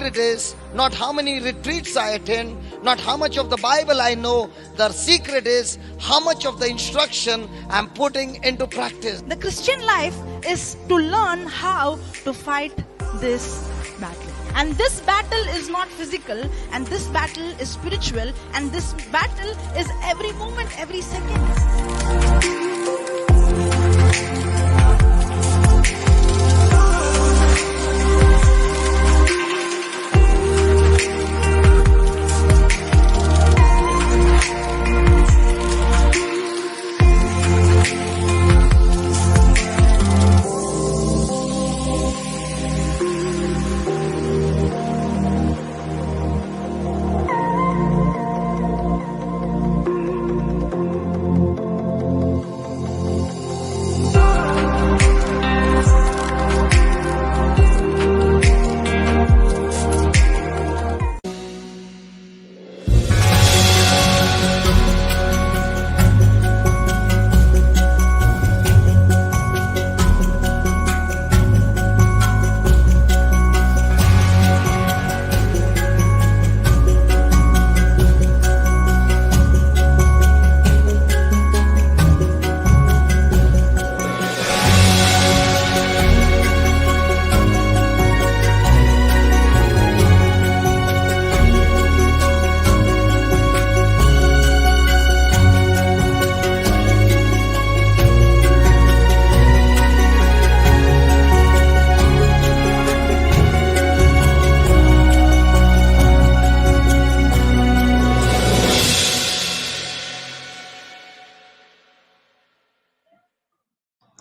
secret is not how many retreats I attend, not how much of the Bible I know. The secret is how much of the instruction I'm putting into practice. The Christian life is to learn how to fight this battle. And this battle is not physical, and this battle is spiritual, and this battle is every moment, every second.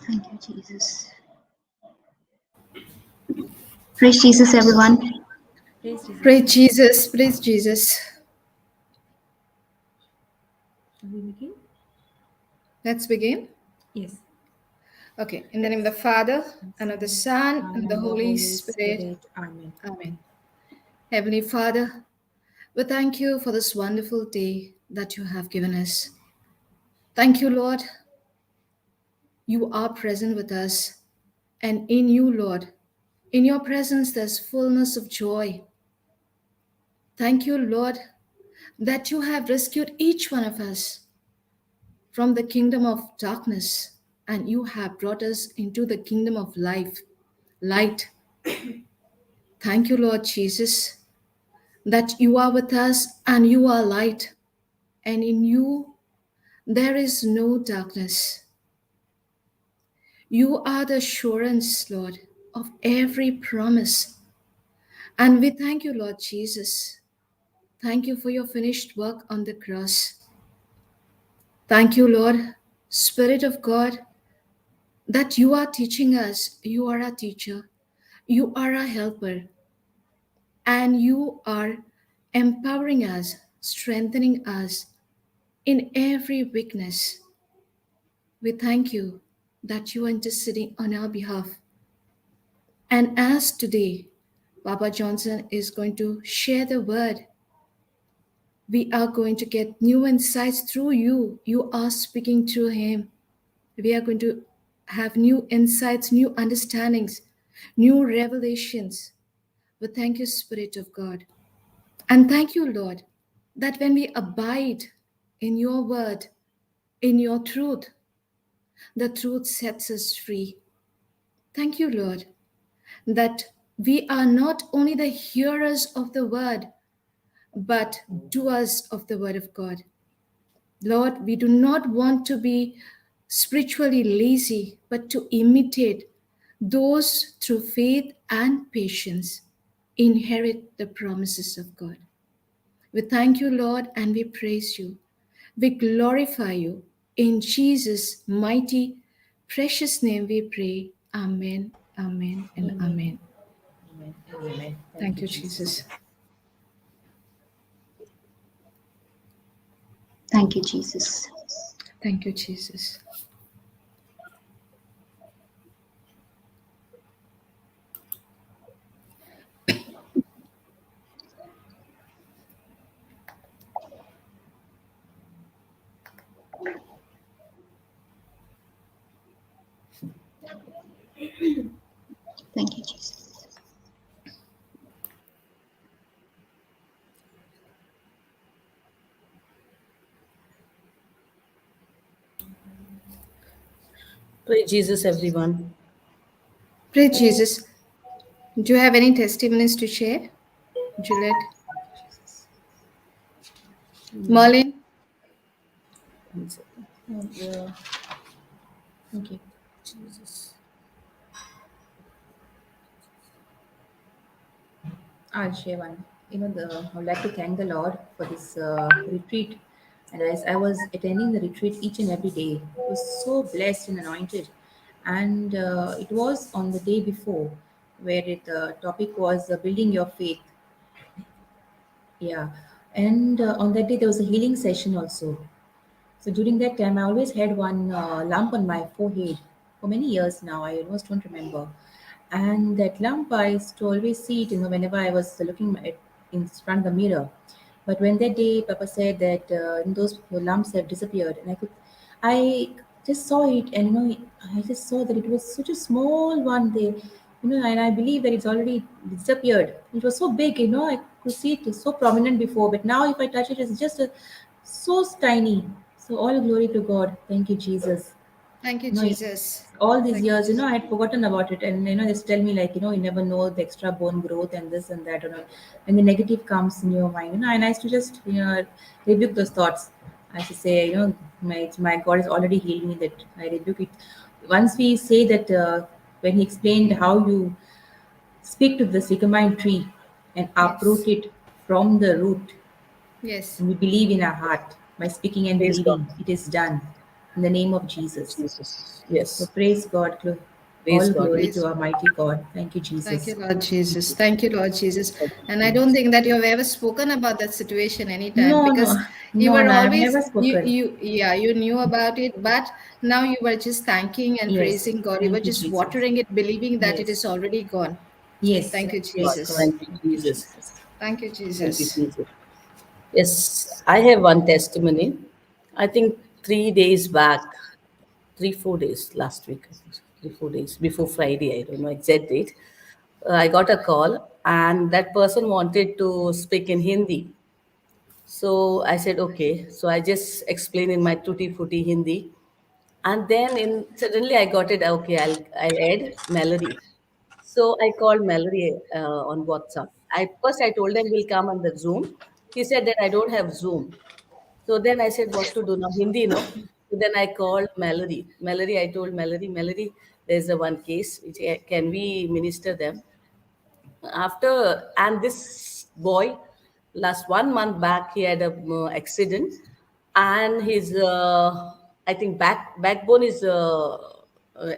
Thank you, Jesus. Praise Jesus, everyone. Praise Jesus. Praise Jesus. Shall we begin? Let's begin. Yes. Okay. In the name of the Father, and of the Son, and of the Holy Spirit. Amen. Amen. Heavenly Father, we thank you for this wonderful day that you have given us. Thank you, Lord. You are present with us. And in you, Lord, in your presence, there's fullness of joy. Thank you, Lord, that you have rescued each one of us from the kingdom of darkness, and you have brought us into the kingdom of light. Thank you, Lord Jesus, that you are with us and you are light, and in you there is no darkness. You are the assurance, Lord, of every promise. And we thank you, Lord Jesus. Thank you for your finished work on the cross. Thank you, Lord, Spirit of God, that you are teaching us. You are a teacher. You are a helper. And you are empowering us, strengthening us in every weakness. We thank you that you are interceding on our behalf. And as today, Papa Johnson is going to share the word, we are going to get new insights through you. You are speaking through him. We are going to have new insights, new understandings, new revelations. We thank you, Spirit of God. And thank you, Lord, that when we abide in your word, in your truth, the truth sets us free. Thank you, Lord, that we are not only the hearers of the word, but doers of the word of God. Lord, we do not want to be spiritually lazy, but to imitate those through faith and patience inherit the promises of God. We thank you, Lord, and we praise you. We glorify you. In Jesus' mighty, precious name we pray. Amen, amen, and amen. Amen. Amen. Thank you, Jesus. Thank you, Jesus. Thank you, Jesus. Thank you, Jesus. Praise Jesus, everyone. Praise Jesus. Do you have any testimonies to share, Juliet? Merlin? One second. Oh, yeah. Okay. Jesus. I'll share one. I would like to thank the Lord for this retreat. And as I was attending the retreat each and every day, it was so blessed and anointed. And it was on the day before, where the topic was building your faith. Yeah. And on that day, there was a healing session also. So during that time, I always had one lump on my forehead for many years now. I almost don't remember. And that lump, I used to always see it, whenever I was looking at in front of the mirror. But when that day, Papa said that those lumps have disappeared, and I just saw it, and I just saw that it was such a small one there, and I believe that it's already disappeared. It was so big, I could see it so prominent before, but now if I touch it, it's just so tiny. So all glory to God. Thank you, Jesus. Thank you, No, Jesus. all these Thank you, years, Jesus. I had forgotten about it, and they just tell me like, you never know the extra bone growth and this and that, when the negative comes in your mind, and I used to just, rebuke those thoughts. I used to say, my God has already healed me. That I rebuke it. Once we say that, when He explained how you speak to the sycamore tree and uproot Yes. it from the root, Yes. and we believe in our heart by speaking and Praise God. believing, it is done in the name of Jesus. Jesus. So Yes. praise God. Praise All God. glory Praise to our God. mighty God. Thank you, Thank you, Jesus. Lord Jesus. Thank you, Lord Jesus. Thank And I you, don't Jesus. think that you have ever spoken about that situation anytime, No, because no, you no, were no. I've always never spoken. you knew about it, but now you were just thanking and Yes. praising God. You were Thank you, just Jesus. watering it, believing that it is Yes. already gone. Yes. Thank you, God. Praise Jesus. God. Thank you, Thank you, Jesus. Jesus. Thank you, Thank you, Jesus. Jesus. Yes, I have one testimony. I think 3 days back, 3, 4 days last week, I think, 3, 4 days before Friday, I don't know exact date. I got a call, and that person wanted to speak in Hindi. So I said, okay. So I just explained in my tutti frutti Hindi. And then suddenly I got it, okay, I'll add Mallory. So I called Mallory on WhatsApp. First I told him we'll come on the Zoom. He said that I don't have Zoom. So then I said what to do now, Hindi, no? So then I called Mallory. I told Mallory, there's a one case, can we minister them? After, and this boy, last 1 month back, he had a accident, and his I think backbone is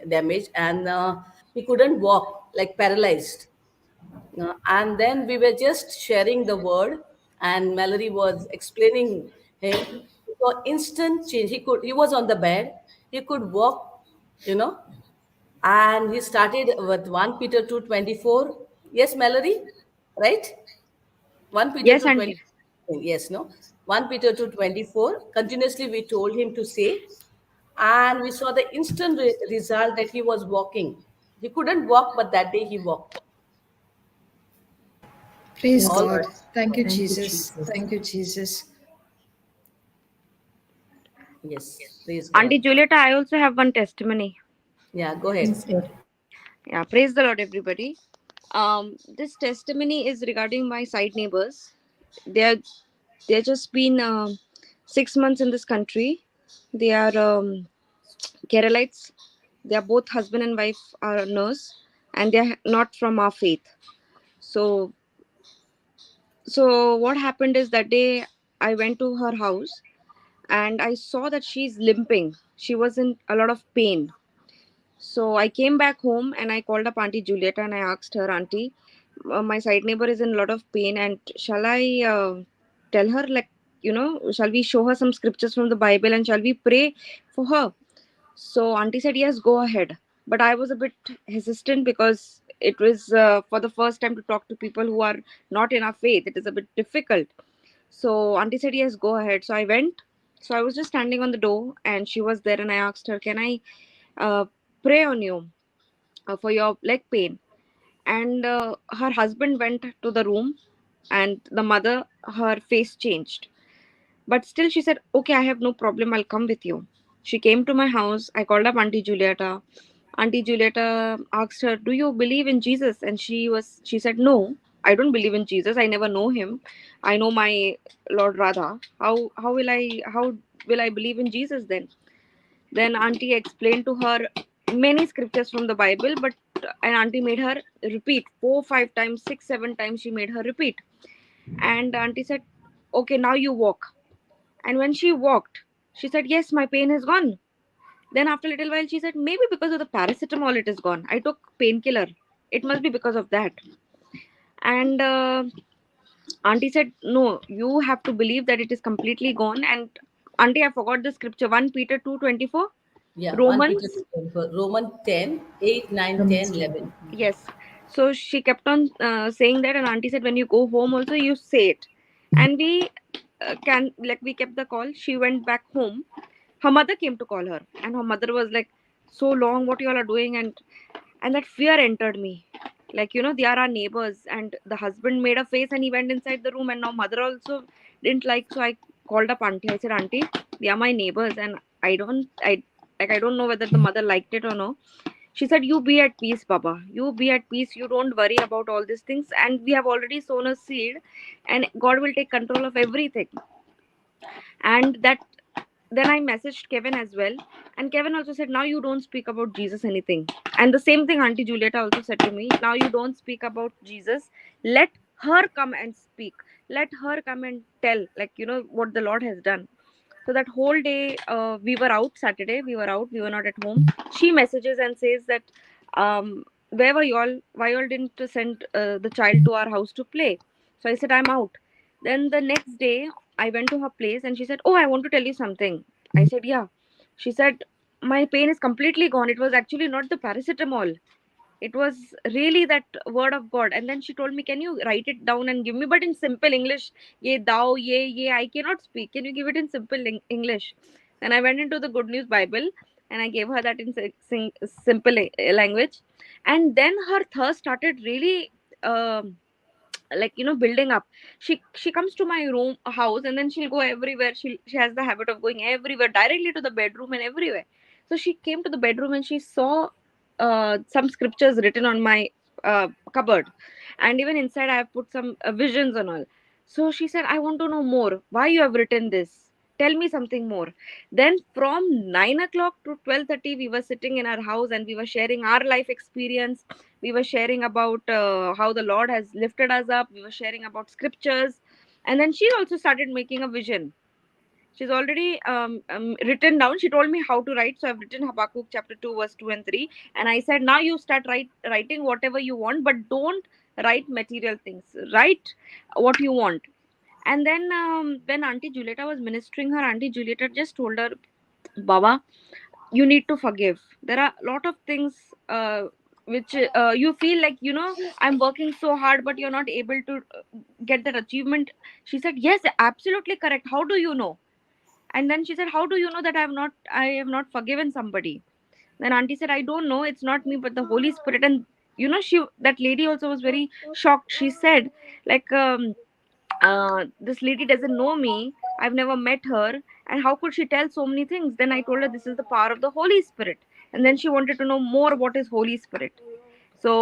damaged, and he couldn't walk, like paralyzed. And then we were just sharing the word, and Mallory was explaining him. So instant change. He was on the bed. He could walk, you know, and he started with 1 Peter 2:24. Yes, Mallory, right? 1 Peter Yes, 2:20. Auntie. Yes, no. 1 Peter 2:24. Continuously, we told him to say, and we saw the instant result that he was walking. He couldn't walk, but that day he walked. Praise Praise All God. God. Thank you, Thank you, Jesus. Jesus. Thank you, Jesus. yes, praise God. Auntie Juliet, I also have one testimony. Yeah, go ahead. Praise God. Yeah, praise the Lord, everybody. This testimony is regarding my side neighbors. They're they're just been 6 months in this country. They are Keralites. They are both husband and wife are a nurse, and they are not from our faith. So so what happened is that day I went to her house and I saw that she's limping. She was in a lot of pain. So I came back home and I called up Auntie Julieta and I asked her, Auntie, my side neighbor is in a lot of pain, and shall I tell her, like, shall we show her some scriptures from the Bible and shall we pray for her? So Auntie said, yes, go ahead. But I was a bit hesitant because it was for the first time to talk to people who are not in our faith. It is a bit difficult. So Auntie said, yes, go ahead. So I went. So I was just standing on the door and she was there, and I asked her, can I uh, pray on you for your leg pain? And her husband went to the room, and the mother, her face changed. But still, she said, okay, I have no problem. I'll come with you. She came to my house. I called up Auntie Julieta. Auntie Julieta asked her, "Do you believe in Jesus?" And she said, "No, I don't believe in Jesus. I never know him. I know my Lord Radha. How will I believe in Jesus then?" Then Auntie explained to her many scriptures from the Bible, but and Auntie made her repeat 4, 5 times, 6, 7 times. She made her repeat, and Auntie said, "Okay, now you walk." And when she walked, she said, "Yes, my pain is gone." Then after a little while, she said, "Maybe because of the paracetamol, it is gone. I took painkiller. It must be because of that." And Auntie said, "No, you have to believe that it is completely gone." And Auntie, I forgot the scripture. 1 Peter 2:24. Yeah, 1 Peter Romans. 2, Roman 10, 8, 9, Romans 10, 10. 11. Yes. So she kept on saying that, and Auntie said, "When you go home, also you say it." And we kept the call. She went back home. Her mother came to call her, and her mother was like, "So long, what you all are doing?" And that fear entered me. Like, they are our neighbors, and the husband made a face and he went inside the room, and now mother also didn't like. So I called up Auntie. I said, "Auntie, they are my neighbors, and I don't know whether the mother liked it or no." She said, "You be at peace, Baba. You be at peace. You don't worry about all these things. And we have already sown a seed, and God will take control of everything." And then I messaged Kevin as well. And Kevin also said, "Now you don't speak about Jesus anything." And the same thing Auntie Julieta also said to me, "Now you don't speak about Jesus. Let her come and speak. Let her come and tell, like, what the Lord has done." So that whole day, we were out. Saturday, we were out. We were not at home. She messages and says that, "Where were you all? Why you all didn't send the child to our house to play?" So I said, "I'm out." Then the next day, I went to her place and she said, "Oh, I want to tell you something." I said, "Yeah." She said, "My pain is completely gone. It was actually not the paracetamol. It was really that word of God." And then she told me, "Can you write it down and give me, but in simple English? Ye thou, ye, I cannot speak. Can you give it in simple English?" And I went into the Good News Bible and I gave her that in simple language. And then her thirst started really. Like, building up. She comes to my room house, and then she'll go everywhere. She has the habit of going everywhere, directly to the bedroom and everywhere. So she came to the bedroom and she saw some scriptures written on my cupboard, and even inside I have put some visions and all. So she said, "I want to know more, why you have written this. Tell me something more." Then from 9 o'clock to 12:30 we were sitting in our house and we were sharing our life experience. We were sharing about how the Lord has lifted us up. We were sharing about scriptures. And then she also started making a vision. She's already written down. She told me how to write. So I've written Habakkuk chapter 2, verse 2 and 3. And I said, "Now you start writing whatever you want, but don't write material things. Write what you want." And then when Auntie Julieta was ministering her, Auntie Julieta just told her, "Baba, you need to forgive. There are a lot of things which you feel like, I'm working so hard, but you're not able to get that achievement." She said, "Yes, absolutely correct. How do you know?" And then she said, "How do you know that I have not forgiven somebody?" Then Auntie said, "I don't know. It's not me, but the Holy Spirit." And that lady also was very shocked. She said, like, "This lady doesn't know me. I've never met her. And how could she tell so many things?" Then I told her, "This is the power of the Holy Spirit." And then she wanted to know more, what is Holy Spirit. So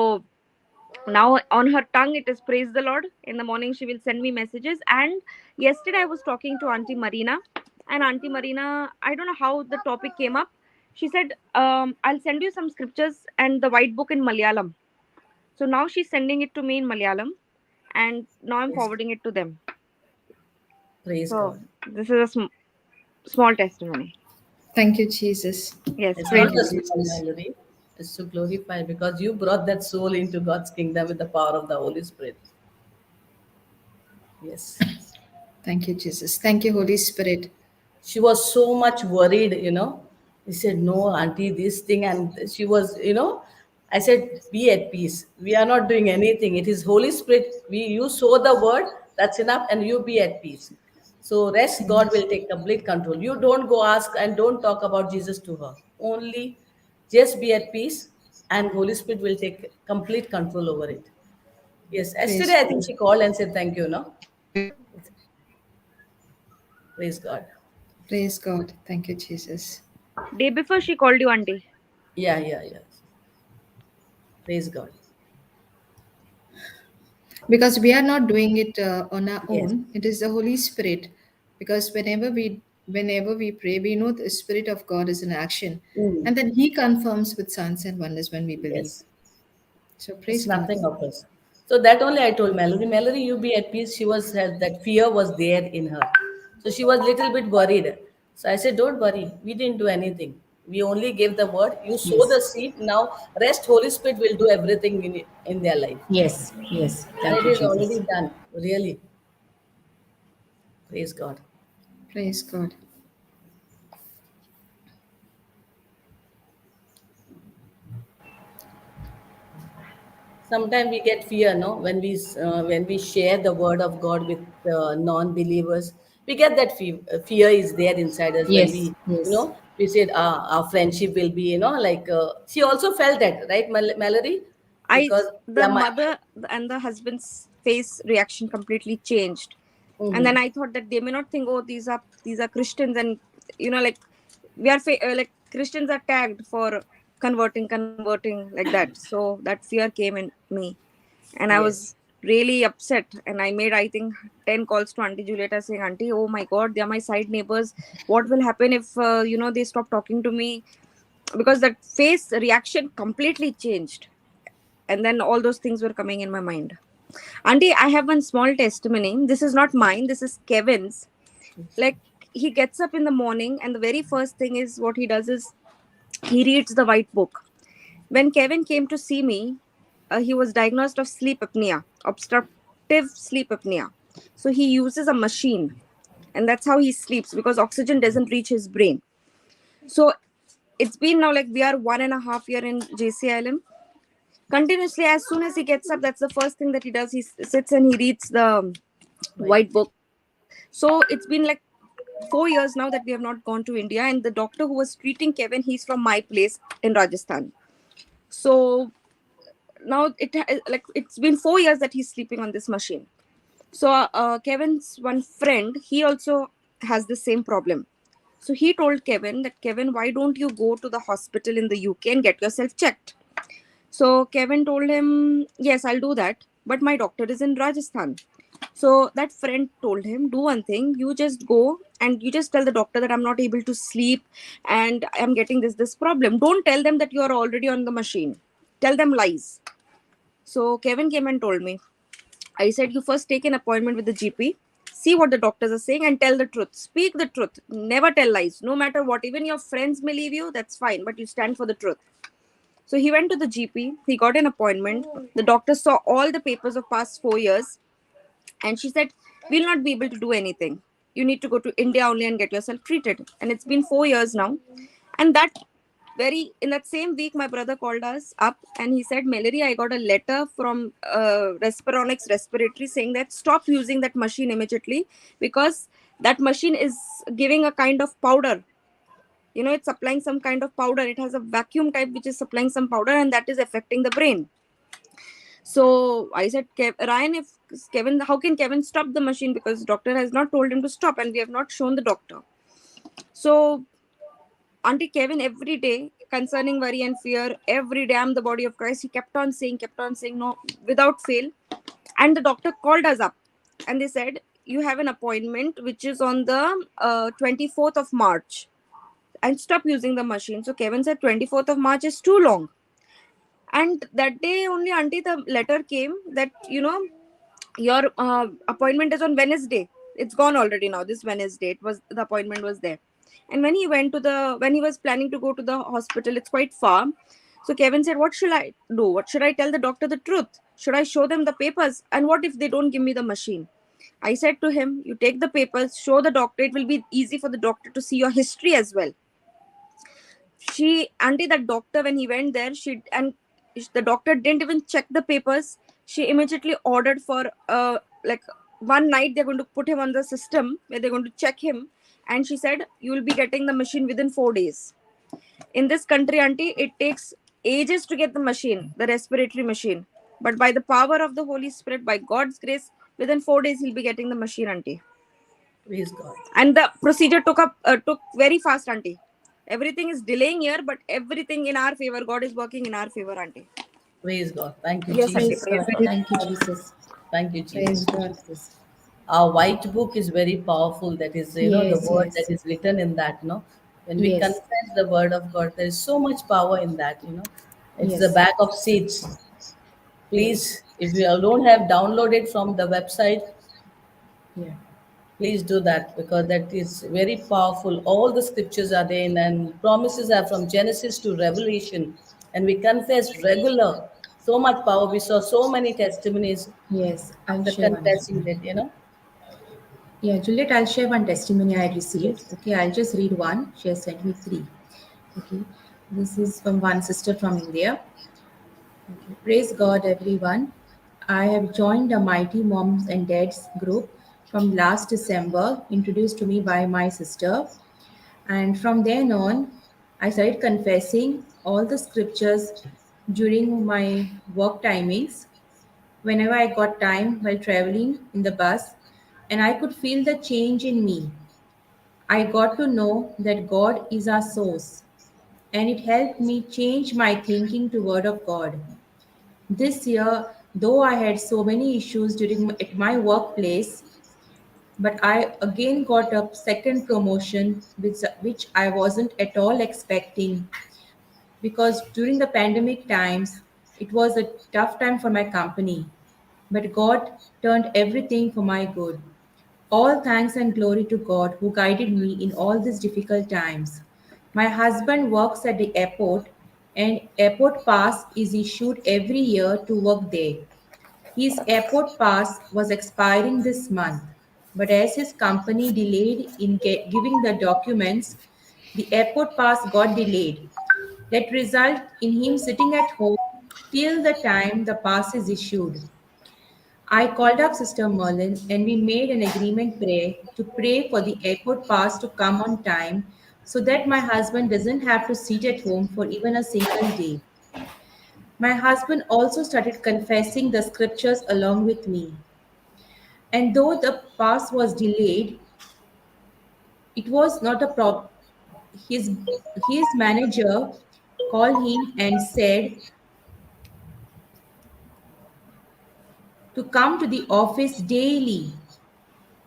now on her tongue it is praise the Lord. In the morning she will send me messages. And yesterday I was talking to Auntie Marina, and Auntie Marina, I don't know how the topic came up. She said, "I'll send you some scriptures and the white book in Malayalam." So now she's sending it to me in Malayalam, and now I'm Praise, forwarding it to them. praise So God. this is a small testimony. Thank you, Jesus. Yes, It's praise not Thank you, a God. small Jesus. melody. It's to glorify because you brought that soul into God's kingdom with the power of the Holy Spirit. Yes. Thank you, Jesus. Thank you, Holy Spirit. She was so much worried. He said, "No, auntie, this thing." And she was. I said, "Be at peace. We are not doing anything. It is Holy Spirit. You sow the word, that's enough, and you be at peace. So rest, God will take complete control. You don't go ask and don't talk about Jesus to her. Only just be at peace, and Holy Spirit will take complete control over it." Yes. Praise Yesterday I think God. she called and said thank you, no? Praise God. Praise God. Thank you, Jesus. Day before she called you auntie. Yeah, yeah, yeah. Praise God. Because we are not doing it on our Yes. own. It is the Holy Spirit. Because whenever we pray, we know the Spirit of God is in action, Mm. and then He confirms with signs and wonders when we believe. Yes. So It's praise God. nothing of us. So that only I told Mallory, Mallory, you be at peace. She was had that fear was there in her. So she was little bit worried. So I said, don't worry. We didn't do anything. We only gave the word. You sow the Yes. seed. Now rest Holy Spirit will do everything in their life. Yes. Yes. And Thank it you, is already Jesus. done. Really. Praise God. Praise God. Sometimes we get fear, no, when we share the word of God with non-believers. We get that fear is there inside us when we, Yes. Yes. we said our friendship will be, like she also felt that, right, Mallory? Because The yeah, mother and the husband's face reaction completely changed. And then mhm. I thought that they may not think, oh, these are Christians, and like we are like Christians are tagged for converting like that. So that fear came in me, and I Yes, was really upset. And I made, I think, 10 calls to Auntie Julieta saying, Auntie, oh my God, they are my side neighbors. What will happen if they stop talking to me? Because that face reaction completely changed, and then all those things were coming in my mind. Auntie, I have one small testimony. This is not mine, this is Kevin's. please. Like, he gets up in the morning, and the very first thing is what he does is he reads the white book. When Kevin came to see me, he was diagnosed of sleep apnea, obstructive sleep apnea. So he uses a machine, and that's how he sleeps, because oxygen doesn't reach his brain. So it's been now, like, we are 1.5 year in JCILM. Continuously, as soon as he gets up, that's the first thing that he does. He sits and he reads the Right. white book. So it's been like 4 years now that we have not gone to India. And the doctor who was treating Kevin, he's from my place in Rajasthan. So now it's been 4 years that he's sleeping on this machine. So Kevin's one friend, he also has the same problem. So he told Kevin that, Kevin, why don't you go to the hospital in the UK and get yourself checked? So Kevin told him, yes, I'll do that, but my doctor is in Rajasthan. So that friend told him, do one thing, you just go and you just tell the doctor that I'm not able to sleep and I'm getting this problem. Don't tell them that you are already on the machine. Tell them lies. So Kevin came and told me, I said, you first take an appointment with the GP, see what the doctors are saying, and tell the truth. Speak the truth. Never tell lies. No matter what, even your friends may leave you, that's fine, but you stand for the truth. So he went to the GP, he got an appointment. The doctor saw all the papers of past 4 years, and she said, we'll not be able to do anything. You need to go to India only and get yourself treated. And it's been 4 years now. And in that same week, my brother called us up and he said, Mallory, I got a letter from Respironics Respiratory saying that stop using that machine immediately, because that machine is giving a kind of powder. It's supplying some kind of powder. It has a vacuum type which is supplying some powder, and that is affecting the brain. So I said, Ryan, if Kevin, how can Kevin stop the machine? Because doctor has not told him to stop, and we have not shown the doctor. So Auntie Kevin, every day, concerning worry and fear, every day I'm the body of Christ, he kept on saying, no, without fail. And the doctor called us up and they said, you have an appointment which is on the 24th of March, and stop using the machine. So Kevin said, 24th of March is too long. And that day only, Auntie, the letter came that, your appointment is on Wednesday. It's gone already now. This Wednesday, the appointment was there. And when he was planning to go to the hospital, it's quite far. So Kevin said, what should I do? What should I tell the doctor the truth? Should I show them the papers? And what if they don't give me the machine? I said to him, you take the papers, show the doctor. It will be easy for the doctor to see your history as well. Auntie, that doctor, when he went there, the doctor didn't even check the papers. She immediately ordered for like one night they're going to put him on the system where they're going to check him, and she said, you will be getting the machine within 4 days. In this country, Auntie, it takes ages to get the machine, the respiratory machine, but by the power of the Holy Spirit, by God's grace, within 4 days he'll be getting the machine, Auntie. Praise God. And the procedure took very fast, Auntie. Everything is delaying here, but everything in our favor. God is working in our favor, auntie. Praise God. Thank you, Yes, auntie. Jesus. Praise Praise God. God. Thank you, Jesus. Thank you, Praise Jesus. Thank you, God. Jesus. Our white book is very powerful. That is, the Yes, word that yes, is written in that, when we yes, confess the word of God, there is so much power in that. It's the yes, bag of seeds. yes, Please, if you don't have downloaded from the website, yeah, please do that, because that is very powerful. All the scriptures are there, and promises are from Genesis to Revelation, and we confess regular. So much power. We saw so many testimonies yes. I'll after share one. confessing that. Yeah, Juliet, I'll share one testimony I received. Okay, I'll just read one. She has sent me three. Okay, this is from one sister from India. Okay. Praise God, everyone. I have joined the Mighty Moms and Dads group from last December, introduced to me by my sister. And from then on, I started confessing all the scriptures during my work timings, whenever I got time while traveling in the bus, and I could feel the change in me. I got to know that God is our source, and it helped me change my thinking to Word of God. This year, though I had so many issues at my workplace, but I again got a second promotion, which I wasn't at all expecting, because during the pandemic times, it was a tough time for my company. But God turned everything for my good. All thanks and glory to God who guided me in all these difficult times. My husband works at the airport, and airport pass is issued every year to work there. His airport pass was expiring this month, but as his company delayed in giving the documents, the airport pass got delayed. That result in him sitting at home till the time the pass is issued. I called up Sister Merlin and we made an agreement prayer to pray for the airport pass to come on time so that my husband doesn't have to sit at home for even a single day. My husband also started confessing the scriptures along with me. And though the pass was delayed, it was not a problem. His, his manager called him and said to come to the office daily.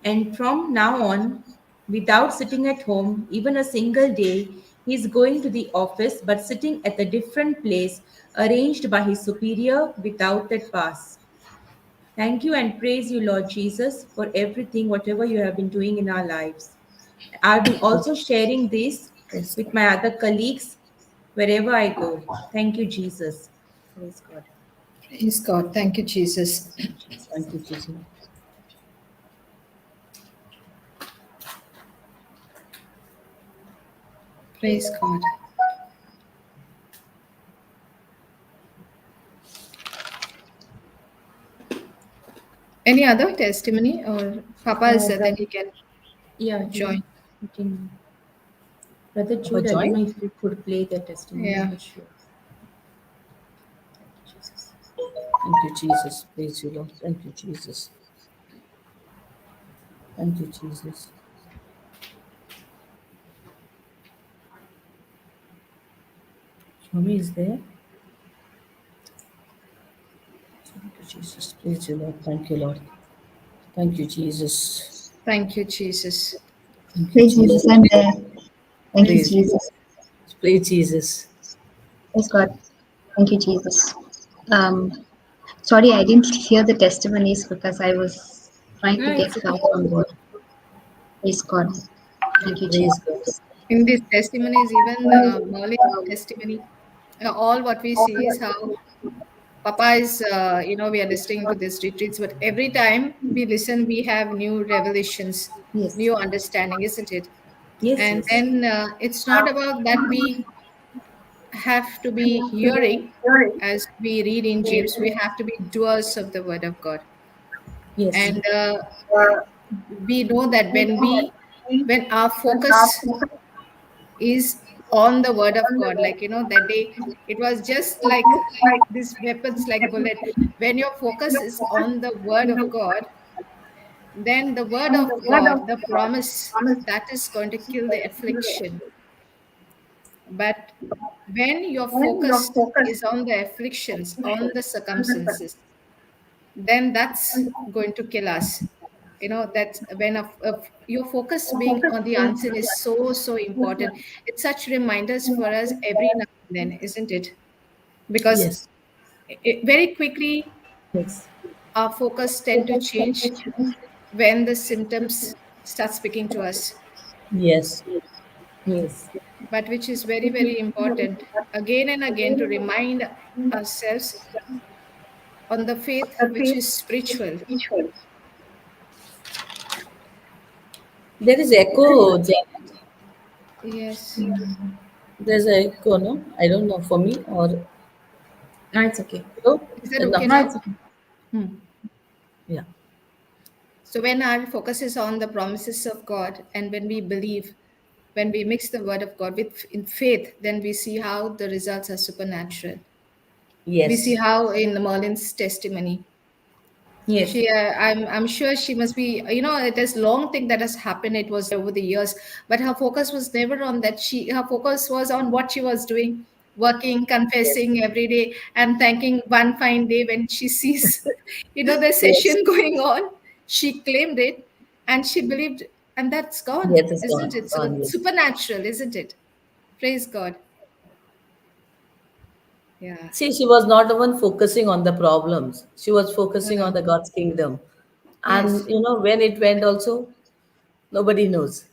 And from now on, without sitting at home even a single day, he is going to the office but sitting at a different place arranged by his superior without that pass. Thank you and praise you, Lord Jesus, for everything, whatever you have been doing in our lives. I've been also sharing this Praise with God. my other colleagues wherever I go. Thank you, Jesus. Praise God. Praise God. Thank you, Jesus. Thank you, Jesus. Thank you, Jesus. Praise God. Any other testimony, or Papa is then he can Yeah, join? you can. Brother Papa Jude, I don't join. know if you could play the testimony. I'm Yeah. not sure. Thank you, Jesus. Thank you, Jesus. Praise you, Lord. Thank you, Jesus. Thank you, Jesus. Swami is there. Thank you, Jesus. Praise you, Lord. Thank you, Lord. Thank you, Jesus. Thank you, Jesus. Thank you, Praise Jesus, Jesus. I'm there. Thank you, Praise Praise, Jesus. praise Jesus. Praise God. Thank you, Jesus. Um, Sorry, I didn't hear the testimonies because I was trying to Ah, get it's okay. far from God. Praise God. Thank you, Praise God. Jesus. In these testimonies, even Merlin's testimony, all what we see is how Papa is, we are listening to these retreats, but every time we listen, we have new revelations, Yes. new understanding, isn't it? Yes, And yes. then it's not about that we have to be hearing, as we read in James, we have to be doers of the word of God. Yes. And we know that when our focus is on the word of God, like, that day, it was just like these weapons, like bullet. When your focus is on the word of God, then the word of God, the promise, that is going to kill the affliction. But when your focus is on the afflictions, on the circumstances, then that's going to kill us. That's when your focus being on the answer is so important. It's such reminders for us every now and then, isn't it? Because Yes. very quickly Yes. our focus tend to change when the symptoms start speaking to us, Yes. Yes. but which is very, very important again and again to remind ourselves on the faith which is spiritual. There is echo, Janet. Yes. There's an echo, no? I don't know for me or No, it's okay. you. Is that No. okay No, it's now? okay. Hmm. Yeah. So when our focus is on the promises of God and when we believe, when we mix the word of God with in faith, then we see how the results are supernatural. We see Yes. how in Merlin's testimony, Yes. I'm sure she must be, it is long thing that has happened. It was over the years, but her focus was never on that. Her focus was on what she was doing, working, Yes. confessing every day, and thanking one fine day when she sees, the Yes. session going on. She claimed it, and she believed, and that's gone, Yes, it's isn't gone. it? So Gone, yes. supernatural, isn't it? Praise God. Yeah. See, she was not even focusing on the problems. She was No, focusing on no. the God's kingdom. And Yes. when it went also, nobody knows.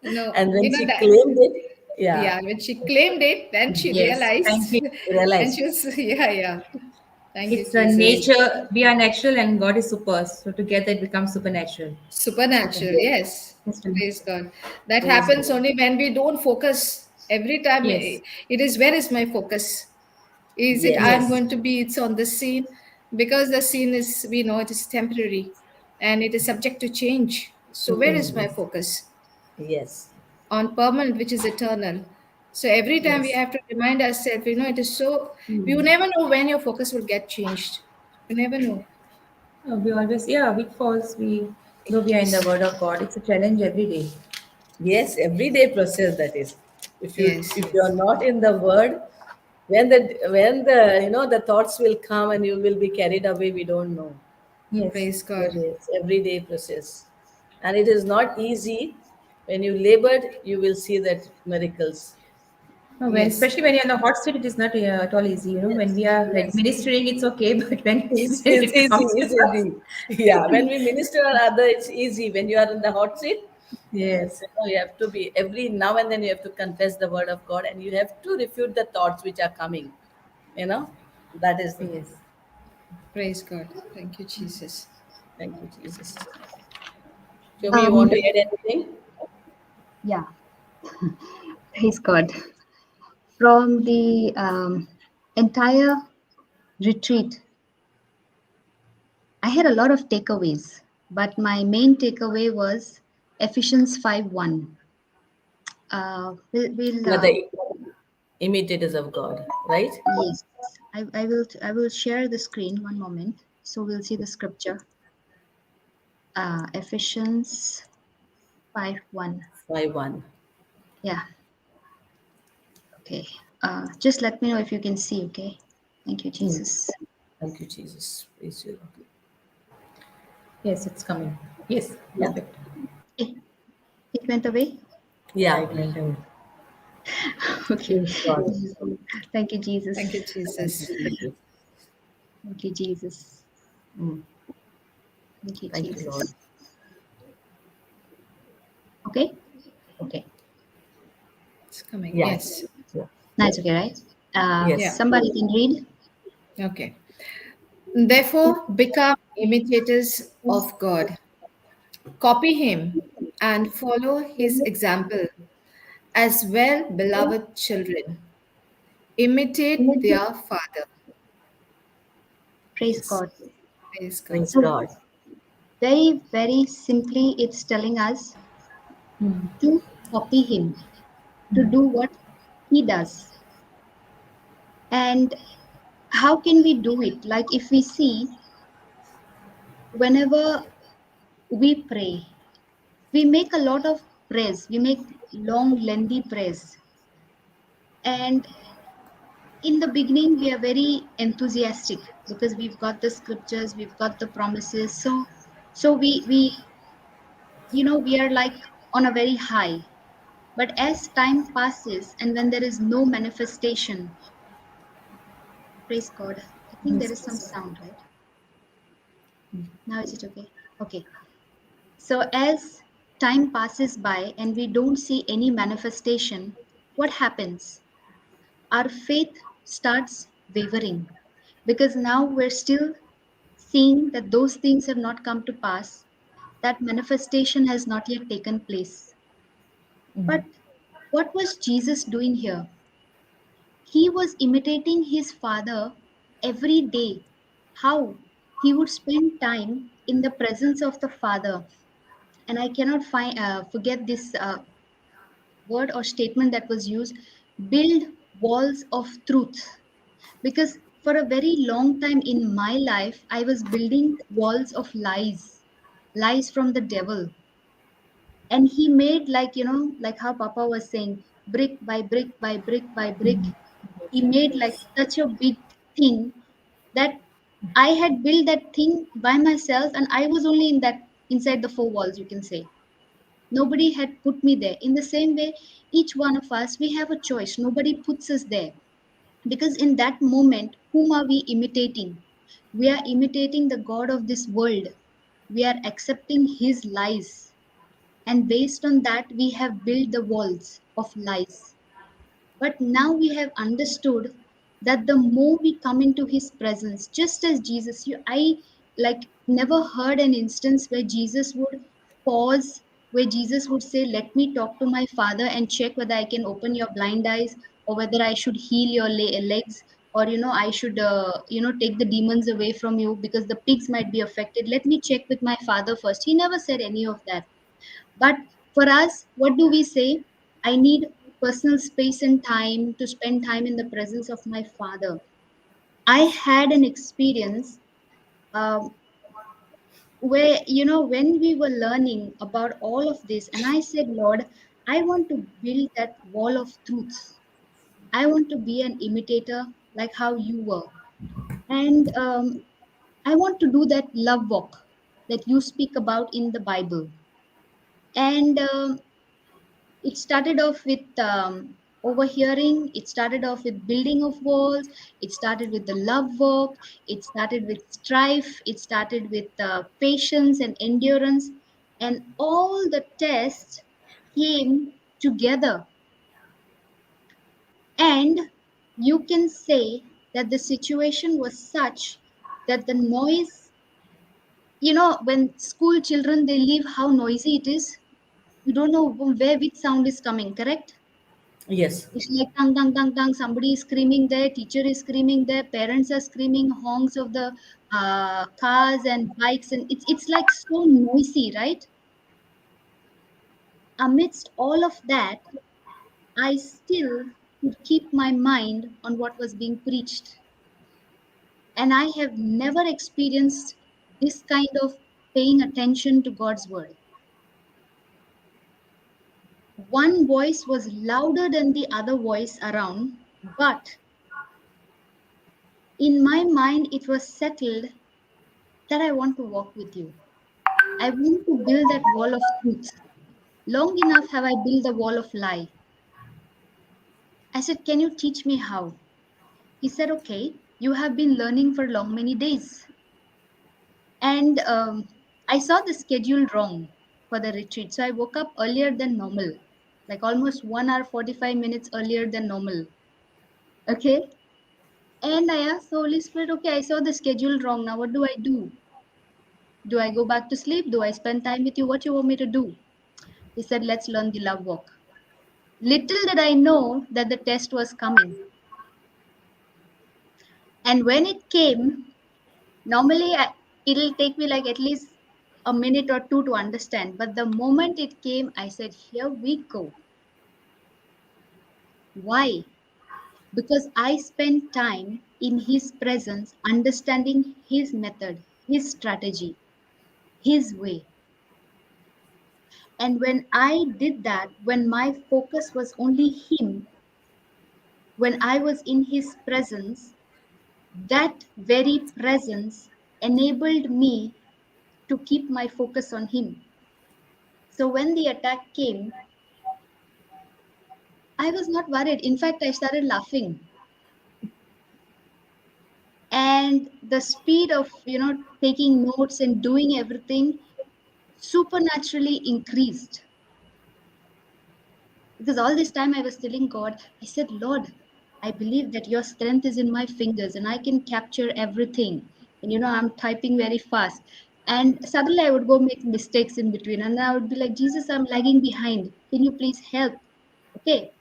No, And when she that. claimed it, yeah, Yeah, when she claimed it, then she Yes. Thank realized, you. and she realized. was, yeah, yeah. Thank you, It's a Jesus. nature. We are natural, and God is super. So together it becomes supernatural. Supernatural, Yes. yes. Yes, ma'am. Praise God. That Praise happens God. only when we don't focus. Every time Yes. it is, where is my focus? Is it Yes. I'm Yes. going to be, it's on the scene? Because the scene is, we know it is temporary and it is subject to change. So where is my Yes. focus? Yes. On permanent, which is eternal. So every time we Yes. have to remind ourselves, it is so, you never know when your focus will get changed. You never know. We always, yeah, we falls. We though we are in the Word of God. It's a challenge every day. Yes, everyday process that is. Yes, If you are yes. not in the word, when the the thoughts will come and you will be carried away, we don't know. Yes. Praise God. But it's everyday process. And it is not easy. When you labored, you will see that miracles. No, when Yes. especially when you're in the hot seat, it is not at all easy. When Yes. we are Yes. administering, it's okay. But when when It's it easy, comes to it's us, easy. Yeah, when we minister on other, it's easy. When you are in the hot seat, yes, you have to be every now and then you have to confess the word of God and you have to refute the thoughts which are coming. You know, that is the thing. yes. Praise God. Thank you, Jesus. Thank you, Jesus. Show me, you want Um, to add anything? yeah, praise God. From the entire retreat, I had a lot of takeaways, but my main takeaway was Ephesians 5:1. We are the imitators of God, right? Yes, I will share the screen one moment. So we'll see the scripture. Ephesians 5:1. 5:1. Yeah, okay. Just let me know if you can see, okay? Thank you, Mm. Jesus. Thank you, Jesus. Praise you, Lord. Yes, it's coming. Yes, Yeah. perfect. Eh, it went away? Yeah, Yeah. it went away. Okay. Praise God. Thank you, Thank you, Jesus. Thank you, Jesus. Jesus. Thank you, Jesus. Mm. Thank you, Thank you, Lord. Jesus. Okay? Okay. It's coming. Yeah. Yes. Yeah. That's okay, right? Yeah. Yes. Somebody can read. Okay. Therefore, become imitators of God. Copy him and follow his example as well, beloved children. Imitate their father. Praise Yes. God. Praise God. Praise So, God. very, very simply, it's telling us Hmm. to copy him, to do what he does. And how can we do it? Like if we see, whenever we pray, we make a lot of prayers, we make long, lengthy prayers. And in the beginning, we are very enthusiastic because we've got the scriptures, we've got the promises. So we are like on a very high. But as time passes and when there is no manifestation, praise God. I think there Yes, is some please. sound, right? Now is it okay? Okay. So as time passes by and we don't see any manifestation, what happens? Our faith starts wavering because now we're still seeing that those things have not come to pass, that manifestation has not yet taken place. But what was Jesus doing here? He was imitating his father every day. How? He would spend time in the presence of the father. And I cannot forget this word or statement that was used, build walls of truth. Because for a very long time in my life, I was building walls of lies, lies from the devil. And he made, like, like how Papa was saying, brick by brick by brick by brick. He made like Yes. such a big thing that I had built that thing by myself, and I was only inside the four walls, you can say. Nobody had put me there. In the same way, each one of us, we have a choice. Nobody puts us there. Because in that moment, whom are we imitating? We are imitating the God of this world. We are accepting his lies. And based on that, we have built the walls of lies. But now we have understood that the more we come into his presence, just as Jesus, I like never heard an instance where Jesus would pause, where Jesus would say, let me talk to my father and check whether I can open your blind eyes, or whether I should heal your legs, or I should take the demons away from you because the pigs might be affected. Let me check with my father first. He never said any of that. But for us, what do we say? I need personal space and time to spend time in the presence of my father. I had an experience um, where, when we were learning about all of this, and I said, Lord, I want to build that wall of truth. I want to be an imitator like how you were. And I want to do that love walk that you speak about in the Bible. And it started off with overhearing. It started off with building of walls. It started with the love walk. It started with strife. It started with patience and endurance. And all the tests came together. And you can say that the situation was such that the noise, when school children they leave, how noisy it is. You don't know where which sound is coming, correct? Yes. It's like tang tang tang tang. Somebody is screaming there. Teacher is screaming there. Parents are screaming. Honks of the cars and bikes, and it's like so noisy, right? Amidst all of that, I still could keep my mind on what was being preached, and I have never experienced this kind of paying attention to God's word. One voice was louder than the other voice around, but in my mind, it was settled that I want to walk with you. I want to build that wall of truth. Long enough have I built the wall of lie. I said, can you teach me how? He said, okay, you have been learning for long many days. And I saw the schedule wrong for the retreat. So I woke up earlier than normal, like almost 1 hour, 45 minutes earlier than normal. Okay. And I asked the Holy Spirit, okay, I saw the schedule wrong. Now what do I do? Do I go back to sleep? Do I spend time with you? What you want me to do? He said, let's learn the love walk. Little did I know that the test was coming. And when it came, normally it'll take me like at least a minute or two to understand. But the moment it came, I said, here we go. Why? Because I spent time in his presence, understanding his method, his strategy, his way. And when I did that, when my focus was only him, when I was in his presence, that very presence enabled me to keep my focus on him. So when the attack came, I was not worried. In fact, I started laughing. And the speed of, taking notes and doing everything supernaturally increased. Because all this time I was telling God, I said, Lord, I believe that your strength is in my fingers and I can capture everything. And I'm typing very fast. And suddenly I would go make mistakes in between. And I would be like, Jesus, I'm lagging behind. Can you please help? Okay.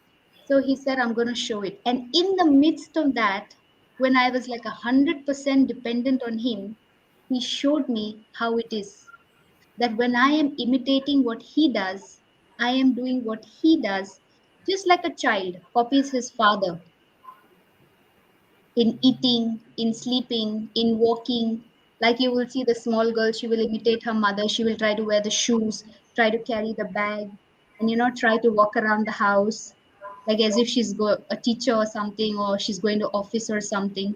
So he said, I'm going to show it. And in the midst of that, when I was like 100% dependent on him, he showed me how it is that when I am imitating what he does, I am doing what he does, just like a child copies his father in eating, in sleeping, in walking. Like you will see the small girl, she will imitate her mother. She will try to wear the shoes, try to carry the bag, and try to walk around the house, like as if she's a teacher or something, or she's going to office or something.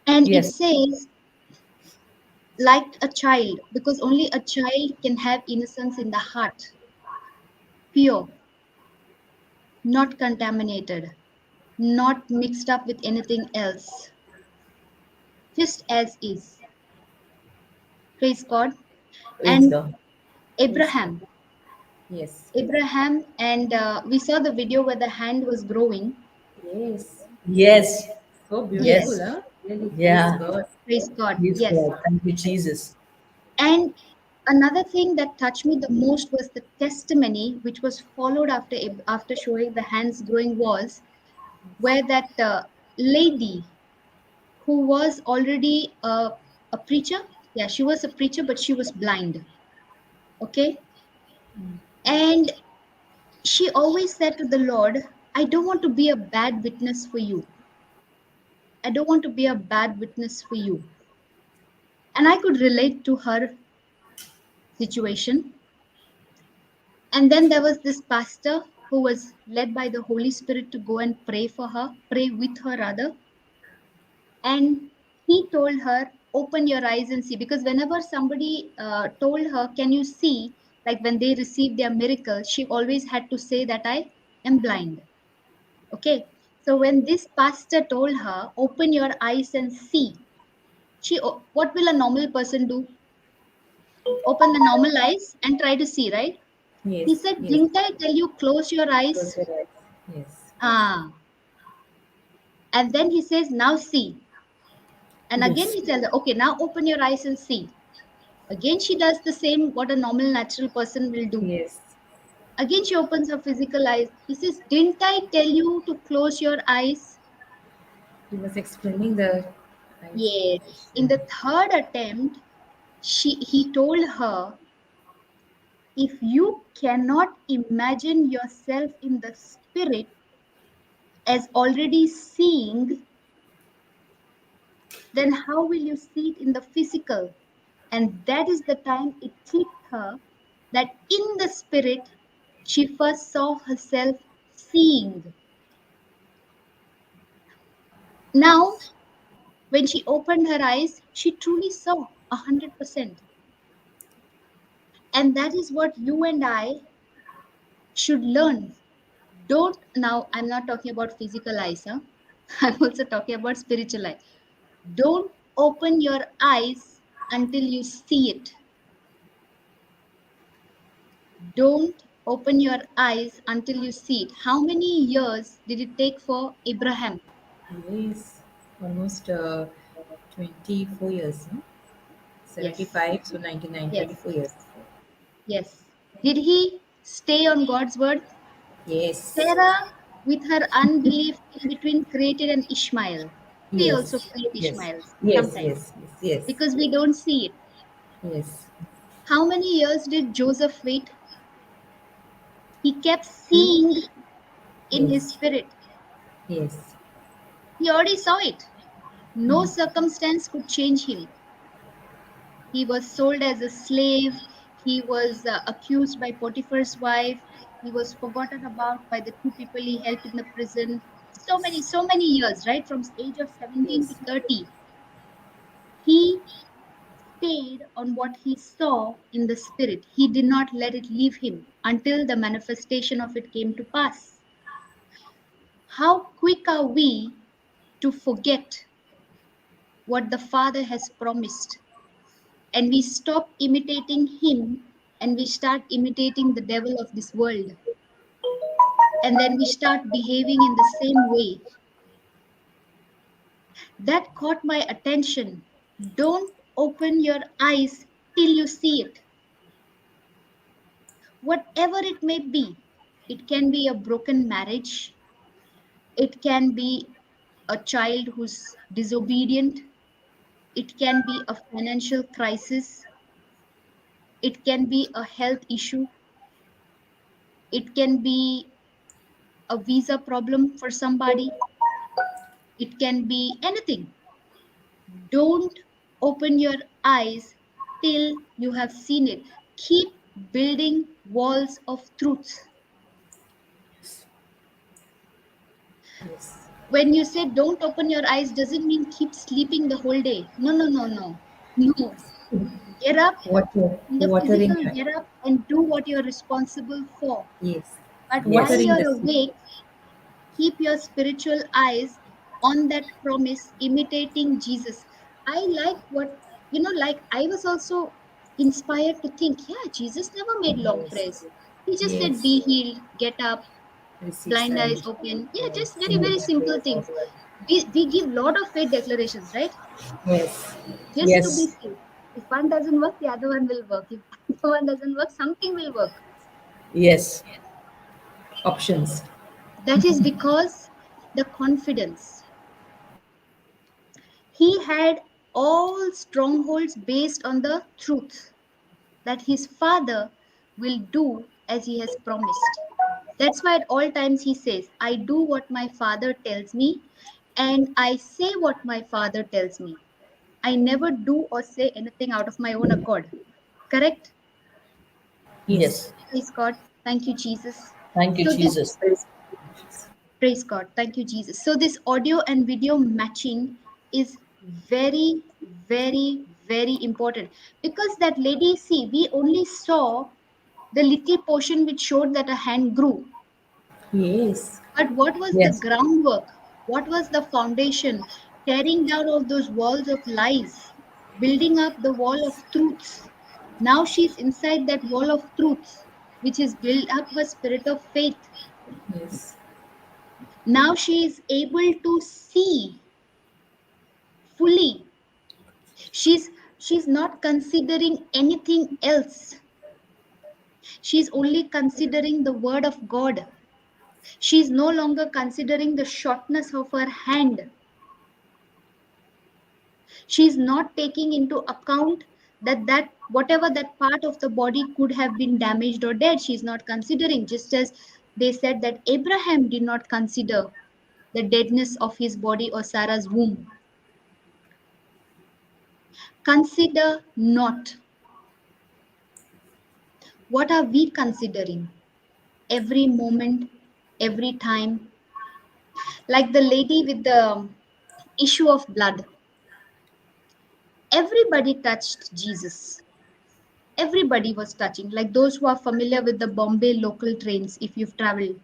And it Yes. says, like a child, because only a child can have innocence in the heart, pure, not contaminated, not mixed up with anything else, just as is. Praise God. Praise And God. Praise God. Abraham, Yes. Abraham, and we saw the video where the hand was growing. Yes. Yes. So beautiful, Yes, Yes. huh? Really, praise Yeah. God. praise God. Praise Yes. God. Thank you, Jesus. And another thing that touched me the most was the testimony, which was followed after showing the hands growing, was where that lady who was already a preacher. Yeah, she was a preacher, but she was blind. Okay. And she always said to the Lord, I don't want to be a bad witness for you. I don't want to be a bad witness for you. And I could relate to her situation. And then there was this pastor who was led by the Holy Spirit to go and pray for her, pray with her rather. And he told her, open your eyes and see. Because whenever somebody told her, can you see? Like when they received their miracle, she always had to say that I am blind. Okay. So when this pastor told her, open your eyes and see, what will a normal person do? Open the normal eyes and try to see, right? He Yes. said, Yes. didn't I tell you close your Close eyes? your eyes. Yes. Ah. And then he says, now see. And again Yes. he tells her, okay, now open your eyes and see. Again, she does the same what a normal natural person will do. Yes. Again, she opens her physical eyes. He says, didn't I tell you to close your eyes? He was explaining the eyes Yes. In situation. the third attempt, he told her, if you cannot imagine yourself in the spirit as already seeing, then how will you see it in the physical? And that is the time it clicked her that in the spirit, she first saw herself seeing. Now, when she opened her eyes, she truly saw 100%. And that is what you and I should learn. Don't, now I'm not talking about physical eyes, huh? I'm also talking about spiritual eyes. Don't open your eyes until you see it. Don't open your eyes until you see it. How many years did it take for Abraham? Yes. Almost 24 years, no? Yes, 75, so 99, yes, 24 years. yes. Did he stay on God's word? Yes. Sarah, with her unbelief, in between created an Ishmael. We also Yes. create Yes. Ishmaels Yes. sometimes Yes. Yes. Yes. because we don't see it. Yes. How many years did Joseph wait? He kept He. seeing in his Yes. spirit. Yes. He already saw it. No circumstance could change him. He was sold as a slave. He was accused by Potiphar's wife. He was forgotten about by the two people he helped in the prison. So many years, right? From age of 17 to Yes. 30. He stayed on what he saw in the spirit. He did not let it leave him until the manifestation of it came to pass. How quick are we to forget what the Father has promised? And we stop imitating him and we start imitating the devil of this world. And then we start behaving in the same way. That caught my attention. Don't open your eyes till you see it. Whatever it may be, it can be a broken marriage, it can be a child who's disobedient, it can be a financial crisis, it can be a health issue, it can be a visa problem for somebody, it can be anything. Don't open your eyes till you have seen it. Keep building walls of truth. Yes. When you say don't open your eyes, doesn't mean keep sleeping the whole day. No, no, no, no. No. Get up in the Watering. physical, get up and do what you're responsible for. Yes. But while Yes. Watering the you're seed. awake, keep your spiritual eyes on that promise, imitating Jesus. I like what, like I was also inspired to think, yeah, Jesus never made long Yes. prayers. He just said, Yes. be healed, get up, Receive blind eyes salvation. open. Yeah, Yes. just very, Sing the very simple praise of things. God. We give lot of faith declarations, right? Yes. Just to be Yes. safe. If one doesn't work, the other one will work. If the other one doesn't work, something will work. Yes. Options. That is because the confidence. He had all strongholds based on the truth that his father will do as he has promised. That's why at all times he says, I do what my father tells me and I say what my father tells me. I never do or say anything out of my own accord. Correct? Yes. Yes. Praise God. Thank you, Jesus. Thank you, So this Jesus. Praise God. Thank you, Jesus. So, this audio and video matching is very, very, very important because that lady, see, we only saw the little portion which showed that a hand grew. Yes. But what was the Yes. groundwork? What was the foundation? Tearing down all those walls of lies, building up the wall of truths. Now she's inside that wall of truths, which is built up her spirit of faith. Yes. Now she is able to see fully. She's not considering anything else. She's only considering the word of God. She's no longer considering the shortness of her hand. She's not taking into account that whatever that part of the body could have been damaged or dead, she's not considering. Just as they said that Abraham did not consider the deadness of his body or Sarah's womb. Consider not. What are we considering? Every moment, every time. Like the lady with the issue of blood. Everybody touched Jesus. Everybody was touching. Like those who are familiar with the Bombay local trains, if you've traveled,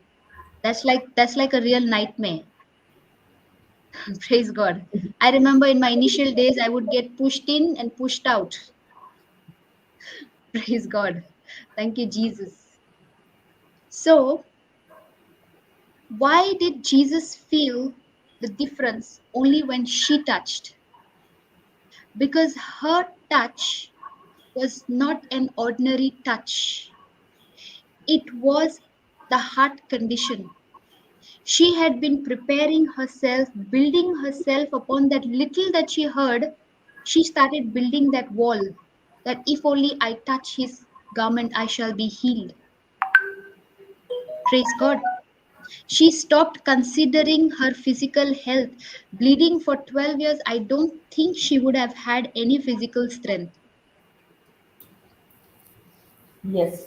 that's like a real nightmare. Praise God. I remember in my initial days, I would get pushed in and pushed out. Praise God. Thank you, Jesus. So, why did Jesus feel the difference only when she touched? Because her touch was not an ordinary touch, it was the heart condition. She had been preparing herself, building herself upon that little that she heard. She started building that wall that if only I touch his garment, I shall be healed. Praise God. She stopped considering her physical health. Bleeding for 12 years, I don't think she would have had any physical strength. Yes.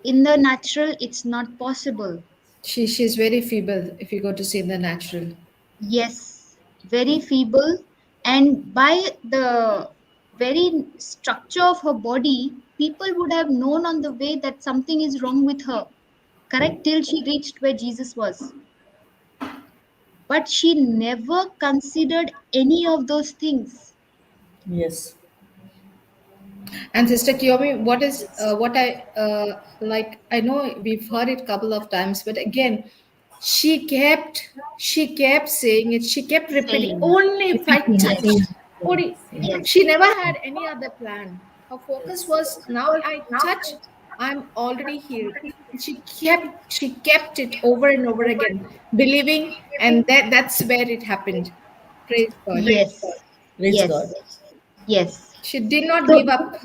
In the natural, it's not possible. She's very feeble if you go to see in the natural. Yes, very feeble. And by the very structure of her body, people would have known on the way that something is wrong with her. Correct? Till she reached where Jesus was. But she never considered any of those things. Yes. And Sister Kiyomi, what I like? I know we've heard it a couple of times, but again, she kept saying it. She kept repeating. Saying, Only if I Repeating the yes, same touch, thing. only. Same. yes, She never had any other plan. Her focus was now I touch, I'm already healed. And she kept it over and over again, believing, and that's where it happened. Praise God. yes, Praise God. yes, yes. She did not So, give up.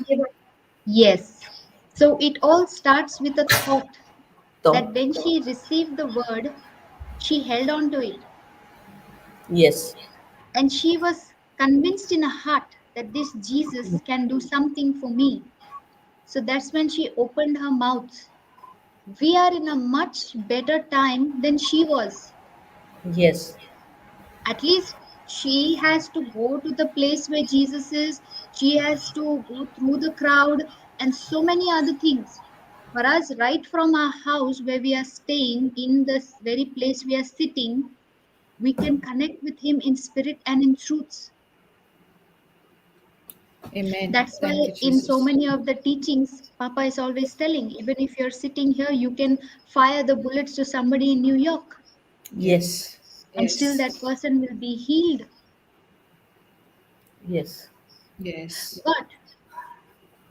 yes. So it all starts with a thought that Thought. when she received the word, she held on to it. Yes. And she was convinced in her heart that this Jesus can do something for me. So that's when she opened her mouth. We are in a much better time than she was. Yes. At least she has to go to the place where Jesus is, she has to go through the crowd, and so many other things. For us, right from our house where we are staying, in this very place we are sitting, we can connect with Him in spirit and in truths. Amen. That's why Thank you, in so Jesus. many of the teachings, Papa is always telling, even if you're sitting here, you can fire the bullets to somebody in New York Yes. Yes. and still Yes. that person will be healed. Yes. Yes. But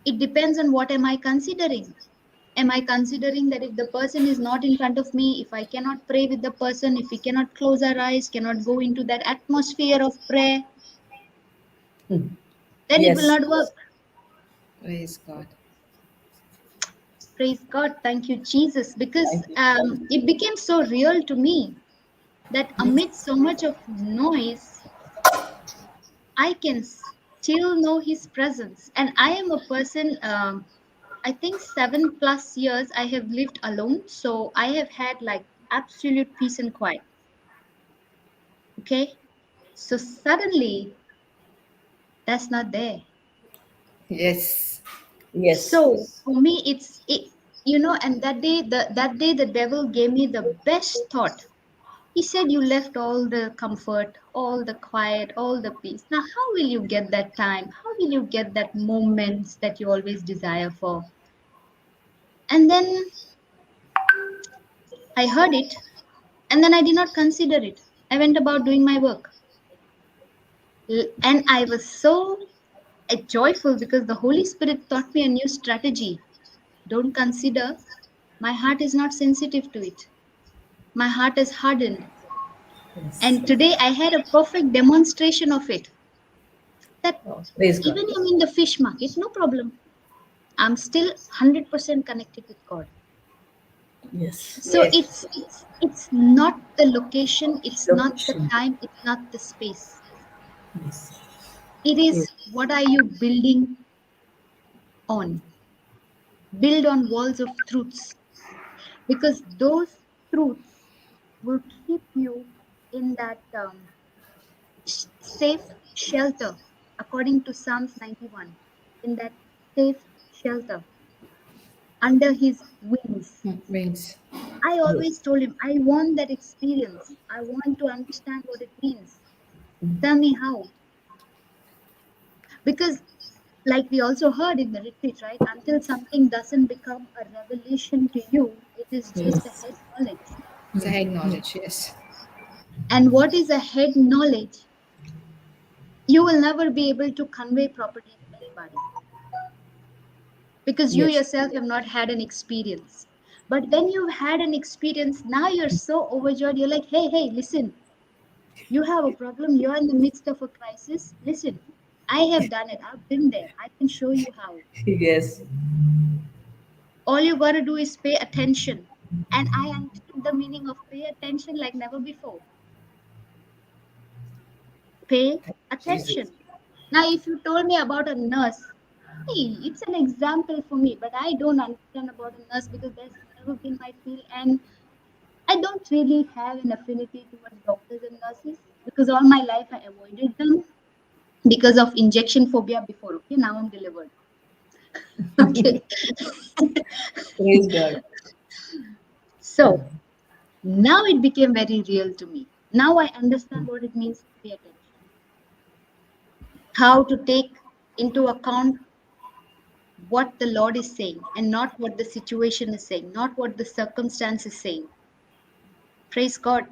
it depends on what am I considering. Am I considering that if the person is not in front of me, if I cannot pray with the person, if we cannot close our eyes, cannot go into that atmosphere of prayer, Hmm. then it will Yes. not work. Praise God. Praise God. Thank you, Jesus. Because Thank you. it became so real to me that amidst so much of noise, I can still know His presence. And I am a person, I think 7+ years I have lived alone. So I have had like absolute peace and quiet. Okay. So suddenly that's not there. Yes. Yes. So for me, and that day the devil gave me the best thought. He said, "You left all the comfort, all the quiet, all the peace. Now, how will you get that time? How will you get that moments that you always desire for?" And then I heard it, and then I did not consider it. I went about doing my work. And I was so joyful because the Holy Spirit taught me a new strategy. Don't consider, my heart is not sensitive to it. My heart is hardened. Yes. And today I had a perfect demonstration of it. That Oh, praise God. even I'm in the fish market, no problem. I'm still 100% connected with God. Yes. So it's not the location, it's not the Location. time, it's not the space. Yes. It Yes. is, what are you building on? Build on walls of truths, because those truths will keep you in that safe shelter, according to Psalms 91, in that safe shelter under His wings. Wings. I Yes. always told him, I want that experience. I want to understand what it means. Tell me how. Because, like we also heard in the retreat, right? Until something doesn't become a revelation to you, it is just a Yes. head knowledge. It's a head knowledge. Yes. And what is a head knowledge? You will never be able to convey properly to anybody because you Yes. yourself have not had an experience. But when you've had an experience, now you're so overjoyed. You're like, hey, hey, listen, you have a problem, you're in the midst of a crisis. Listen, I have done it, I've been there, I can show you how. Yes. All you got to do is pay attention. And I understood the meaning of pay attention like never before. Pay Jesus. attention. Now, if you told me about a nurse, See, it's an example for me, but I don't understand about a nurse because that's never been my field, and I don't really have an affinity towards doctors and nurses because all my life I avoided them because of injection phobia before. Okay, now I'm delivered. Okay, Praise God. so now it became very real to me. Now I understand what it means to pay attention, how to take into account what the Lord is saying and not what the situation is saying, not what the circumstance is saying. Praise God.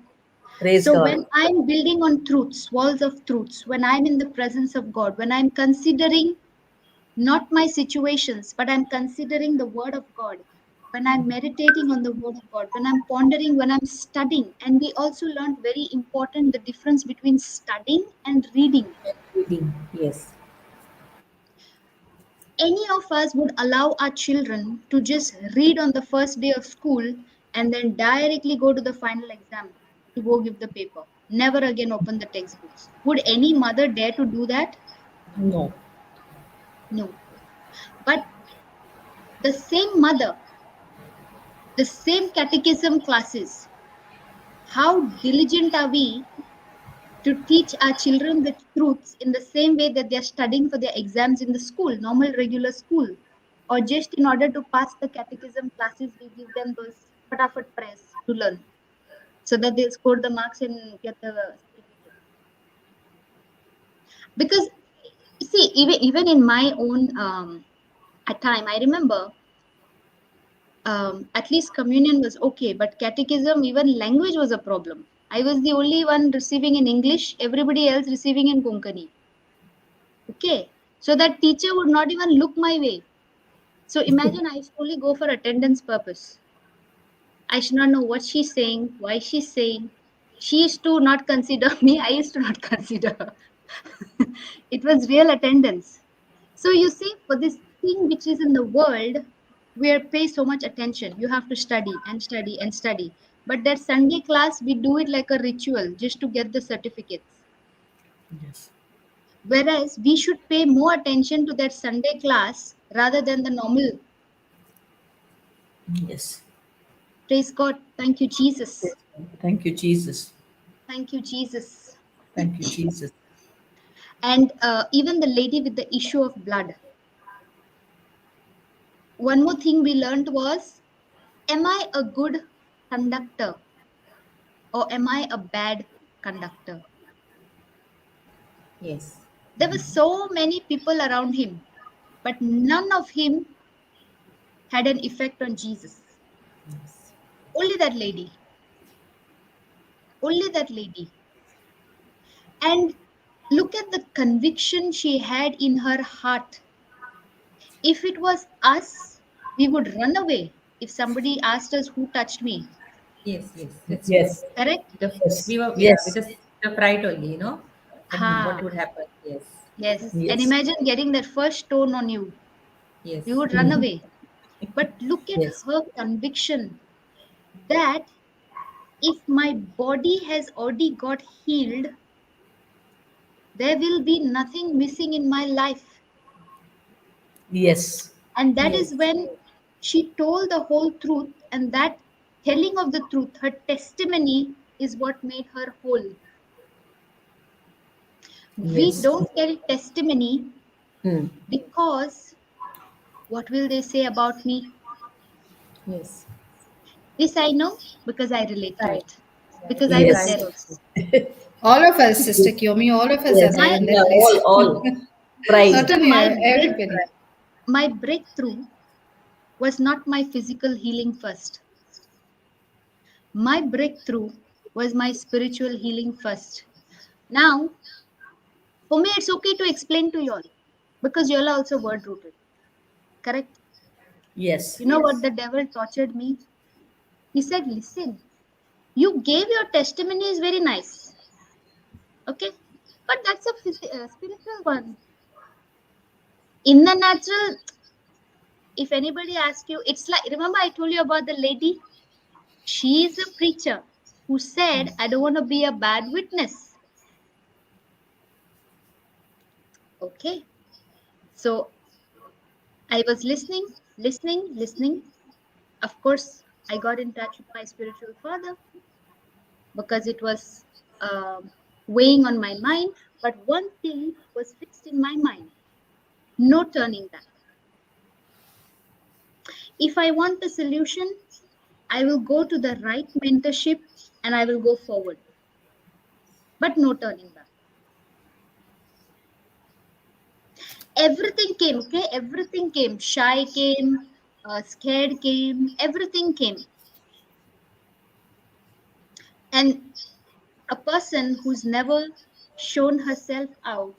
Praise So God. when I'm building on truths, walls of truths, when I'm in the presence of God, when I'm considering not my situations, but I'm considering the word of God, when I'm meditating on the word of God, when I'm pondering, when I'm studying, and we also learned very important the difference between studying and reading. Reading. Yes. Any of us would allow our children to just read on the first day of school and then directly go to the final exam to go give the paper. Never again open the textbooks. Would any mother dare to do that? No. No. But the same mother, the same catechism classes, how diligent are we to teach our children the truths in the same way that they're studying for their exams in the school, normal, regular school? Or just in order to pass the catechism classes, we give them those fatafat prayers to learn so that they'll score the marks and get the certificate. Because, see, even in my own at time, I remember at least communion was okay, but catechism, even language was a problem. I was the only one receiving in English, everybody else receiving in Konkani. Okay. So that teacher would not even look my way. So imagine I used to only go for attendance purpose. I should not know what she's saying, why she's saying. She used to not consider me, I used to not consider her. It was real attendance. So you see, for this thing which is in the world, we pay so much attention. You have to study and study and study. But that Sunday class, we do it like a ritual just to get the certificates. Yes. Whereas we should pay more attention to that Sunday class rather than the normal. Yes. Praise God. Thank you, Jesus. Thank you, Jesus. Thank you, Jesus. Thank you, Jesus. And even the lady with the issue of blood. One more thing we learned was, am I a good conductor or am I a bad conductor? Yes. There were so many people around him, but none of him had an effect on Jesus. Yes. Only that lady. Only that lady. And look at the conviction she had in her heart. If it was us, we would run away if somebody asked us who touched me. Yes. Yes. That's true. Yes. Correct? Yes. We were, yeah, with Yes. the fright only, what Ha. would happen. Yes. Yes. And Yes. imagine getting that first stone on you. Yes. You would run Mhm. away. But look at Yes. her conviction that if my body has already got healed, there will be nothing missing in my life. Yes. And that Yes. is when she told the whole truth, and that telling of the truth, her testimony, is what made her whole. We Yes. don't tell testimony Hmm. because what will they say about me? Yes. This I know because I relate to Pride. it. Yeah, Because it's I a was Yes. pride there also. also. All of us, Sister Yes. Kyomi, all of us Yes. are there My in Yeah. that place. All. Pride. Not only my everybody. my breakthrough was not my physical healing first. My breakthrough was my spiritual healing first. Now, for me, it's okay to explain to y'all because y'all are also word rooted. Correct? Yes. You know what the devil tortured me? He said, listen, you gave your testimony is very nice. Okay? But that's a spiritual one. In the natural, if anybody asks you, it's like, remember I told you about the lady? She is a preacher who said, I don't want to be a bad witness. Okay? So I was listening. Of course, I got in touch with my spiritual father because it was weighing on my mind. But one thing was fixed in my mind: no turning back. If I want a solution, I will go to the right mentorship and I will go forward, but no turning back. Everything came, okay? Everything came. Shy came, scared came, everything came. And a person who's never shown herself out,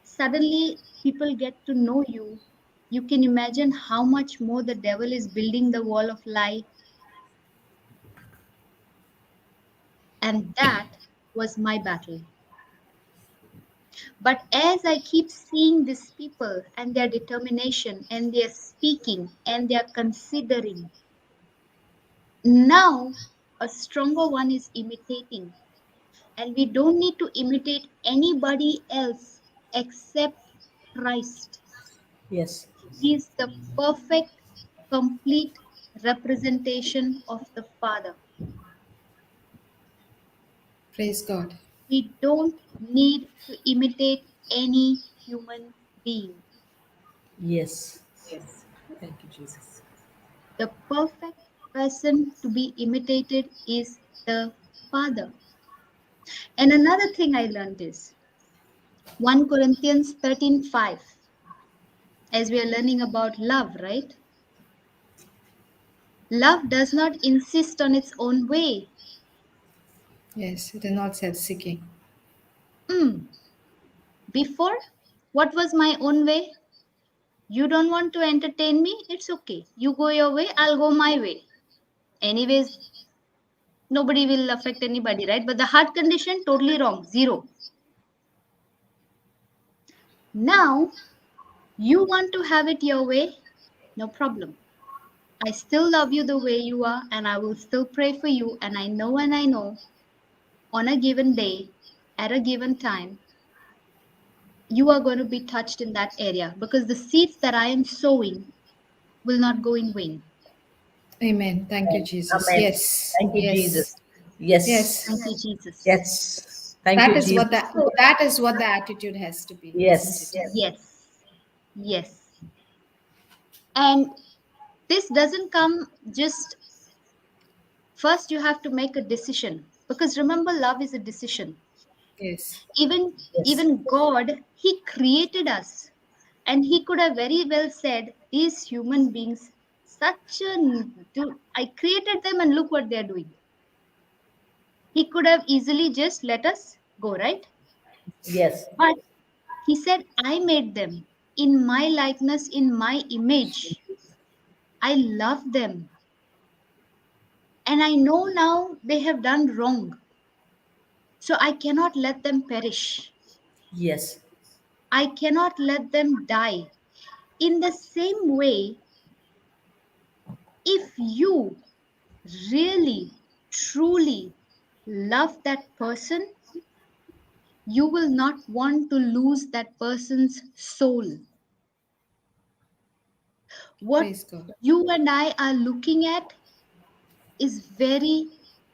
suddenly people get to know you. You can imagine how much more the devil is building the wall of lie. And that was my battle. But as I keep seeing these people and their determination and their speaking and their considering, now a stronger one is imitating. And we don't need to imitate anybody else except Christ. Yes. He is the perfect, complete representation of the Father. Praise God. We don't need to imitate any human being. Yes. Yes. Thank you, Jesus. The perfect person to be imitated is the Father. And another thing I learned is 1 Corinthians 13:5, as we are learning about love, right? Love does not insist on its own way. Yes, it is not self-seeking. Mm. Before, what was my own way? You don't want to entertain me? It's okay. You go your way, I'll go my way. Anyways, nobody will affect anybody, right? But the heart condition, totally wrong. Zero. Now, you want to have it your way? No problem. I still love you the way you are, and I will still pray for you. And I know on a given day, at a given time, you are going to be touched in that area because the seeds that I am sowing will not go in vain. Amen. Thank you, Amen. Jesus. Amen. Yes. Thank you, Yes. Jesus. Yes. Yes. Thank you, Jesus. Yes. Thank That you, is Jesus. what that is what the attitude has to be, isn't Yes. it? Yes, yes. And this doesn't come just first, you have to make a decision because remember, love is a decision. Yes. Even Yes. even God, He created us, and He could have very well said, "These human beings, such a I created them, and look what they're doing." He could have easily just let us go, right? Yes. But He said, "I made them in my likeness, in my image. I love them. And I know now they have done wrong. So I cannot let them perish. Yes. I cannot let them die." In the same way, if you really, truly love that person, you will not want to lose that person's soul. What Praise God. you and I are looking at is very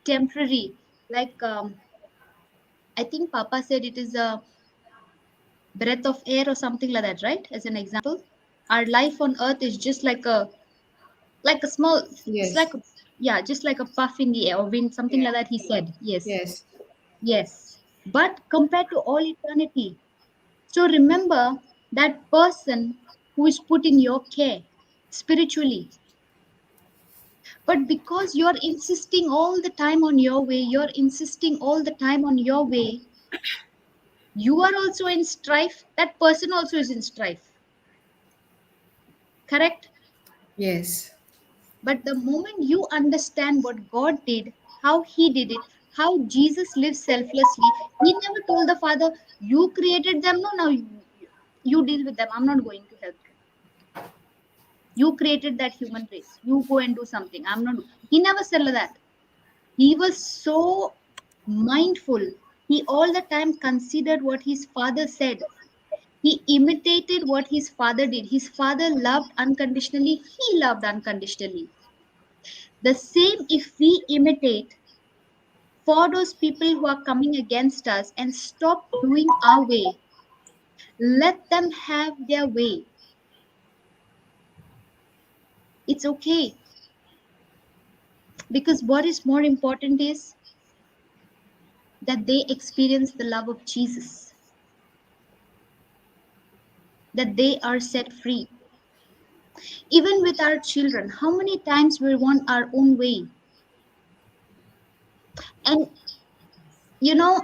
temporary. Like, I think Papa said it is a breath of air or something like that, right? As an example, our life on earth is just like a small, it's Yes. like yeah, just like a puff in the air or wind, something Yeah. like that. He said, yes, Yes. yes. But compared to all eternity, so remember that person who is put in your care spiritually. But because you're insisting all the time on your way, you're insisting all the time on your way, you are also in strife. That person also is in strife. Correct? Yes. But the moment you understand what God did, how He did it, how Jesus lived selflessly, He never told the Father, "You created them, no, now you deal with them. I'm not going to help them. You created that human race. You go and do something. I'm not." He never said like that. He was so mindful. He all the time considered what his Father said. He imitated what his father did. His father loved unconditionally, he loved unconditionally. The same if we imitate for those people who are coming against us and stop doing our way, let them have their way. It's okay. Because what is more important is that they experience the love of Jesus, that they are set free. Even with our children, how many times we want our own way? And you know,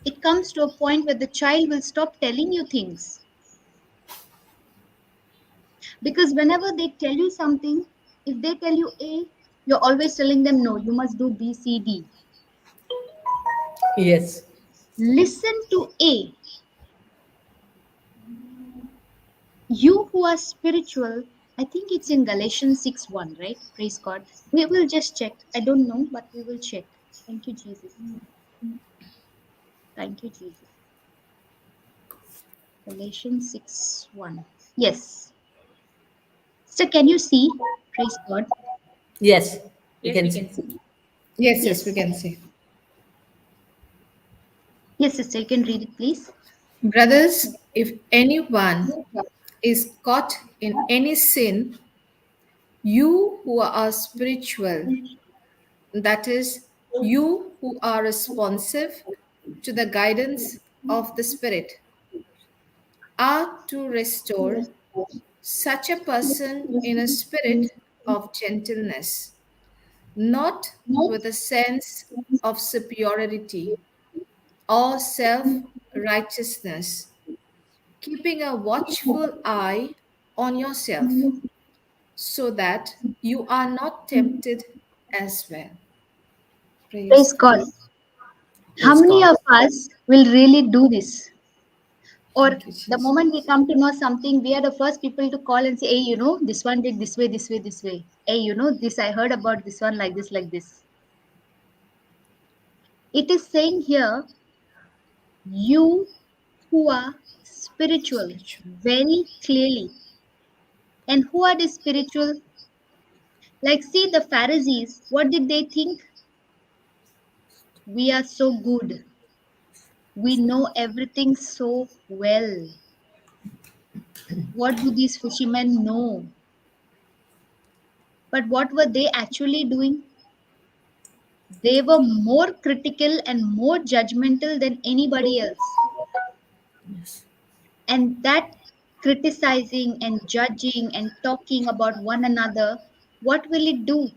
it comes to a point where the child will stop telling you things. Because whenever they tell you something, if they tell you A, you're always telling them no, you must do B, C, D. Yes. Listen to A. You who are spiritual, I think it's in Galatians 6:1, right? Praise God. We will just check. I don't know, but we will check. Thank you, Jesus. Thank you, Jesus. Galatians 6:1. Yes. So can you see? Praise God. Yes. We Yes, can we see. can see. Yes, yes, we Yes. can see. Yes, sister, you can read it, please. Brothers, if anyone is caught in any sin, you who are spiritual, that is, you who are responsive to the guidance of the Spirit, are to restore such a person in a spirit of gentleness, not with a sense of superiority or self righteousness, keeping a watchful eye on yourself, so that you are not tempted as well. Praise Praise God. God. How Praise many God. of us will really do this? Or Thank you, the Jesus. moment we come to know something, we are the first people to call and say, hey, this one did this way, this way, this way. Hey, this I heard about this one like this, like this. It is saying here, you who are spiritual, Spiritual. very clearly. And who are the spiritual? Like, see the Pharisees, what did they think? We are so good. We know everything so well. What do these fishermen know? But what were they actually doing? They were more critical and more judgmental than anybody else. Yes. And that criticizing and judging and talking about one another, what will it do?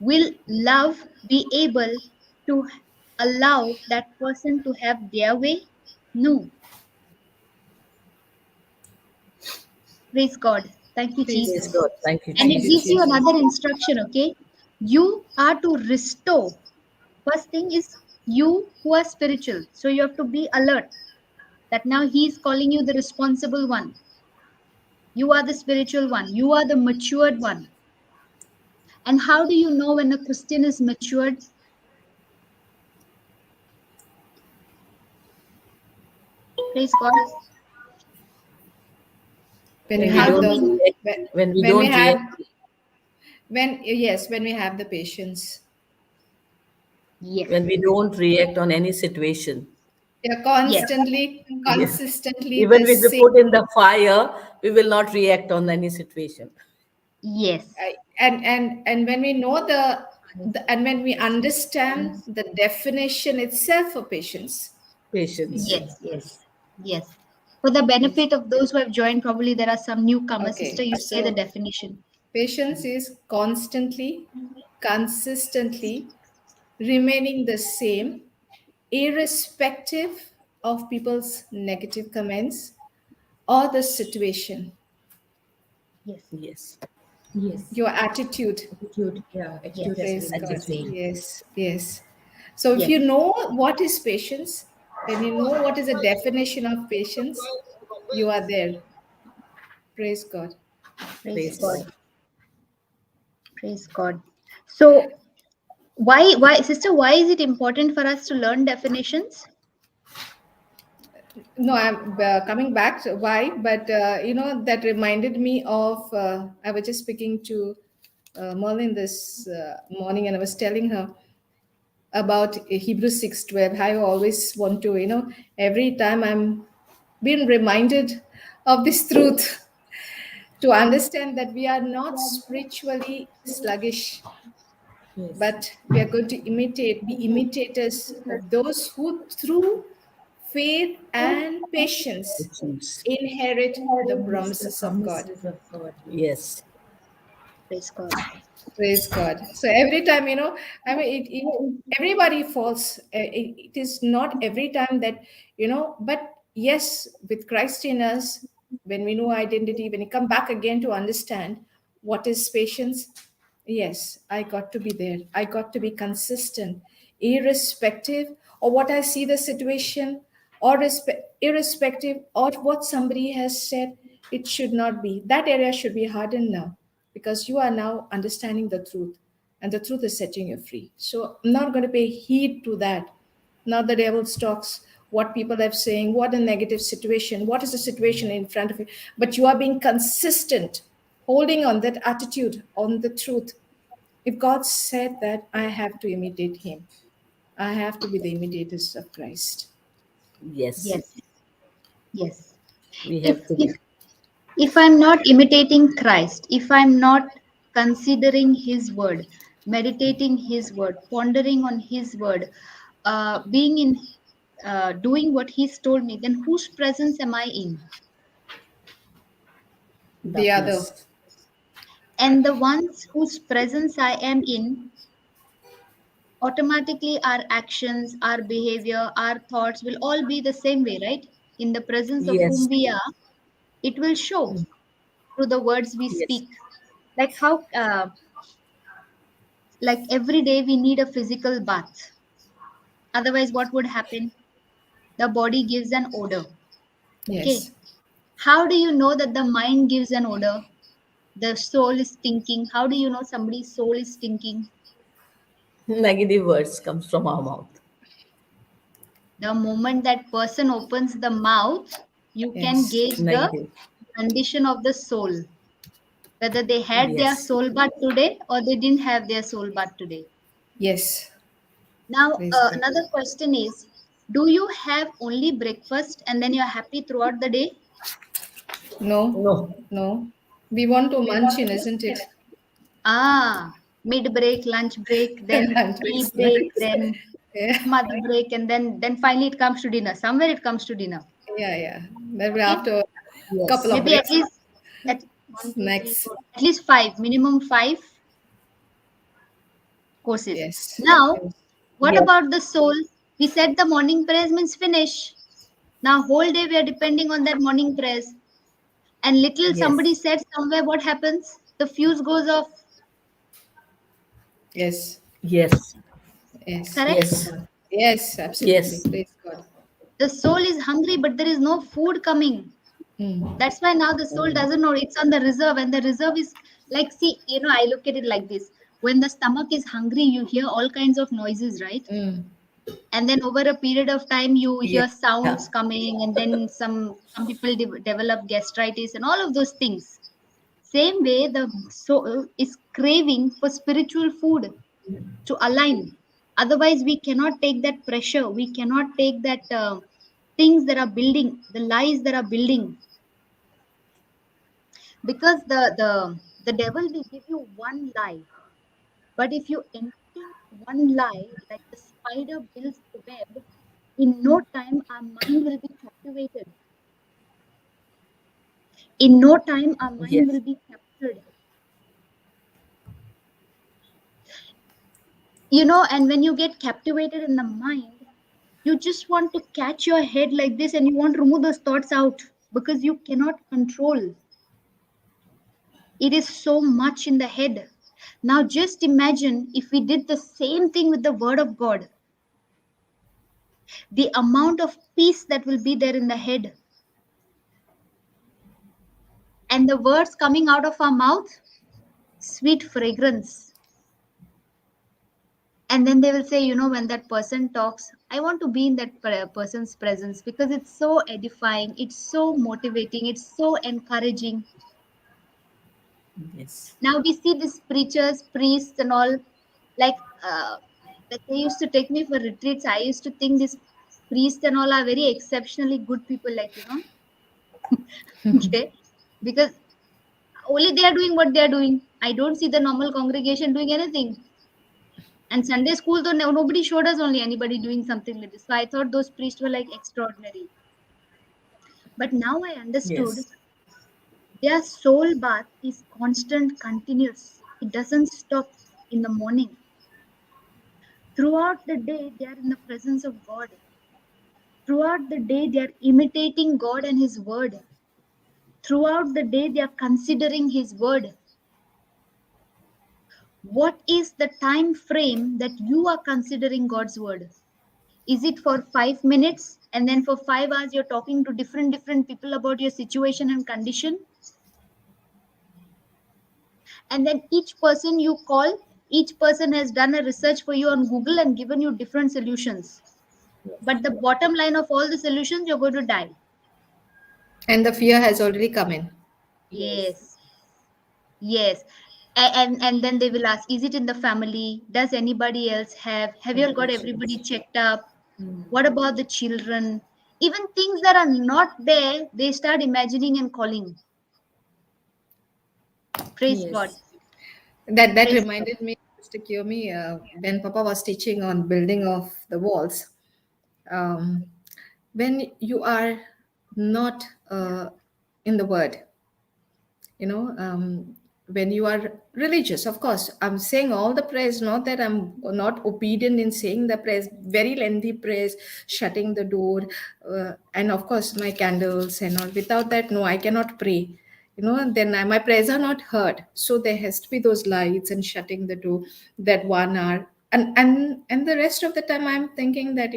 Will love be able to allow that person to have their way? No. Praise God. Thank you, Praise Praise God. Jesus. God. Thank you, And Thank it you, gives Jesus. you Jesus. another instruction, okay? You are to restore. First thing is you who are spiritual. So you have to be alert that now he is calling you the responsible one. You are the spiritual one. You are the matured one. And how do you know when a Christian is matured? Praise God. When you When we How have do don't we know? react, when, when we when we don't have react, when we have the patience, Yes. when we don't react on any situation. you're Yes. constantly, Yes. consistently Even the if we same. put in the fire, we will not react on any situation. Yes. And when we know and when we understand the definition itself for patience. Patience. Yes. Patience, yes. Yes. For the benefit of those who have joined, probably there are some newcomers. Sister, Okay, you say the so definition. patience is constantly, consistently remaining the same, irrespective of people's negative comments or the situation. Yes. Yes. Yes. Your attitude. Attitude, yeah, attitude has Yes. to Praise remain the God. Attitude. same. Yes, yes. So if you Yes. know what is patience, when you know what is the definition of patience, you are there. Praise God. Praise Praise God. God. Praise God. So why, sister, why is it important for us to learn definitions? No, I'm coming back to why, but that reminded me of. I was just speaking to Merlin this morning, and I was telling her about Hebrews 6:12. I always want to, every time I'm being reminded of this truth, to understand that we are not spiritually sluggish, Yes. but we are going to be imitators of those who, through faith and patience, Patience. inherit the Yes, the promises of God. promises of God. Yes. Yes. Praise God. Praise God. So every time, I mean, everybody falls. It is not every time that, but yes, with Christ in us, when we know identity, when we come back again to understand what is patience, yes, I got to be there. I got to be consistent, irrespective of what I see the situation, or irrespective of what somebody has said. It should not be. That area should be hardened now, because you are now understanding the truth, and the truth is setting you free. So I'm not going to pay heed to that. Now the devil talks what people are saying, what a negative situation, what is the situation in front of you, but you are being consistent, holding on that attitude, on the truth. If God said that, I have to imitate him. I have to be the imitators of Christ. Yes. Yes, yes. We If have to if be. if I'm not imitating Christ, if I'm not considering His word, meditating His word, pondering on His word, being in, doing what He's told me, then whose presence am I in? The other. Darkness. And the ones whose presence I am in, automatically our actions, our behavior, our thoughts will all be the same way, right? In the presence of whom Yes. we are, it will show through the words we Yes. speak. Like how, like every day we need a physical bath. Otherwise, what would happen? The body gives an odor. Okay. Yes. How do you know that the mind gives an odor? The soul is stinking. How do you know somebody's soul is stinking? Negative words comes from our mouth. The moment that person opens the mouth, you can Yes. gauge the Negative. condition of the soul, whether they had their Yes. soul bath today or they didn't have their soul bath today. Yes. Now, Praise God. another question is, do you have only breakfast and then you're happy throughout the day? No, No. no. We want to munch in, isn't it? Ah, mid break, lunch break, then Lunch with tea break, snacks. then Yeah, some other break, and then finally it comes to dinner. Somewhere it comes to dinner. yeah, yeah. Maybe Okay, after a couple Yes. of maybe at breaks, least at one, two, three, snacks. four, at least five, minimum five courses. Yes. Now, Yes. what Yes. about the soul? We said the morning prayers means finish. Now, whole day we are depending on that morning prayers. And little somebody Yes. said somewhere, what happens? The fuse goes off. Yes. Yes. Yes. Correct? Yes. Yes. Absolutely. Yes. Praise God. The soul is hungry, but there is no food coming. Mm. That's why now the soul doesn't know it's on the reserve, and the reserve is like, see, I look at it like this. When the stomach is hungry, you hear all kinds of noises, right? Mm. And then over a period of time, you Yeah. hear sounds coming, and then some people develop gastritis and all of those things. Same way, the soul is craving for spiritual food to align. Otherwise, we cannot take that pressure. We cannot take that things that are building, the lies that are building, because the devil will give you one lie, but if you entertain one lie like the spider builds the web, in no time our mind will be captivated. In no time our mind Yes. will be captured. And when you get captivated in the mind, you just want to catch your head like this and you want to remove those thoughts out, because you cannot control. It is so much in the head. Now just imagine if we did the same thing with the word of God, the amount of peace that will be there in the head, and the words coming out of our mouth, sweet fragrance. And then they will say, when that person talks, I want to be in that person's presence because it's so edifying, it's so motivating, it's so encouraging. Yes. Now we see these preachers, priests, and all, like like they used to take me for retreats. I used to think these priests and all are very exceptionally good people, like okay, because only they are doing what they are doing. I don't see the normal congregation doing anything. And Sunday school, though, nobody showed us only anybody doing something like this. So I thought those priests were like extraordinary. But now I understood Yes. their soul bath is constant, continuous. It doesn't stop in the morning. Throughout the day, they are in the presence of God. Throughout the day, they are imitating God and His word. Throughout the day, they are considering His word. What is the time frame that you are considering God's word? Is it for 5 minutes and then for 5 hours you're talking to different people about your situation and condition? And then each person you call, each person has done a research for you on Google and given you different solutions. But the bottom line of all the solutions, you're going to die. And the fear has already come in. Yes. Yes. Yes. And then they will ask, is it in the family? Does anybody else have you all got everybody Conditions. checked up? What about the children? Even things that are not there, they start imagining and calling. Praise God. Yes. That Praise God. reminded me, Mr. Kiyomi, when Papa was teaching on building of the walls. Um, when you are not in the Word, you know, when you are religious, of course, I'm saying all the prayers, not that I'm not obedient in saying the prayers, very lengthy prayers, shutting the door, and of course my candles and all. Without that, no, I cannot pray, then my prayers are not heard. So there has to be those lights and shutting the door, that 1 hour, and the rest of the time I'm thinking that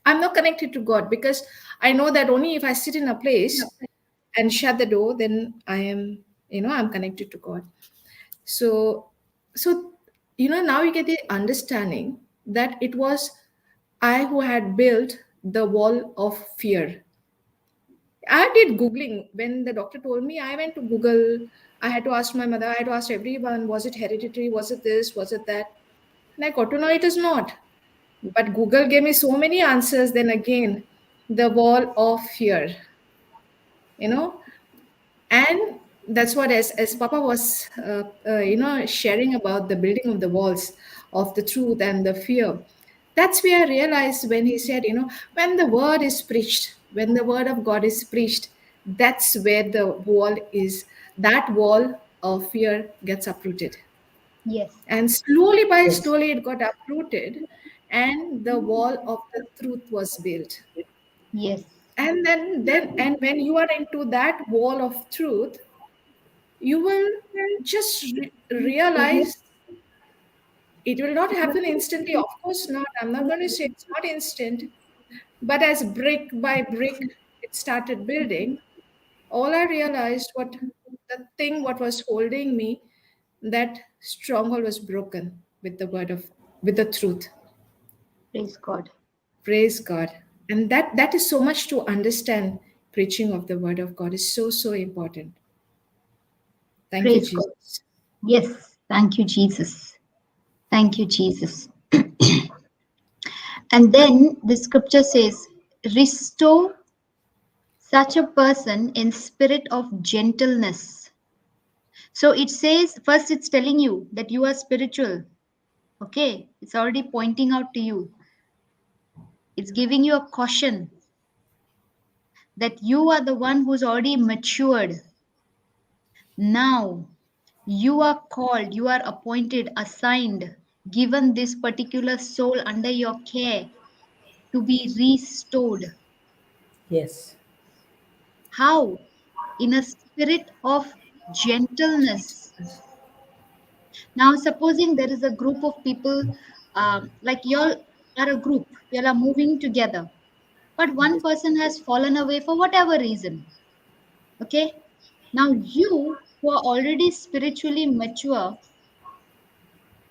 I'm not connected to God, because I know that only if I sit in a place and shut the door, then I am, I'm connected to God. So now you get the understanding that it was I who had built the wall of fear. I did Googling. When the doctor told me, I went to Google. I had to ask my mother, I had to ask everyone, was it hereditary, was it this, was it that? And I got to know it is not. But Google gave me so many answers. Then again, the wall of fear, you know and that's what, as Papa was sharing about the building of the walls of the truth and the fear. That's where I realized when he said, when the word is preached, when the word of God is preached, that's where the wall is, that wall of fear gets uprooted. Yes. And slowly by Yes. slowly it got uprooted, and the wall of the truth was built. Yes. And when you are into that wall of truth, you will just realize it will not happen instantly. Of course not. I'm not going to say it's not instant, but as brick by brick it started building, all I realized, what was holding me, that stronghold was broken with the truth. Praise God. Praise God. And that is so much to understand. Preaching of the word of God is so, so important. Thank you, Praise God. Jesus. Yes. Thank you, Jesus. Thank you, Jesus. And then the scripture says, restore such a person in spirit of gentleness. So it says, first it's telling you that you are spiritual. Okay. It's already pointing out to you. It's giving you a caution that you are the one who's already matured. Now you are called, you are appointed, assigned, given this particular soul under your care to be restored. Yes. How? In a spirit of gentleness. Now, supposing there is a group of people, like you all are a group, you all are moving together, but one person has fallen away for whatever reason. Okay? Now, you who are already spiritually mature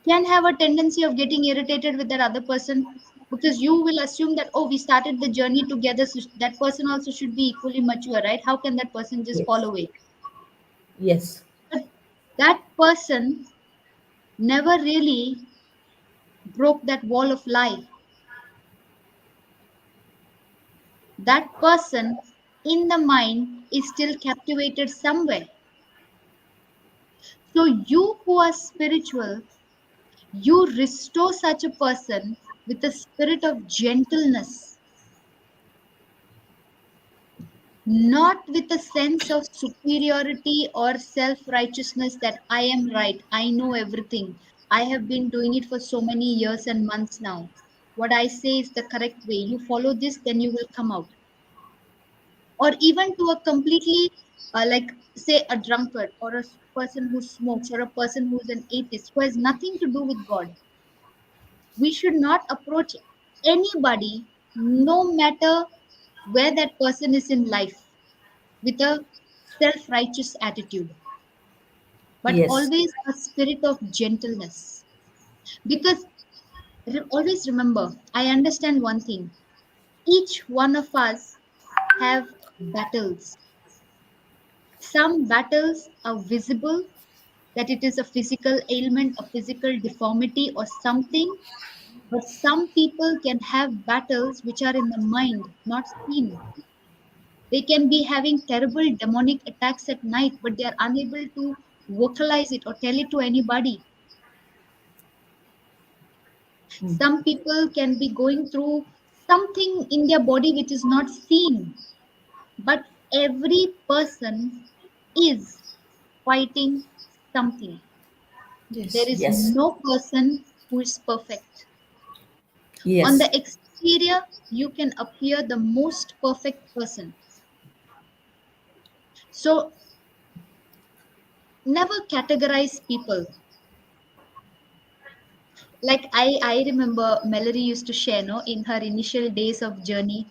can have a tendency of getting irritated with that other person, because you will assume that, oh, we started the journey together, so that person also should be equally mature, right? How can that person just fall Yes. away? Yes. But that person never really broke that wall of lie. That person in the mind is still captivated somewhere. So, you who are spiritual, you restore such a person with a spirit of gentleness, not with a sense of superiority or self righteousness that I am right, I know everything, I have been doing it for so many years and months now. What I say is the correct way. You follow this, then you will come out. Or even to a completely, like, say, a drunkard, or a person who smokes, or a person who's an atheist who has nothing to do with God. We should not approach anybody, no matter where that person is in life, with a self righteous attitude, but Yes. always a spirit of gentleness. Because always remember, I understand one thing: each one of us have battles. Some battles are visible, that it is a physical ailment, a physical deformity, or something. But some people can have battles which are in the mind, not seen. They can be having terrible demonic attacks at night, but they are unable to vocalize it or tell it to anybody. Some people can be going through something in their body which is not seen, but every person is fighting something. There Yes. is Yes. no person who is perfect. On Yes. the exterior, you can appear the most perfect person. So never categorize people. Like, I remember Mallory used to share, no, in her initial days of journey,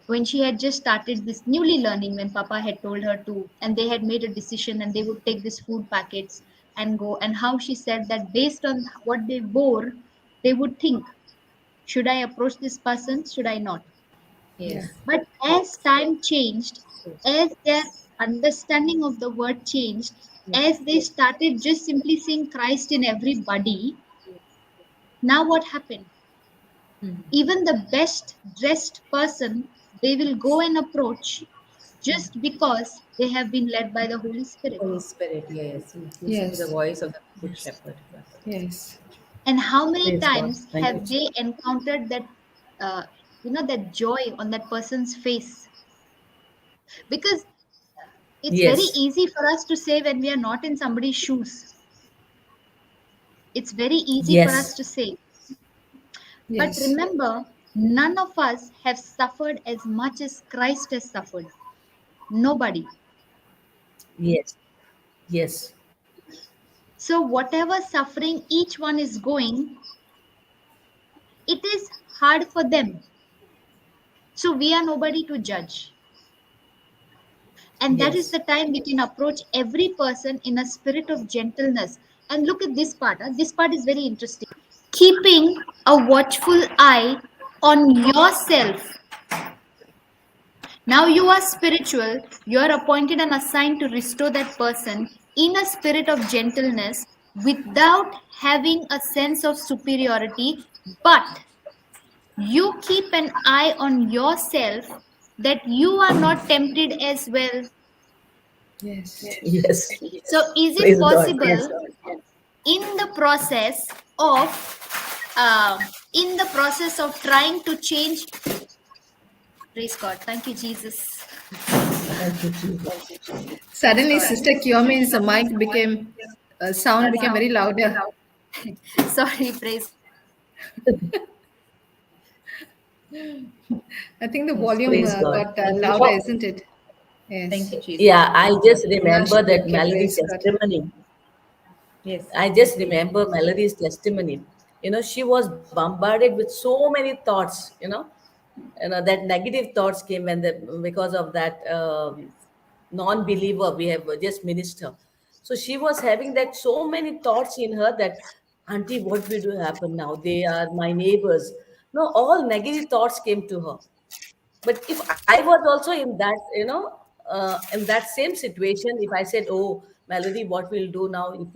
when she had just started this newly learning, when Papa had told her to, and they had made a decision and they would take these food packets and go, and how she said that based on what they bore, they would think, should I approach this person? Should I not? Yeah. Yes. But as time changed, as their understanding of the word changed, as they started just simply seeing Christ in everybody, now what happened? Even the best dressed person, they will go and approach just because they have been led by the Holy Spirit. Holy Spirit, yes. He's listening to the Yes. voice of the Good Yes. Shepherd. Yes. Yes. And how many Praise God. times Thank you, have Jesus. they encountered that, that joy on that person's face? Because it's very Yes. easy for us to say when we are not in somebody's shoes. It's very easy for us Yes. to say. But Yes. remember, none of us have suffered as much as Christ has suffered. Nobody. Yes. Yes. So, whatever suffering each one is going, it is hard for them. So, we are nobody to judge. And that is Yes. the time we can approach every person in a spirit of gentleness. And look at this part. This part is very interesting. Keeping a watchful eye on yourself. Now you are spiritual, you are appointed and assigned to restore that person in a spirit of gentleness without having a sense of superiority, but you keep an eye on yourself that you are not tempted as well. Yes. Yes. So, is it Praise God. Yes. possible in the process of trying to change? Praise God. Thank you, Jesus. Thank you, Jesus. Praise Suddenly, God. Sister Kyomi's mic became, sound became very louder. Sorry, praise. I think the Yes. volume Praise God. got Thank you, louder, Oh, Jesus. isn't it? Thank Yes. you, Jesus. yeah. I just remember Nashi, that okay, Mallory praise God. testimony. Yes. I just remember Mallory's testimony. She was bombarded with so many thoughts. That negative thoughts came because of that non-believer we have just ministered. So she was having that so many thoughts in her that Auntie, what will do happen now? They are my neighbors. No, all negative thoughts came to her. But if I was also in that, in that same situation, if I said, "Oh, Melody, what we'll do now? If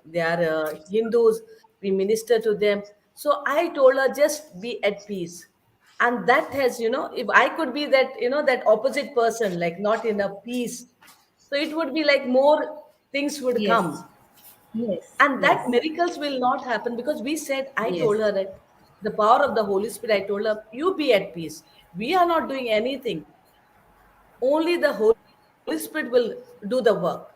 they are Hindus, we minister to them." So I told her, just be at peace. And that has, if I could be that, that opposite person, like not in a peace, so it would be like more things would Yes. come, Yes. and that Yes. miracles will not happen, because we said, I Yes. told her that the power of the Holy Spirit, I told her, you be at peace, we are not doing anything, only the Holy Spirit will do the work,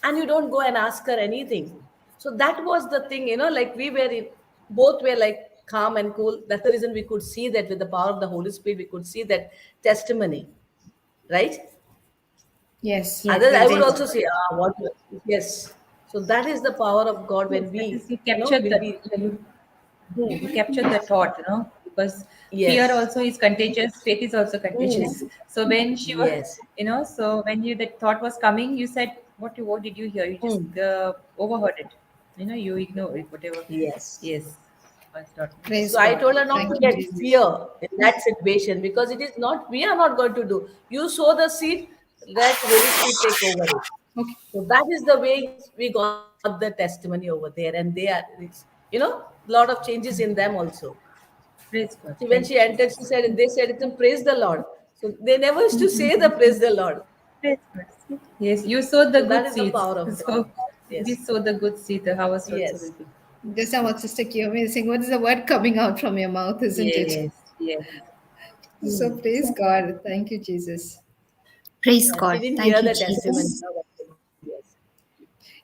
and you don't go and ask her anything. So that was the thing, like we were in, both were like calm and cool. That's the reason we could see that with the power of the Holy Spirit, we could see that testimony, right? Yes. Yes. Others, I would Praise also God. say, what? Yes. So that is the power of God Yes, when that is we, you captured will that. be. You captured the thought, because fear Yes. also is contagious, faith is also Mm. contagious. So when she was, Yes. so when you that thought was coming, you said, what did you hear? You just Mm. overheard it. You ignore it, whatever. Yes. Yes, was not. Praise So I God. told her not Thank to you, get Jesus. fear in that situation, because it is not, we are not going to do. You sow the seed, let Holy Spirit take over it. Okay, So that is the way we got the testimony over there. And they are, it's, a lot of changes in them also. praise God. See, when Thank she you, entered, Jesus. she said, they said, it's a praise the Lord. So they never used to say the praise the Lord. Praise God. Yes, you sowed the So that good is the seeds. power of God. So we Yes. sow the good seed, the harvest also will Yes. be. Just now, what Sister Kiyomi is saying, what is the word coming out from your mouth, isn't it? Yes, yes. So praise God. Thank you, Jesus. Praise Yeah, she God. didn't Thank hear you, the testimony. Jesus. Yes.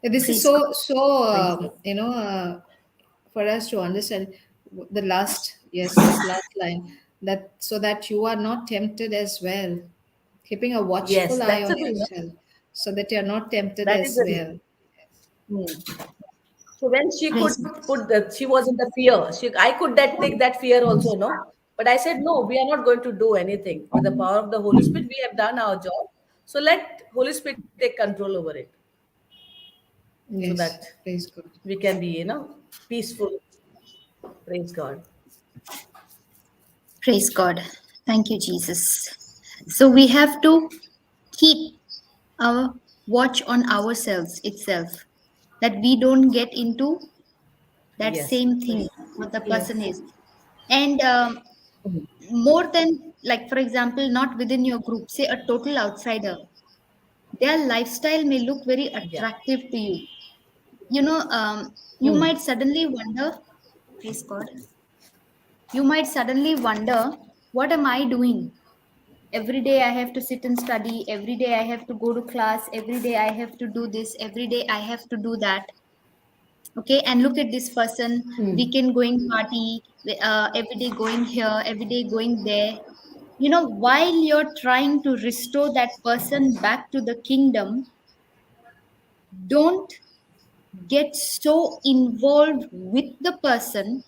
Yeah, this is Praise God. so Praise God. for us to understand the last, yes, this last line, that so that you are not tempted as well, keeping a Yes, watchful eye that's the on thing. No? yourself, so that you're not tempted That is as the reason. well. Hmm. So when she Praise could God. put the, she was in the fear. I could that take that fear also, no. But I said, no, we are not going to do anything. With the power of the Holy Spirit, we have done our job. So let Holy Spirit take control over it, so Yes, that praise God. we can be, peaceful. Praise God. Praise God. Thank you, Jesus. So we have to keep our watch on ourselves itself, that we don't get into that Yes. same thing what the Yes, person is. And Mhm. more than, like, for example, not within your group, say a total outsider, their lifestyle may look very Yeah. attractive to you. You Hmm. might suddenly wonder, praise God, you might suddenly wonder, what am I doing? Every day I have to sit and study, every day I have to go to class, every day I have to do this, every day I have to do that. Okay, and look at this person, Hmm. weekend going party, every day going here, every day going there. While you're trying to restore that person back to the kingdom, don't get so involved with the person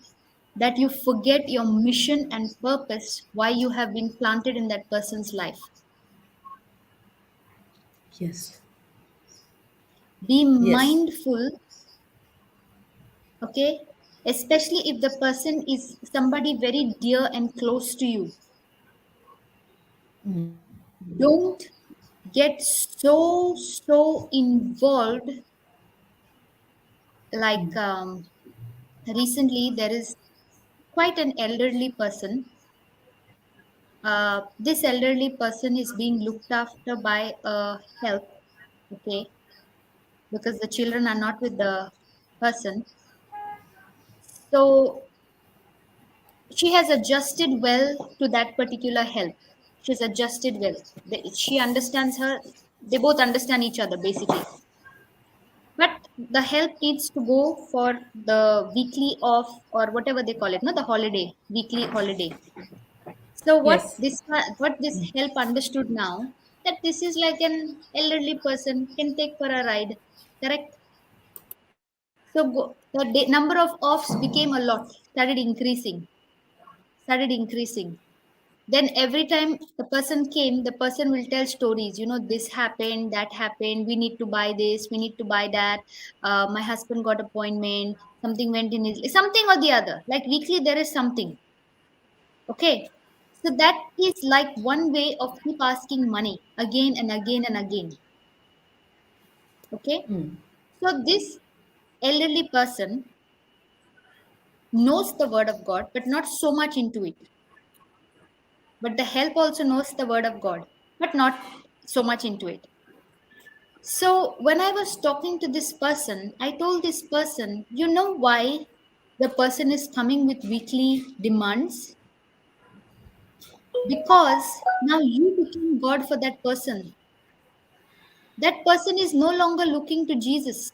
that you forget your mission and purpose, why you have been planted in that person's life. Yes. Be Yes. mindful, okay, especially if the person is somebody very dear and close to you. Don't get so involved. Like, recently there is quite an elderly person. This elderly person is being looked after by a help, okay, because the children are not with the person. So she has adjusted well to that particular help. She's adjusted well. She understands her. They both understand each other basically. But the help needs to go for the weekly off or whatever they call it, no, the holiday, weekly holiday. So Yes, what this help understood now, that this is like an elderly person can take for a ride, correct? So the number of offs became a lot, started increasing. Then every time the person came, the person will tell stories. This happened, that happened. We need to buy this. We need to buy that. My husband got appointment. something went in his, something or the other. Like weekly, there is something. Okay. So that is like one way of keep asking money again and again and again. Okay. So this elderly person knows the word of God, but not so much into it. But the help also knows the word of God, but not so much into it. So when I was talking to this person, I told this person, you know why the person is coming with weekly demands? Because now you became God for that person. That person is no longer looking to Jesus.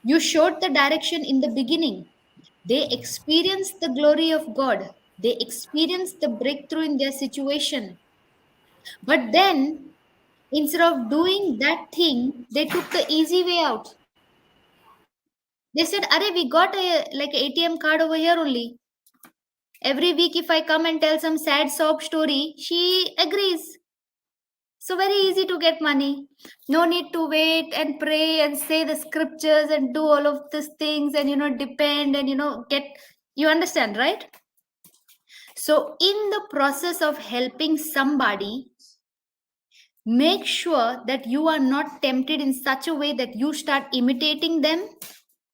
You showed the direction in the beginning. They experienced the glory of God. They experienced the breakthrough in their situation. But then, instead of doing that thing, they took the easy way out. They said, "Arey, we got a like a ATM card over here only. Every week, if I come and tell some sad sob story, she agrees. So very easy to get money. No need to wait and pray and say the scriptures and do all of these things and depend and get. You understand, right? So in the process of helping somebody, make sure that you are not tempted in such a way that you start imitating them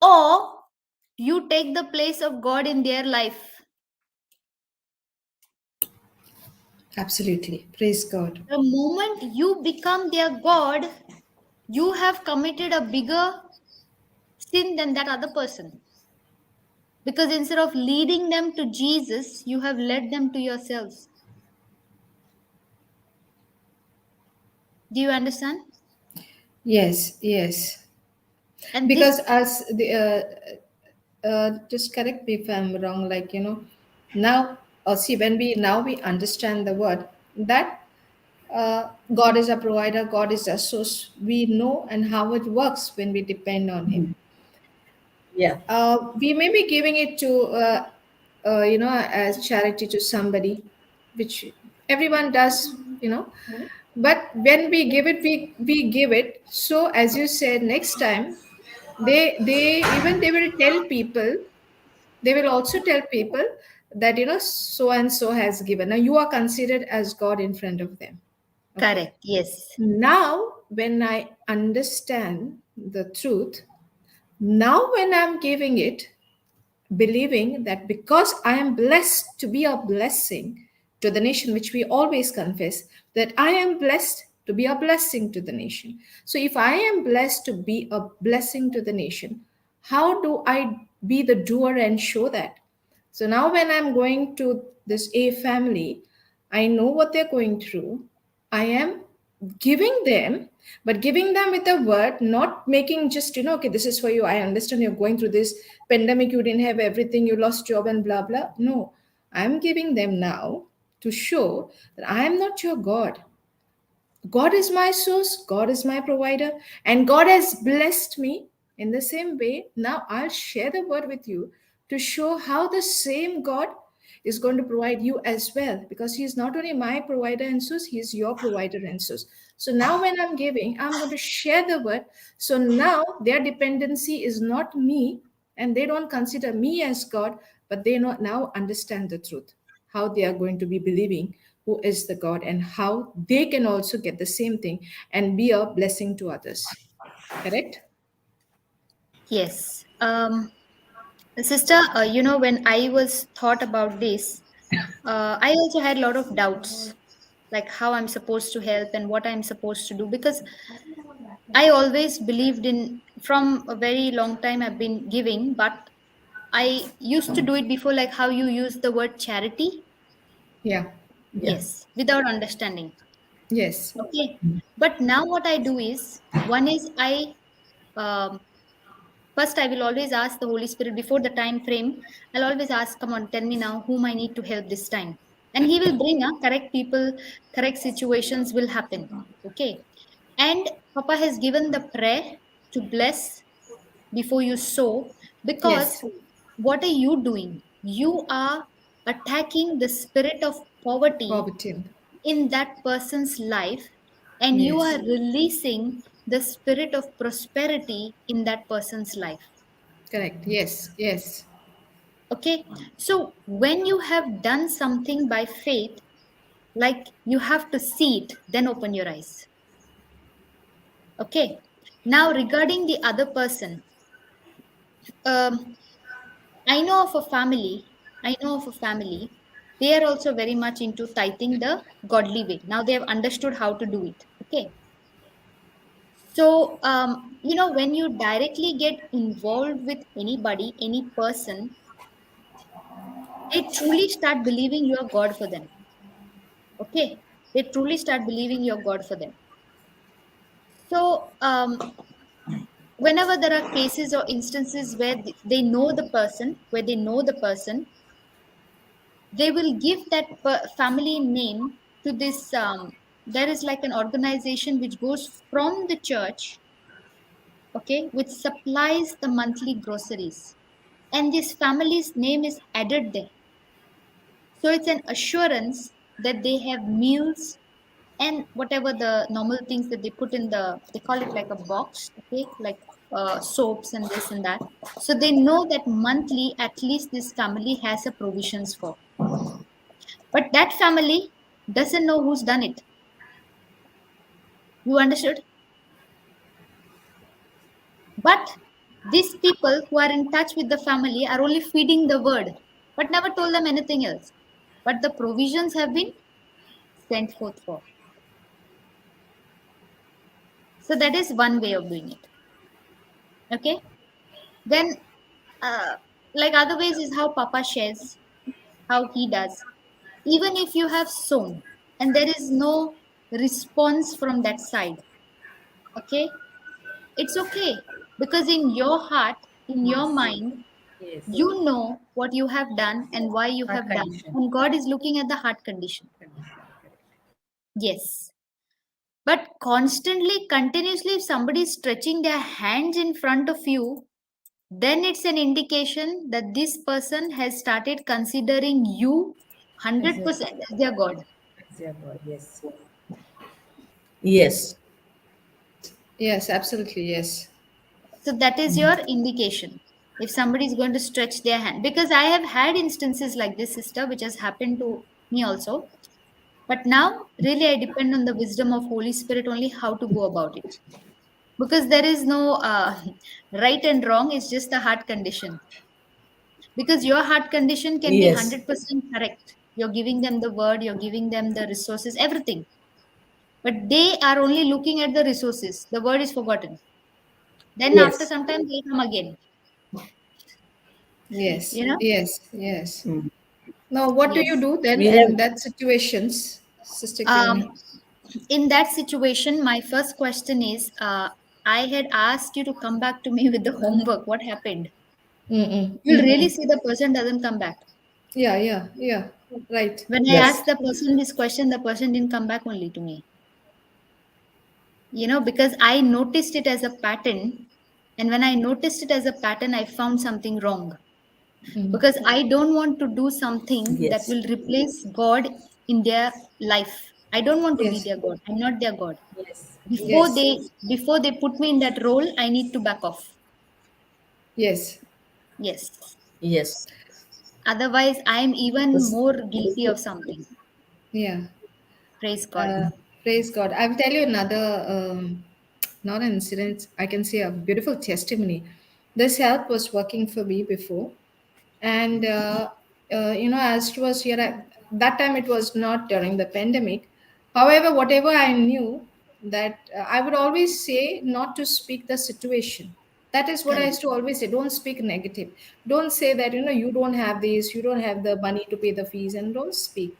or you take the place of God in their life. Absolutely. Praise God. The moment you become their God, you have committed a bigger sin than that other person. Because instead of leading them to Jesus, you have led them to yourselves. Do you understand? Yes, yes. And this, Because as the just correct me if I'm wrong, like now see when we understand the word that God is a provider, God is a source. We know and how it works when we depend on Him. Yeah. We may be giving it to as charity to somebody, which everyone does, but when we give it, we give it. So as you said, next time they will tell people, they will also tell people that so and so has given. Now you are considered as God in front of them. Okay. correct, yes. Now when I understand the truth, now when I'm giving it, believing that because I am blessed to be a blessing to the nation, which we always confess that I am blessed to be a blessing to the nation. So if I am blessed to be a blessing to the nation, how do I be the doer and show that? So now when I'm going to this A family, I know what they're going through. I am giving them, but giving them with a word, not making just okay, this is for you, I understand you're going through this pandemic, you didn't have everything, you lost job and blah blah. No, I'm giving them now to show that I am not your God. God is my source, God is my provider, and God has blessed me in the same way. Now I'll share the word with you to show how the same God is going to provide you as well, because He is not only my provider and source, He is your provider and source. So now when I'm giving, I'm going to share the word. So now their dependency is not me, and they don't consider me as God, but they now understand the truth, how they are going to be believing who is the God, and how they can also get the same thing and be a blessing to others. Correct? Yes. Sister, when I was thought about this, I also had a lot of doubts, like how I'm supposed to help and what I'm supposed to do, because I always believed in, from a very long time, I've been giving, but I used to do it before, like how you use the word charity. Yeah. Yeah. Yes, without understanding. Yes. Okay. But now what I do is, one is um, first I will always ask the Holy Spirit before the time frame. I'll always ask, come on, tell me now whom I need to help this time. And He will bring correct people, correct situations will happen. Okay. And Papa has given the prayer to bless before you sow, because Yes. what are you doing? You are attacking the spirit of poverty Poverty. in that person's life, and you are Yes. releasing the spirit of prosperity in that person's life. Correct. Yes. Yes. Okay. So when you have done something by faith, like you have to see it, then open your eyes. Okay. Now, regarding the other person, um, I know of a family, I know of a family, they are also very much into tithing the godly way. Now they have understood how to do it. Okay. So, when you directly get involved with anybody, any person, they truly start believing you are God for them. Okay. They truly start believing you're God for them. So, whenever there are cases or instances where they know the person, they will give that family name to this. There is like an organization which goes from the church, okay, which supplies the monthly groceries, and this family's name is added there. So it's an assurance that they have meals and whatever the normal things that they put in they call it like a box, okay, like soaps and this and that. So they know that monthly at least this family has a provisions for. But that family doesn't know who's done it. You understood? But these people who are in touch with the family are only feeding the word, but never told them anything else. But the provisions have been sent forth for. So that is one way of doing it. Okay. Then, uh, like other ways is how Papa shares, how he does. Even if you have sown and there is no response from that side, okay, it's okay because in your heart, in your Yes. mind, Yes. you know what you have done and why you Heart have done. condition. And God is looking at the heart condition. Condition. Correct. Yes. But constantly, continuously, if somebody is stretching their hands in front of you, then it's an indication that this person has started considering you As a 100% as their God. as a God. Yes. Yes. Yes. Absolutely. Yes. So that is your indication. If somebody is going to stretch their hand, because I have had instances like this, sister, which has happened to me also. But now, really, I depend on the wisdom of Holy Spirit only how to go about it. Because there is no right and wrong, it's just the heart condition. Because your heart condition can be Yes. 100% correct. You're giving them the word, you're giving them the resources, everything. But they are only looking at the resources. The word is forgotten. Then after Yes. some time, they come again. Yes. You know? Yes. Yes. Mm. Now, what do you Yes. do then We have, in that situations, Sister Kirani? Um, in that situation, my first question is I had asked you to come back to me with the homework. What happened? Mm-mm. You'll really Mm-mm. see the person doesn't come back. Yeah. Yeah. Yeah. Right. When I yes. asked the person this question, the person didn't come back only to me. Because I noticed it as a pattern. And when I noticed it as a pattern, I found something wrong. Mm. Because I don't want to do something that Yes. will replace God in their life. I don't want to be Yes. their God. I'm not their God. Yes. Before Yes. they before they put me in that role, I need to back off. Yes. Yes. Yes. Otherwise, I am even Yes. more guilty of something. Yeah. Praise God. Uh, Praise God. I'll tell you another, not an incident, I can say a beautiful testimony. This help was working for me before. And, as it was here, that time it was not during the pandemic. However, whatever I knew, that I would always say not to speak the situation. That is what I Correct. used to always say. Don't speak negative. Don't say that, you don't have this, you don't have the money to pay the fees, and don't speak.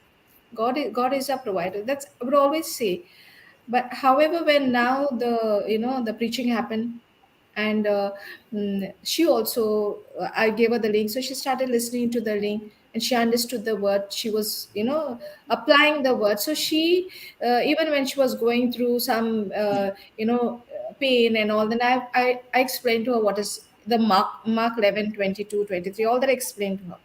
God is a provider. That's I would always say. But however, when now the preaching happened, and she also I gave her the link, so she started listening to the link, and she understood the word. She was applying the word. So she even when she was going through some pain and all, then I explained to her what is the Mark 11:22-23, all that I explained to her.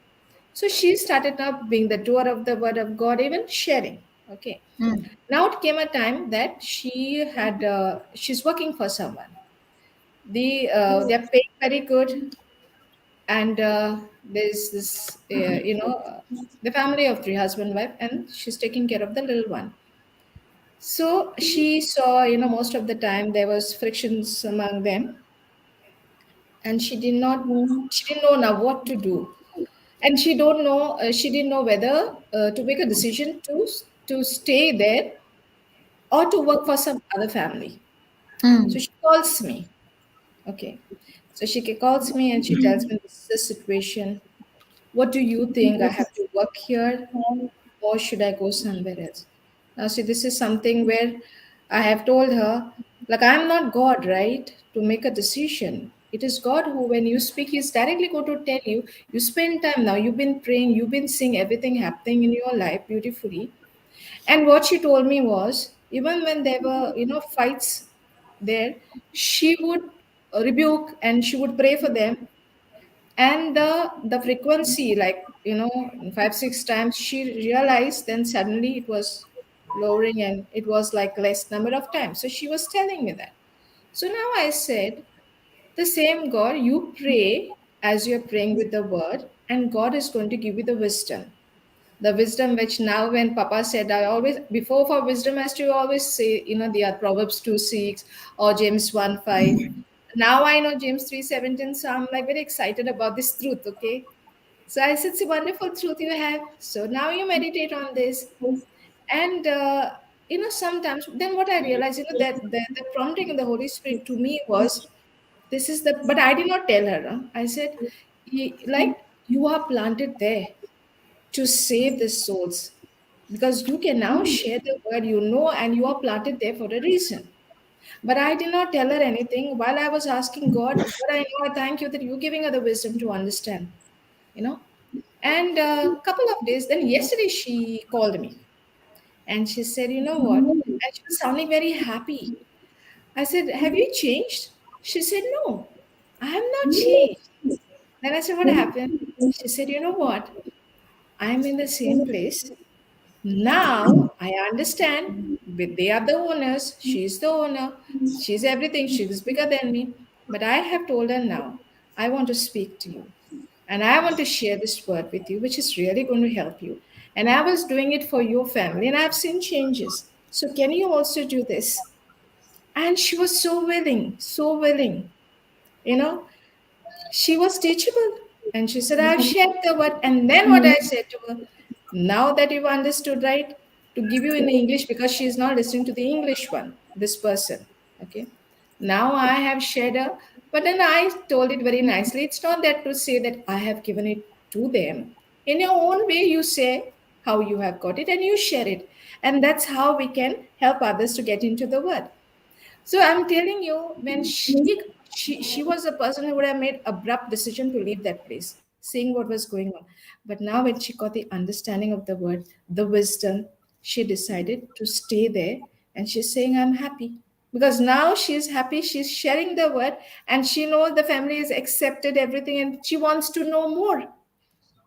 So she started up being the doer of the word of God, even sharing. Okay. Mm. Now it came a time that she's working for someone. They're paying very good, And there's this, the family of three, husband, wife, and she's taking care of the little one. So she saw, most of the time there was frictions among them, and she didn't know now what to do, and she didn't know whether to make a decision to stay there or to work for some other family. So Mm. she calls me. Okay. So she calls me and she tells me, this is the situation. What do you think? I have to work here or should I go somewhere else? Now, see, this is something where I have told her, like, I'm not God, right? To make a decision. It is God who, when you speak, He's directly going to tell you, you spend time now, you've been praying, you've been seeing everything happening in your life beautifully. And what she told me was, even when there were, fights there, she would rebuke and she would pray for them. And the frequency, like, 5 6 times, she realized, then suddenly it was lowering and it was like less number of times. So she was telling me that. So now I said, the same God, you pray as you're praying with the word, and God is going to give you the wisdom. The wisdom which now, when Papa said, I always, before for wisdom, as to always say, the Proverbs 2:6 or James 1:5. Now I know James 3:17, so I'm like very excited about this truth, okay? So I said, it's a wonderful truth you have. So now you meditate on this. And, sometimes, then what I realized, that the prompting of the Holy Spirit to me was, this is the, but I did not tell her. Huh? I said, like, you are planted there to save the souls, because you can now share the word, and you are planted there for a reason. But I did not tell her anything while I was asking God, God, I know, I thank you that you're giving her the wisdom to understand, you know. And a couple of days, then yesterday she called me and she said, you know what? And she was sounding very happy. I said, have you changed? She said, no, I have not changed. Then I said, what happened? She said, you know what? I'm in the same place. Now I understand, but they are the owners. She's the owner. She's everything. She's bigger than me. But I have told her now, I want to speak to you. And I want to share this word with you, which is really going to help you. And I was doing it for your family, and I've seen changes. So can you also do this? And she was so willing, so willing. You know, she was teachable. And she said, I've shared the word. And then what I said to her, now that you've understood, right, to give you in English, because she is not listening to the English one, this person. Okay. Now I have shared her, but then I told it very nicely. It's not that to say that I have given it to them. In your own way, you say how you have got it and you share it. And that's how we can help others to get into the word. So I'm telling you, when she was a person who would have made abrupt decision to leave that place, seeing what was going on. But now when she got the understanding of the word, the wisdom, she decided to stay there, and she's saying, I'm happy. Because now she's happy, she's sharing the word, and she knows the family has accepted everything and she wants to know more.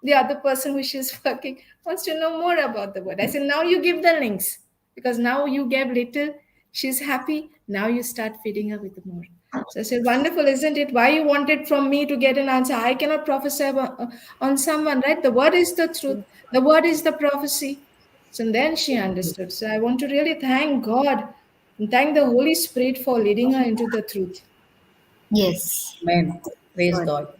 The other person which is working wants to know more about the word. I said, now you give the links, because now you gave little, she's happy. Now you start feeding her with more. So I said, wonderful, isn't it? Why you wanted from me to get an answer? I cannot prophesy on someone, right? The word is the truth. The word is the prophecy. So then she understood. So I want to really thank God and thank the Holy Spirit for leading her into the truth. Yes. Amen. Praise God.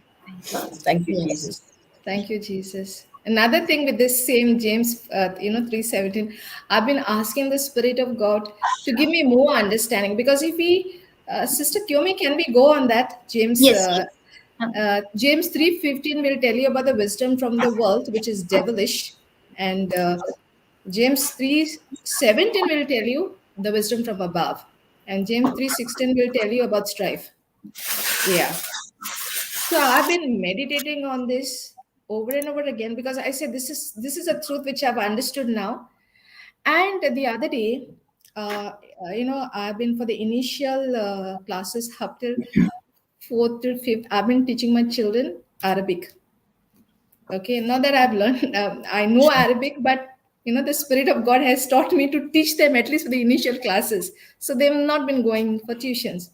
God. Thank you, Yes. Jesus. Thank you, Jesus. Another thing with this same James, 3:17, I've been asking the Spirit of God to give me more understanding, because if we, Sister Kyomi, can we go on that? Yes. Yes. James 3:15 will tell you about the wisdom from the world, which is devilish, and James 3:17 will tell you the wisdom from above, and James 3:16 will tell you about strife. Yeah. So I've been meditating on this over and over again, because I said this is a truth which I've understood now. And the other day, I've been for the initial classes up till fourth to fifth. I've been teaching my children Arabic. Okay, not that I've learned, I know Arabic, but the Spirit of God has taught me to teach them at least for the initial classes. So they've not been going for tuitions.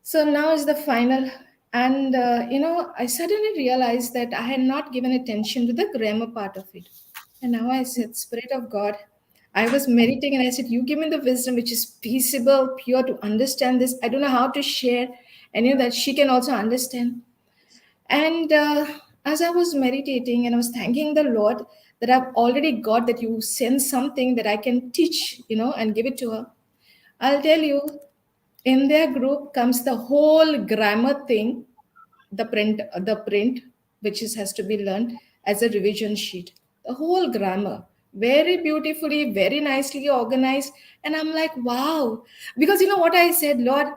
So now is the final. And I suddenly realized that I had not given attention to the grammar part of it. And now I said, Spirit of God, I was meditating and I said, you give me the wisdom which is peaceable, pure to understand this. I don't know how to share, and that she can also understand. And as I was meditating and I was thanking the Lord that I've already got that you send something that I can teach, and give it to her. I'll tell you, in their group comes the whole grammar thing, the print, which has to be learned as a revision sheet. The whole grammar, very beautifully, very nicely organized. And I'm like, wow. Because what I said, Lord,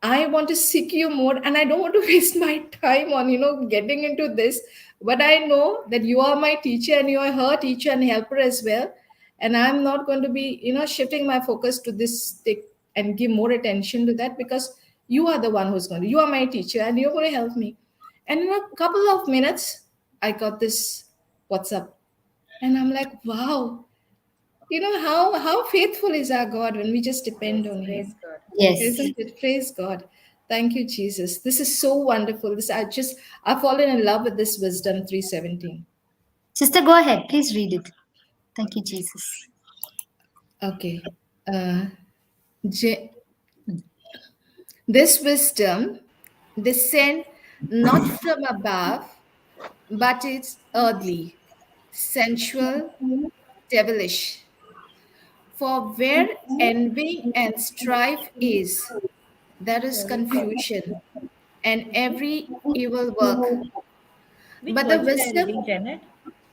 I want to seek you more and I don't want to waste my time on, getting into this. But I know that you are my teacher and you are her teacher and helper as well. And I'm not going to be, shifting my focus to this stick and give more attention to that, because you are the one you are my teacher and you're going to help me. And in a couple of minutes, I got this WhatsApp. And I'm like, wow, how faithful is our God when we just depend on Praise Him. God. Yes. Isn't it? Praise God. Thank you, Jesus. This is so wonderful. I've fallen in love with this wisdom 317. Sister, go ahead. Please read it. Thank you, Jesus. Okay. J- this wisdom descend not from above, but it's earthly, sensual, devilish. For where envy and strife is, there is confusion and every evil work. Which But the version are you wisdom reading, Janet?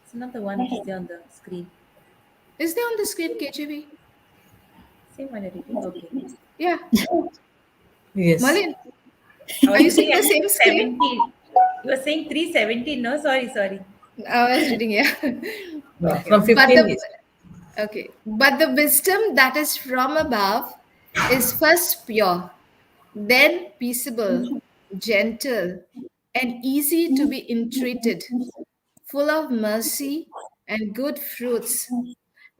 It's not the one which is there on the screen. is there on the screen, KJV. Same one you're reading? Okay. Yeah. Yes. Malin, I are you was seeing reading the at same screen? 17. You were saying 317. No, sorry. I was reading, yeah. Yeah, Okay, from okay. But 15 the years. okay, but the wisdom that is from above is first pure, then peaceable, gentle, and easy to be entreated, full of mercy and good fruits,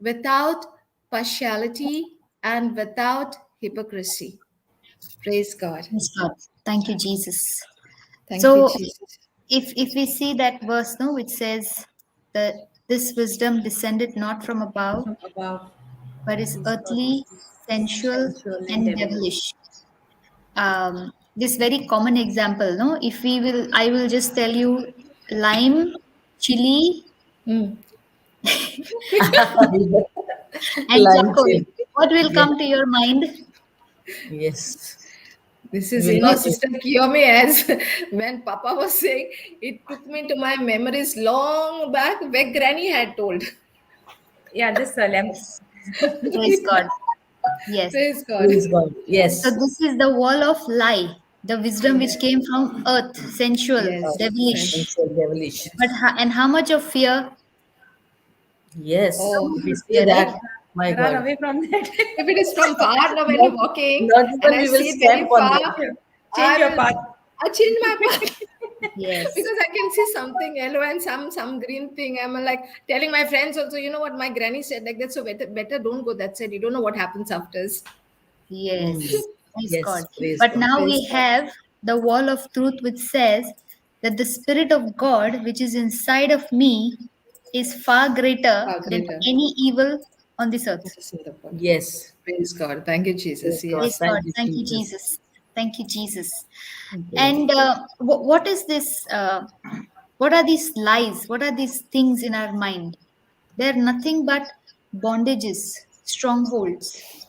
without partiality and without hypocrisy. Praise God. Praise God. Thank you, Jesus. Thank you, So Jesus. if we see that verse, no, which says that this wisdom descended not from above, From above but is is earthly, earthly, sensual, sensual, and and devilish. devilish. This very common example, no? If we will, I will just tell you lime, chili, Mm. and Line charcoal. chill. What will Yes. come to your mind? Yes. This We is, will not. Sister Kiyomi, as when Papa was saying, it took me to my memories long back where Granny had told. Yeah, this lamp. Yes. Praise God. Yes. Praise God. Praise God. So Yes. this is the wall of lie, the wisdom which came from earth, sensual, Yes. devilish. And so devilish. But and how much of fear? Yes. So Oh, much If we of see fear, right? that, my Run God. away from that. if it is from far now when Not, I'm walking not and even I we will see it very stamp on far, them. Change I your will path. I change my path. Yes. Because I can see something yellow and some green thing. I'm like telling my friends also, you know what my granny said like that, so better don't go that side. You don't know what happens after. Mm. Yes. Praise God. Yes. Praise But God. now Praise we God. have the wall of truth which says that the Spirit of God which is inside of me is far greater Far than greater. any evil on this earth. That's a simple point. Yes. Praise God. Thank you, Jesus. Praise God. Praise Yes. God. Thank you, Thank you, Jesus. Jesus. Thank you, Jesus. Thank you, Lord. And what is this? What are these lies? What are these things in our mind? They're nothing but bondages, strongholds.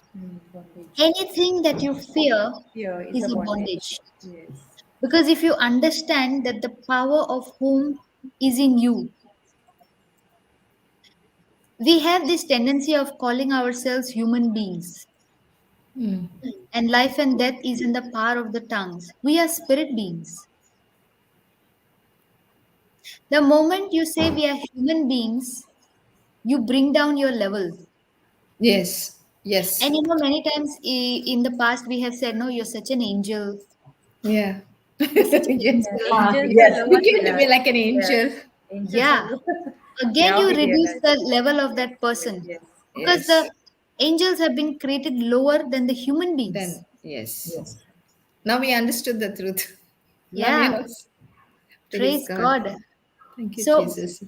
Bondage. Anything that you fear Fear is a is a bondage. bondage. Yes. Because if you understand that the power of whom is in you, we have this tendency of calling ourselves human beings. Mm. And life and death is in the power of the tongues. We are spirit beings. The moment you say we are human beings, you bring down your level. Yes. And Yes. many times in the past we have said, no, you're such an angel. Yeah. You're such an Yes. Yeah, angel. angels are Yes. the You one. came to Yeah, me like an yeah. angel. Angels are Yeah. the Again, Now you we reduce realize. the level of that Yes, person yes. because the Yes. angels have been created lower than the human beings. Then yes. Yes. Now we understood the truth. Yeah, Yes. Praise praise God. God. Thank you, So Jesus.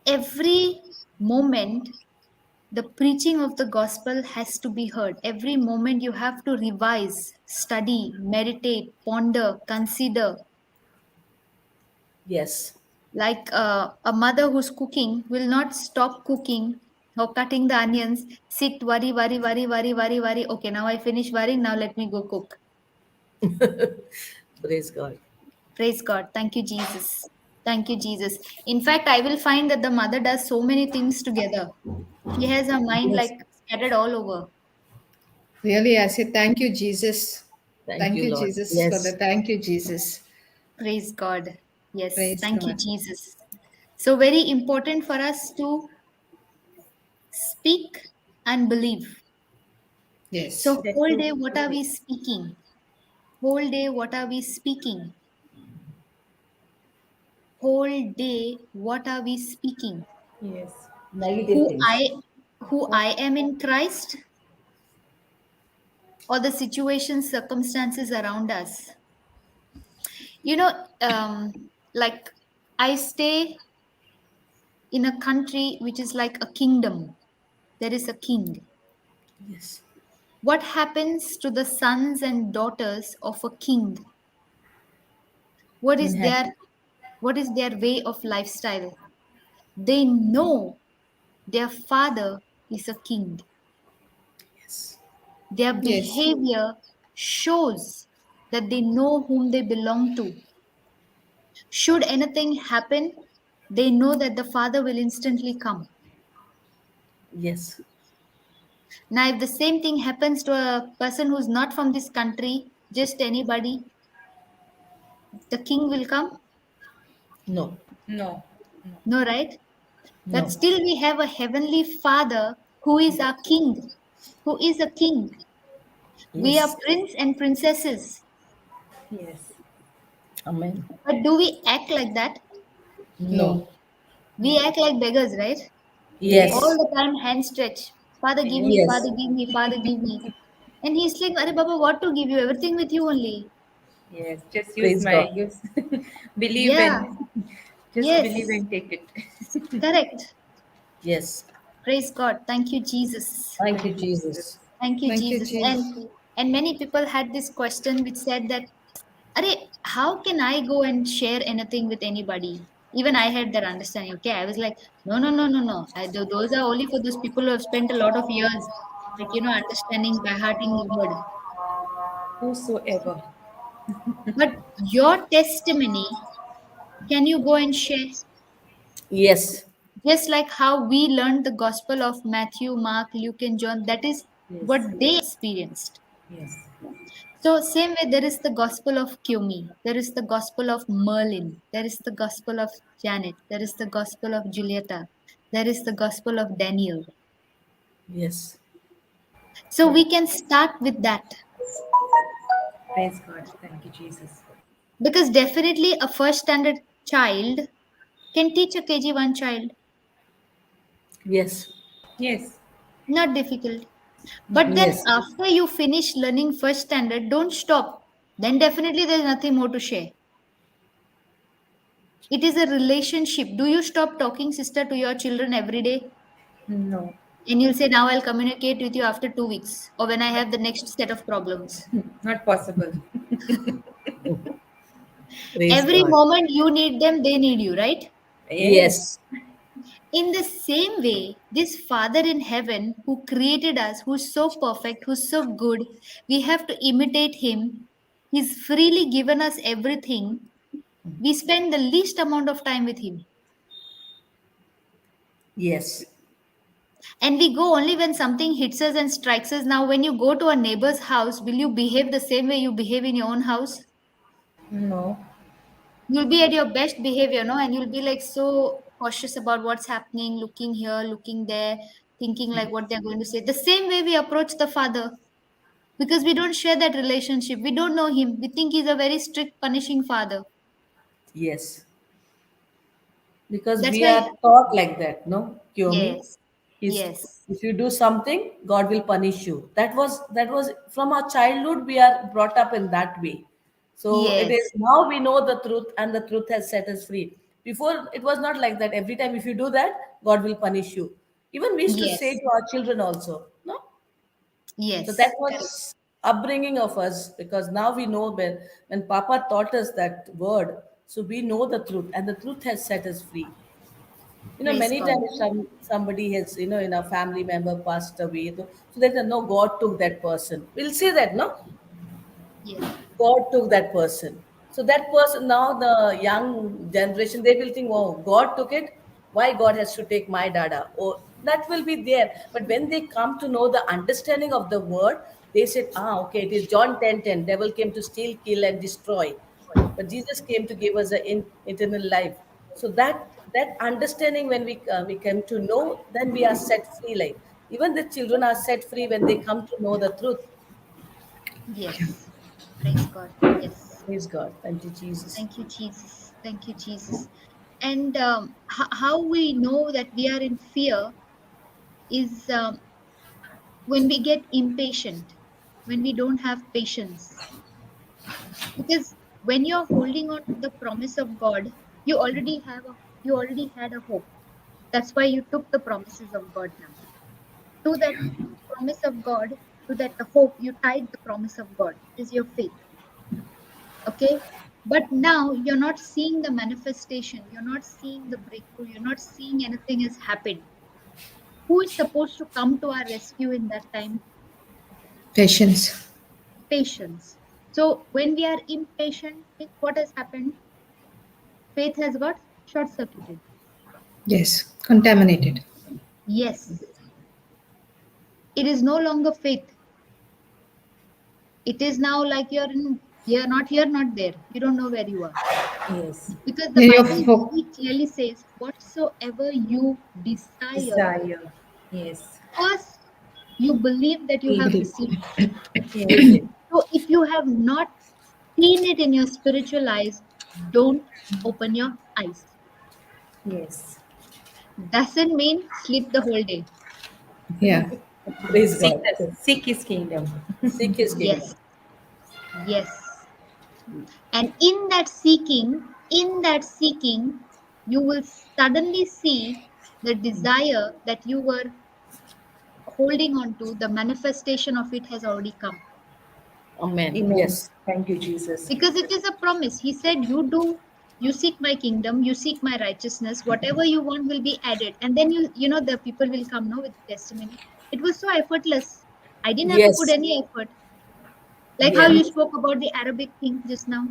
every moment the preaching of the gospel has to be heard. Every moment you have to revise, study, meditate, ponder, consider. Yes. Like a mother who's cooking will not stop cooking or cutting the onions, sit, worry, worry, worry, worry, worry, worry. Okay, now I finish worrying, now let me go cook. Praise God. Praise God. Thank you, Jesus. Thank you, Jesus. In fact, I will find that the mother does so many things together. She has her mind like Yes. scattered all over. Really, I say thank you, Jesus. Thank Thank you, you, Lord. Jesus, for the Yes. thank you, Jesus. Praise God. Yes, Praise thank you, God. Jesus. So, very important for us to speak and believe. Yes. So, whole day, what are we speaking? Whole day, what are we speaking? Whole day, what are we speaking? Yes. Negative Who things. I am in Christ, or the situations, circumstances around us. You know, like I stay in a country which is like a kingdom. There is a king. Yes. What happens to the sons and daughters of a king? What is Inherit. their way of lifestyle? They know their father is a king. Yes. Their Yes. behavior shows that they know whom they belong to. Should anything happen, they know that the father will instantly come. Yes. Now, if the same thing happens to a person who's not from this country, just anybody, the king will come? No. No. No. No, right? But No. still, we have a heavenly father who is our king, who is a king. We are Yes. prince and princesses. Yes. Amen. But do we act like that? No. No. We act like beggars, right? All Yes. Yes. the time, hand stretch. Father, give me, Yes. Yes. Father, give me, Father, give me. And he's like, Are Baba, what to give you? Everything with you only. Yes. Just use Praise my God. use. Believe Yeah, and just believe yes, and take it. correct. Yes. Praise God. Thank you, Jesus. Thank you, Thank you, Jesus. Jesus. Thank you, Thank you, Jesus. Jesus. And many people had this question which said that, Are how can I go and share anything with anybody? Even I had that understanding. Okay, I was like, no, no, no, no, no. Those are only for those people who have spent a lot of years, like understanding by hearting the word. Whosoever. But your testimony, can you go and share? Yes. Just like how we learned the gospel of Matthew, Mark, Luke, and John, that is what Yes. they experienced. Yes. So, same way, there is the gospel of Kumi, there is the gospel of Merlin, there is the gospel of Janet, there is the gospel of Julieta, there is the gospel of Daniel. Yes. So, Yes. we can start with that Praise God. Thank you, Jesus. because definitely a first standard child can teach a KG1 child, Yes. Yes. not difficult. But then, Yes. after you finish learning first standard, don't stop. Then, definitely, there's nothing more to share. It is a relationship. Do you stop talking, sister, to your children every day? No. And you'll say, Now I'll communicate with you after 2 weeks or when I have the next set of problems. Not possible. Praise Every God. moment you need them, they need you, right? Yes. Yes. In the same way, this Father in heaven who created us, who's so perfect, who's so good, we have to imitate him. He's freely given us everything. We spend the least amount of time with him. Yes. And we go only when something hits us and strikes us. Now, when you go to a neighbor's house, will you behave the same way you behave in your own house? No. You'll be at your best behavior, no? And you'll be like so cautious about what's happening, looking here, looking there, thinking like what they're going to say. The same way we approach the Father because we don't share that relationship. We don't know him. We think he's a very strict, punishing Father. Yes. Because That's we why, are taught like that, no? Kyomi. yes, Is yes, if you do something, God will punish you. That was from our childhood we are brought up in that way. So it is Yes. now we know the truth, and the truth has set us free. Before it was not like that. Every time if you do that, God will punish you. Even we used to say Yes. to our children also, no. So that Yes. Correct. was upbringing of us, because now we know when Papa taught us that word, so we know the truth, and the truth has set us free. Praise Many God. times somebody has, in a family member passed away, so that no, God took that person. We'll say that, no, Yes. God took that person. So that person, now the young generation, they will think, oh, God took it. Why God has to take my dada? Oh, that will be there. But when they come to know the understanding of the word, they said, okay, it is John 10:10. Devil came to steal, kill, and destroy. But Jesus came to give us an eternal life. So that understanding, when we come to know, then we are set free. Like even the children are set free when they come to know the truth. Yes. Praise God. Yes. Praise God. Thank you, Jesus. Thank you, Jesus. Thank you, Jesus. And how we know that we are in fear is when we get impatient, when we don't have patience. Because when you're holding on to the promise of God, you already had a hope. That's why you took the promises of God now. To that promise of God, to that hope, you tied the promise of God. It is your faith. Okay? But now you're not seeing the manifestation, you're not seeing the breakthrough, you're not seeing anything has happened. Who is supposed to come to our rescue in that time? Patience. Patience. So when we are impatient, what has happened? Faith has got short circuited. Yes. Contaminated. Yes, it is no longer faith. It is now like you're not here, not there. You don't know where you are. Yes. Because the Yeah, your Bible focus. very clearly says, whatsoever you desire, Desire. Yes. first you believe that you have Believe. received. Yes. So if you have not seen it in your spiritual eyes, don't open your eyes. Yes. Doesn't mean sleep the whole day. Yeah. Praise Seek God. seek his kingdom. Seek His Yes, kingdom. yes. And in that seeking, you will suddenly see the desire that you were holding on to, the manifestation of it has already come. Amen. Amen. Yes. Thank you, Jesus. Because it is a promise. He said, you seek my kingdom, you seek my righteousness, whatever you want will be added. And then the people will come now with testimony. It was so effortless. I didn't have to put Yes. any effort. Like how Yes. you spoke about the Arabic thing just now.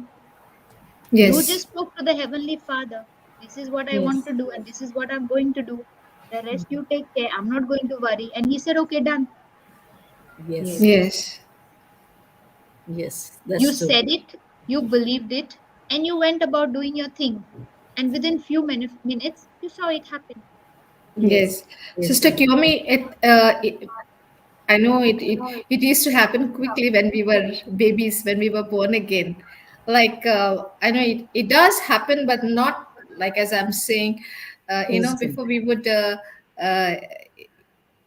You Yes. just spoke to the Heavenly Father. This is what I Yes. want to do, and this is what I'm going to do. The rest you take care. I'm not going to worry. And he said, okay, done. Yes. Yes. Yes. Yes. You That's true. said it, you believed it, and you went about doing your thing. And within few minutes, you saw it happen. Yes. Yes. Praise Sister God. Kiyomi, I know it used to happen quickly when we were babies, when we were born again. Like, I know it does happen, but not like as I'm saying, Instant. before we would, uh,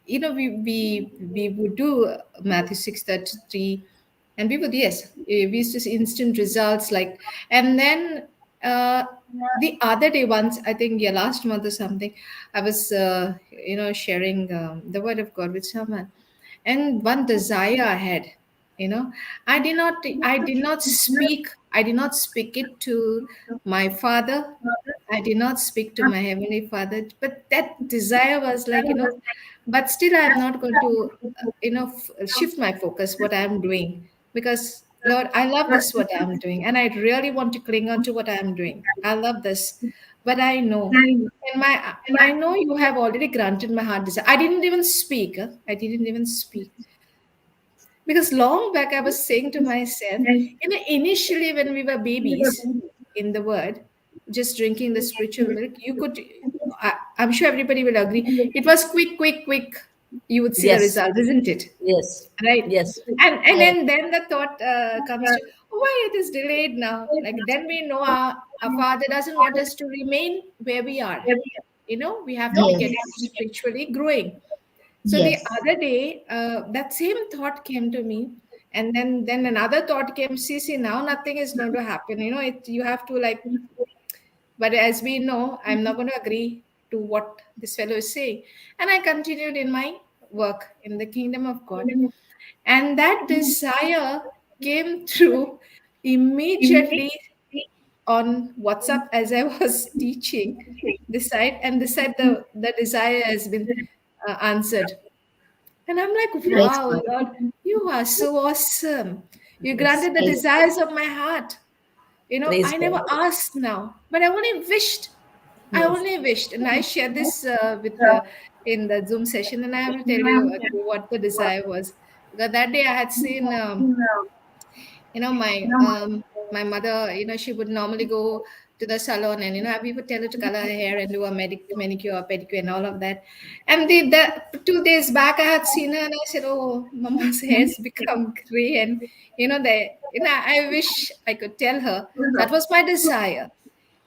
we would do Matthew 6:33, and we would, yes, we used to see instant results, like. And then uh, the other day, once, I think, yeah, last month or something, I was sharing the word of God with someone, and one desire I had, you know I did not speak it to my father. I did not speak to my heavenly father, but that desire was like, but still I'm not going to, shift my focus, what I'm doing, because Lord, I love this, what I'm doing, and I really want to cling on to what I'm doing. I love this, but I know, and I know you have already granted my heart desire. I didn't even speak. I didn't even speak. Because long back, I was saying to myself, initially when we were babies in the word, just drinking the spiritual milk, you could, I'm sure everybody will agree, it was quick, quick, quick. You would see the Yes. result, isn't it? Yes. Right? Yes. And Yes, then the thought comes to, why it is delayed now? Like, then we know our Father doesn't want us to remain where we are. We have to be yes, getting spiritually growing. So the yes, other day, that same thought came to me. And then another thought came, see, now nothing is going to happen. You have to like, but as we know, I'm not going to agree to what this fellow is saying. And I continued in my work in the kingdom of God. And that desire came through immediately on WhatsApp as I was teaching this side the desire has been answered. And I'm like, Praise wow, God. Lord, you are so awesome. You Yes. granted the Praise desires of my heart. Praise I never God. asked now, but I only wished. I Yes. only wished. And I shared this in the Zoom session, and I will tell you what the desire was. Because that day I had seen my mother, she would normally go to the salon, and we would tell her to color her hair and do a manicure, pedicure, and all of that. And the 2 days back I had seen her, and I said, oh, mama's hair's become gray. And I wish I could tell her that was my desire.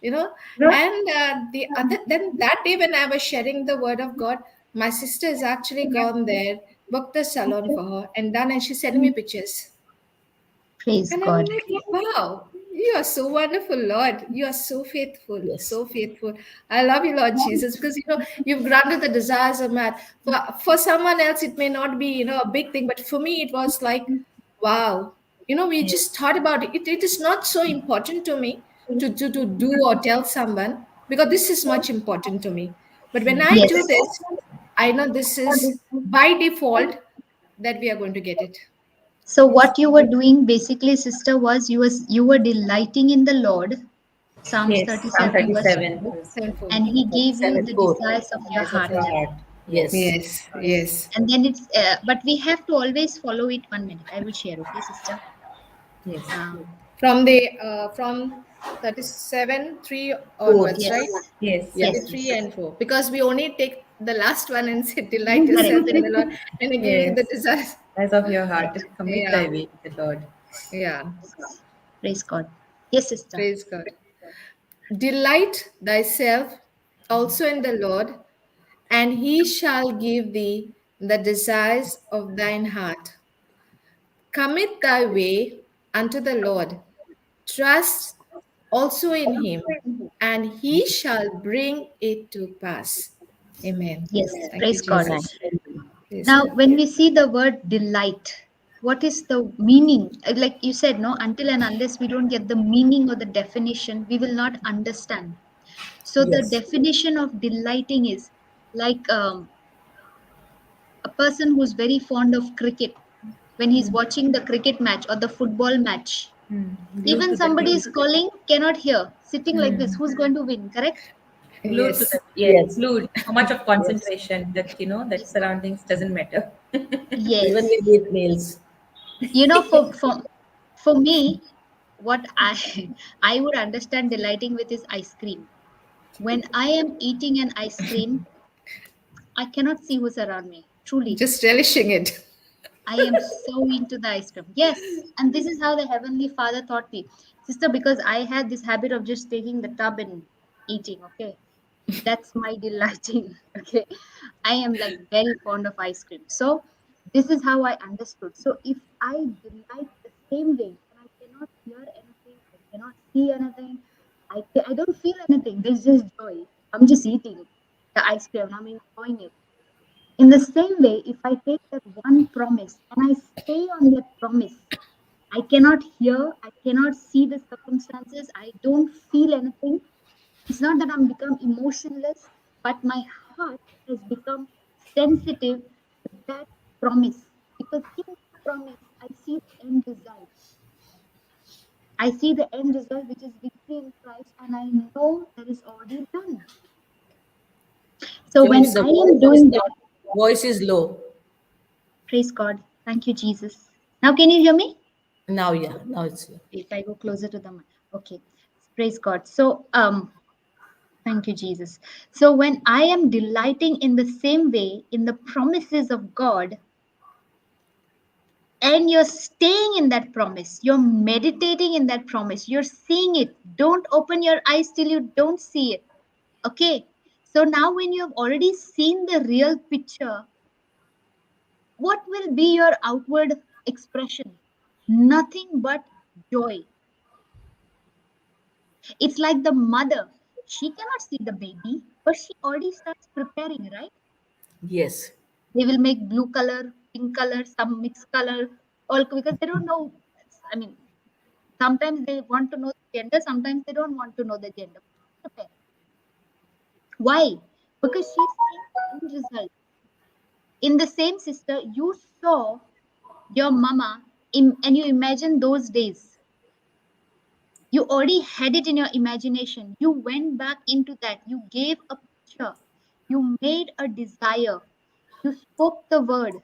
you know and the other then that day when I was sharing the word of God, my sister has actually gone there, booked the salon for her and done, and she sent me pictures. praise And I'm God. like, wow, you are so wonderful, Lord. You are so faithful, Yes. so faithful. I love you, Lord Jesus, because you've granted the desires of man. For someone else, it may not be, a big thing, but for me, it was like, wow. We just thought about it. It is not so important to me to do or tell someone, because this is much important to me. But when I do Yes. this, I know this is by default that we are going to get it. So what you were doing basically, sister, was you were delighting in the Lord, Psalms Yes. Psalm 37 verse 37. 2, Verse 2. and He gave you the 7:4. desires of your Eyes of heart. your heart. Yes. Yes. Yes, yes. And then it's, but we have to always follow it. 1 minute, I will share. Okay, sister. Yes. From 37 3 4. onwards, Yes, right? Yes. Yeah. yes, Yes. 33 yes. and 4, because we only take the last one and say delight Correct, yourself in correct. the Lord, and He give you the Yes. desires. Eyes of your heart. Commit Yeah, thy way to the Lord. yeah. Praise God. Yes, sister. Praise God. Delight thyself also in the Lord, and He shall give thee the desires of thine heart. Commit thy way unto the Lord. Trust also in Him, and He shall bring it to pass. Amen. Yes, Thank you, praise God. Amen. Jesus. Praise Now, God. when we see the word delight, what is the meaning? Like you said, no, until and unless we don't get the meaning or the definition, we will not understand. So, the Yes. definition of delighting is like a person who's very fond of cricket. When he's watching the cricket match or the football match, Glued even to the somebody TV. is calling, cannot hear, sitting like this, who's going to win? Correct? Glued to Yes. the, yes, Yes. glued. So much of Yes. concentration that that surroundings doesn't matter. Even Yes. with eat meals. For me, what I I would understand delighting with is ice cream. When I am eating an ice cream, I cannot see who's around me. Truly, Just relishing it. I am so into the ice cream. Yes, and this is how the Heavenly Father taught me, sister, because I had this habit of just taking the tub and eating. Okay, that's my delighting. Okay, I am like very fond of ice cream. So this is how I understood. So if I delight the same way, and I cannot hear anything, I cannot see anything, I don't feel anything. There's just joy. I'm just eating the ice cream. I'm enjoying it. In the same way, if I take that one promise and I stay on that promise, I cannot hear, I cannot see the circumstances, I don't feel anything. It's not that I'm become emotionless, but my heart has become sensitive to that promise. Because in that promise, I see the end result. I see the end result, which is victory in Christ, and I know that is already done. So when Joyce, the I am doing that, voice is low. praise God. Thank you, Jesus. Now, can you hear me? Now, yeah. Now it's low. If I go closer to the mic. Okay. Praise God. So, thank you, Jesus. So, when I am delighting in the same way in the promises of God, and you're staying in that promise, you're meditating in that promise, you're seeing it. Don't open your eyes till you don't see it. Okay. So, now when you have already seen the real picture, what will be your outward expression? Nothing but joy. It's like the mother. She cannot see the baby, but she already starts preparing, right? Yes. They will make blue color, pink color, some mixed color, all because they don't know. I mean, sometimes they want to know the gender, sometimes they don't want to know the gender. Prepare. Why? Because she's seeing the end result. In the same sister, you saw your mama and you imagine those days. You already had it in your imagination. You went back into that. You gave a picture. You made a desire. You spoke the word.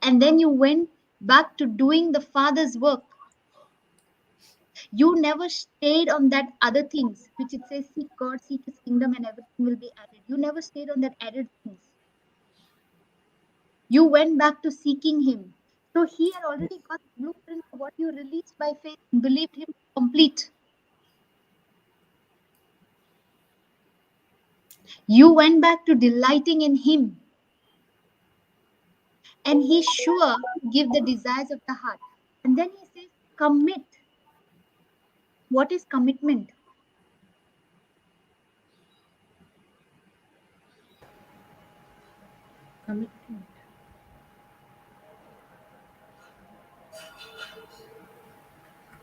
And then you went back to doing the Father's work. You never stayed on that other things, which it says, seek God, seek His kingdom, and everything will be added. You never stayed on that added things. You went back to seeking Him. So He had already got the blueprint of what you released by faith and believed Him complete. You went back to delighting in Him. And He's sure to give the desires of the heart. And then He says, commit. What is commitment? Commitment.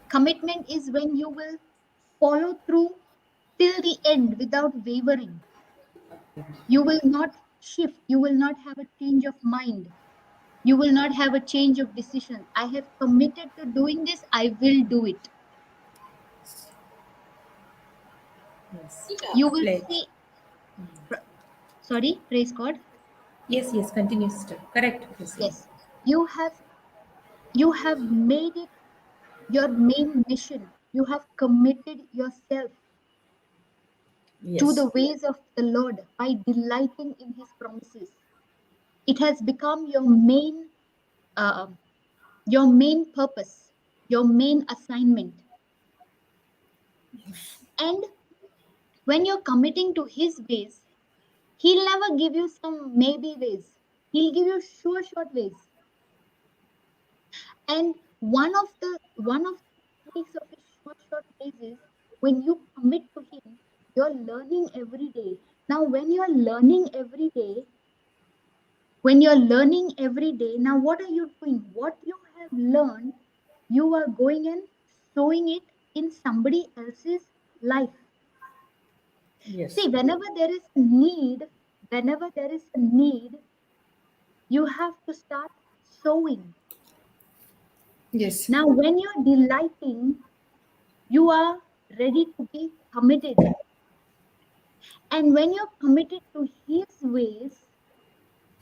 Commitment is when you will follow through till the end without wavering. You will not shift. You will not have a change of mind. You will not have a change of decision. I have committed to doing this. I will do it. Yes. You will Pledge. see. Sorry, praise God. Yes, yes, continue, sister. Correct what you're saying. Yes, you have made it your main mission. You have committed yourself to Yes. the ways of the Lord by delighting in His promises. It has become uh, your main purpose, your main assignment. And when you're committing to His ways, He'll never give you some maybe ways. He'll give you sure short ways. And one of the techniques of His sure short ways is when you commit to Him, you're learning every day. Now, now what are you doing? What you have learned, you are going and sowing it in somebody else's life. Yes. See, whenever there is a need, you have to start sowing. Yes. Now, when you're delighting, you are ready to be committed. And when you're committed to His ways,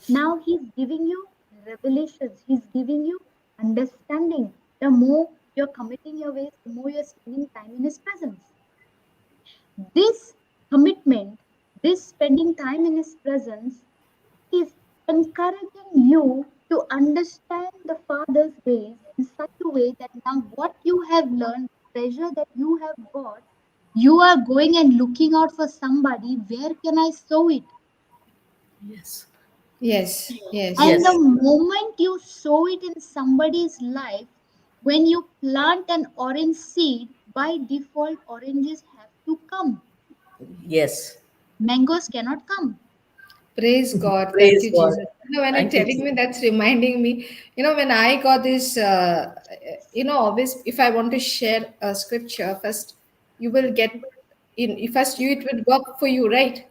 now He's giving you revelations, He's giving you understanding. The more you're committing your ways, the more you're spending time in His presence. This commitment, this spending time in His presence, is encouraging you to understand the Father's ways in such a way that now what you have learned, treasure that you have got, you are going and looking out for somebody. Where can I sow it? Yes. Yes. Yes. And the Yes. moment you sow it in somebody's life, when you plant an orange seed, by default, oranges have to come. Yes. Mangoes cannot come. Praise God. Thank Praise you, God. Jesus. When you're Thank you, telling me, Jesus. that's reminding me, when I got this, always, if I want to share a scripture, first you will get first you, it will work for you, right? It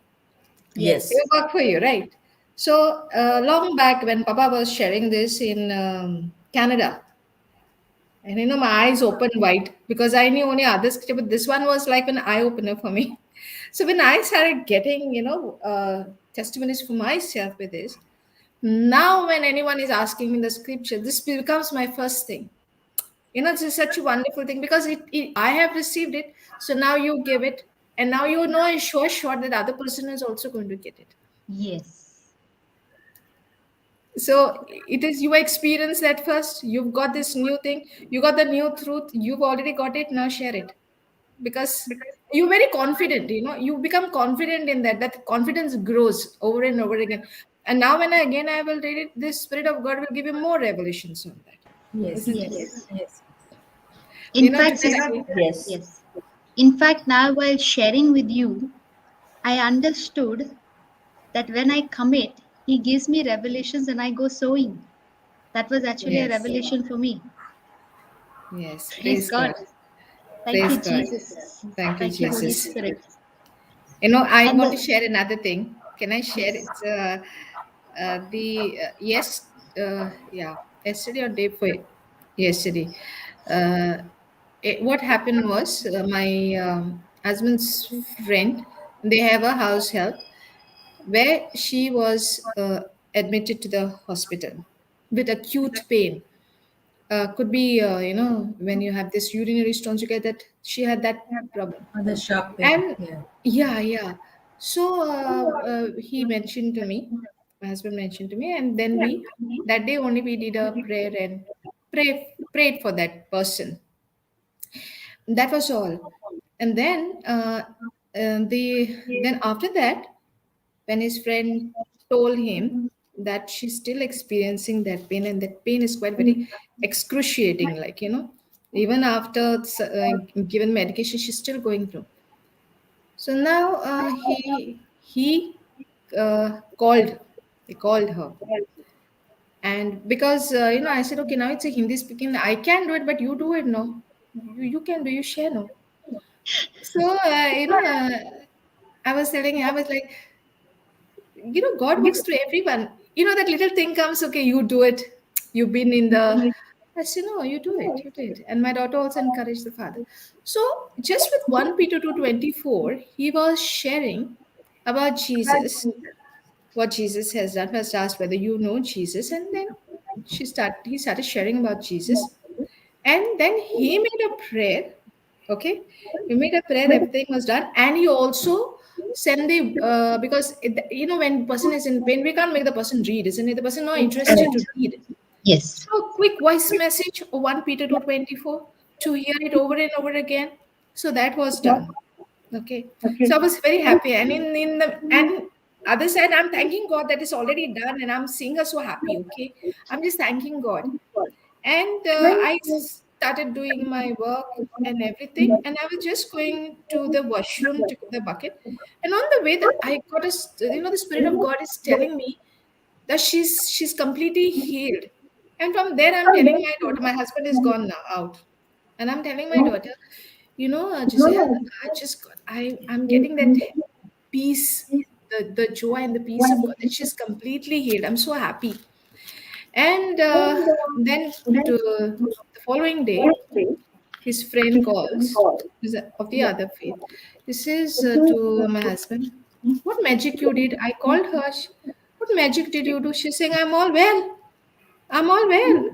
Yes. Yes. will work for you, right? So, long back when Papa was sharing this in Canada, and my eyes opened wide because I knew only other scripture, but this one was like an eye opener for me. So when I started getting, testimonies for myself with this, now when anyone is asking me the scripture, this becomes my first thing. It's just such a wonderful thing because I have received it. So now you give it, and now and sure that the other person is also going to get it. Yes. So it is you experience that first. You've got this new thing. You got the new truth. You've already got it. Now share it because you're very confident. You become confident in that. That confidence grows over and over again. And now when I will read it, the Spirit of God will give you more revelations on that. Yes. Isn't it? Yes. Yes. In fact, Definitely. Yes. yes. In fact, now while sharing with you, I understood that when I commit, He gives me revelations and I go sowing. That was actually a Yes. revelation for me. Yes. Praise Praise God. God. Thank Praise you, God. Jesus. Thank you, Thank you, Holy Jesus. Spirit. I And want to share another thing. Can I share? yes, It's the yes, yeah, yesterday or day before yesterday. Uh, what happened was my husband's friend. They have a house help where she was admitted to the hospital with acute pain. Could be when you have this urinary stones, you get that she had that problem. On the sharp pain. And Yeah. yeah, yeah. So he mentioned to me, my husband mentioned to me, and then we that day only we did a prayer and prayed for that person. That was all. And then then after that, when his friend told him that she's still experiencing that pain, and that pain is quite very excruciating, like even after given medication, she's still going through. So now he called. He called her, and because I said, okay, now it's a Hindi speaking. I can do it, but you do it, no. You can do. You share, no. So I was telling him, I was like, God works through everyone. That little thing comes, okay, you do it. You've been in the. I said, no, you do it. You did. And my daughter also encouraged the father. So just with 1 Peter 2:24, he was sharing about Jesus, what Jesus has done. First asked whether you know Jesus, and then he started sharing about Jesus. And then he made a prayer. Okay, he made a prayer. Everything was done, and he also sent the because when person is in pain, we can't make the person read, isn't it? The person not interested to correct. read. Yes, So quick voice message, 1 Peter 2:24, to hear it over and over again. So that was done. Okay. So I was very happy. And in the and other side, I'm thanking God that it's already done, and I'm seeing her so happy. Okay. I'm just thanking God. And I started doing my work and everything. And I was just going to the washroom to get the bucket. And on the way, that I got the Spirit of God is telling me that she's completely healed. And from there, I'm telling my daughter, my husband is gone now out, and I'm telling my daughter, Giselle, I'm getting that peace, the joy and the peace of God, that she's completely healed. I'm so happy. And then the following day, his friend calls, who's of the other faith. He says to my husband, "What magic you did?" I called her. "What magic did you do?" She's saying, "I'm all well. I'm all well."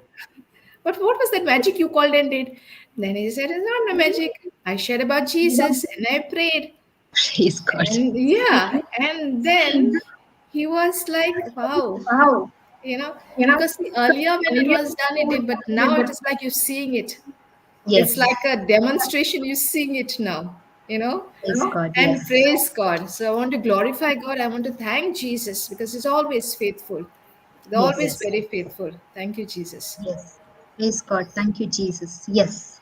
But what was that magic you called and did? Then he said, "It's not a magic. I shared about Jesus and I prayed." praise God. And yeah, and then he was like, wow, because earlier when it was done, it did, but now it is like you're seeing it. It's Yes, like a demonstration, you're seeing it now. praise God. And Yes, praise God. So I want to glorify God. I want to thank Jesus because He's always faithful. He's always yes, very faithful. Thank you, Jesus. yes. Praise God. Thank you, Jesus. Yes.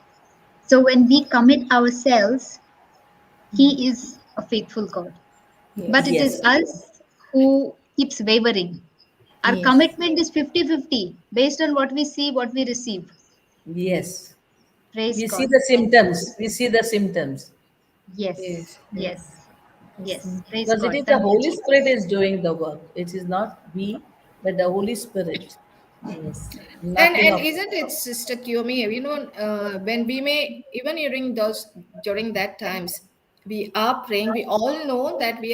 So when we commit ourselves, He is a faithful God. But Yes. it is Yes. us who keeps wavering. Our Yes. commitment is 50-50 based on what we see, what we receive. Yes. Praise We see God. the symptoms. We see the symptoms. Yes, Yes. yes, Yes. yes. Praise Because it God. is the Thank you, Holy Spirit Jesus. is doing the work. It is not we, but the Holy Spirit. Yes. Nothing And of isn't it, Sister Kiyomi, when we may, even during that times, we are praying, we all know that we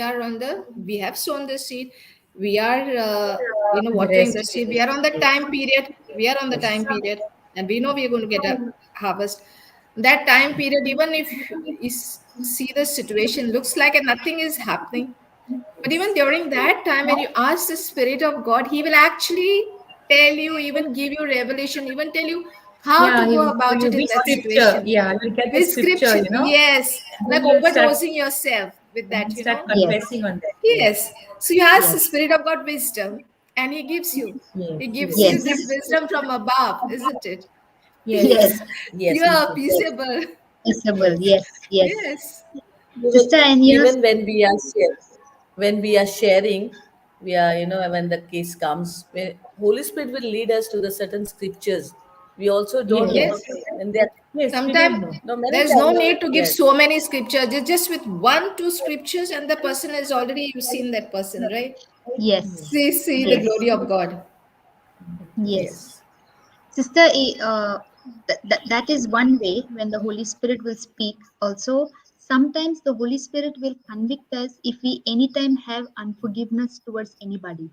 have sown the seed, we are, watering the Rest. seed, we are on the time period, Yes. and we know we are going to get a harvest. That time period, even if you see the situation, looks like nothing is happening, but even Yes. during that time, when you ask the Spirit of God, He will actually tell you, even give you revelation, even tell you how Yeah, to he go will tell about you it in which that scripture. situation. Yeah, you'll get the With scripture, scripture, yes, and then like you'll start overdosing yourself with and that, you'll start Yes, confessing on that. Yes. Yes. So you ask the yes, Spirit of God wisdom, and He gives you. Yes. He gives Yes. you this yes, wisdom from above, isn't it? Yes. Yes. Yes, You are yes. peaceable. Possible. Yes. Yes. Yes. Yes. Sister, and Even when we are sharing, we are, when the case comes, Holy Spirit will lead us to the certain scriptures. We also don't Yes. know Yes. when they are. Yes, we don't Sometimes know. No, many there's no times. need to give Yes, so many scriptures. Just with one, two scriptures, and the person is already, you've seen that person, right? yes. See the Yes. glory of God. Yes. Yes. Sister, that is one way when the Holy Spirit will speak. Also, sometimes the Holy Spirit will convict us if we anytime have unforgiveness towards anybody.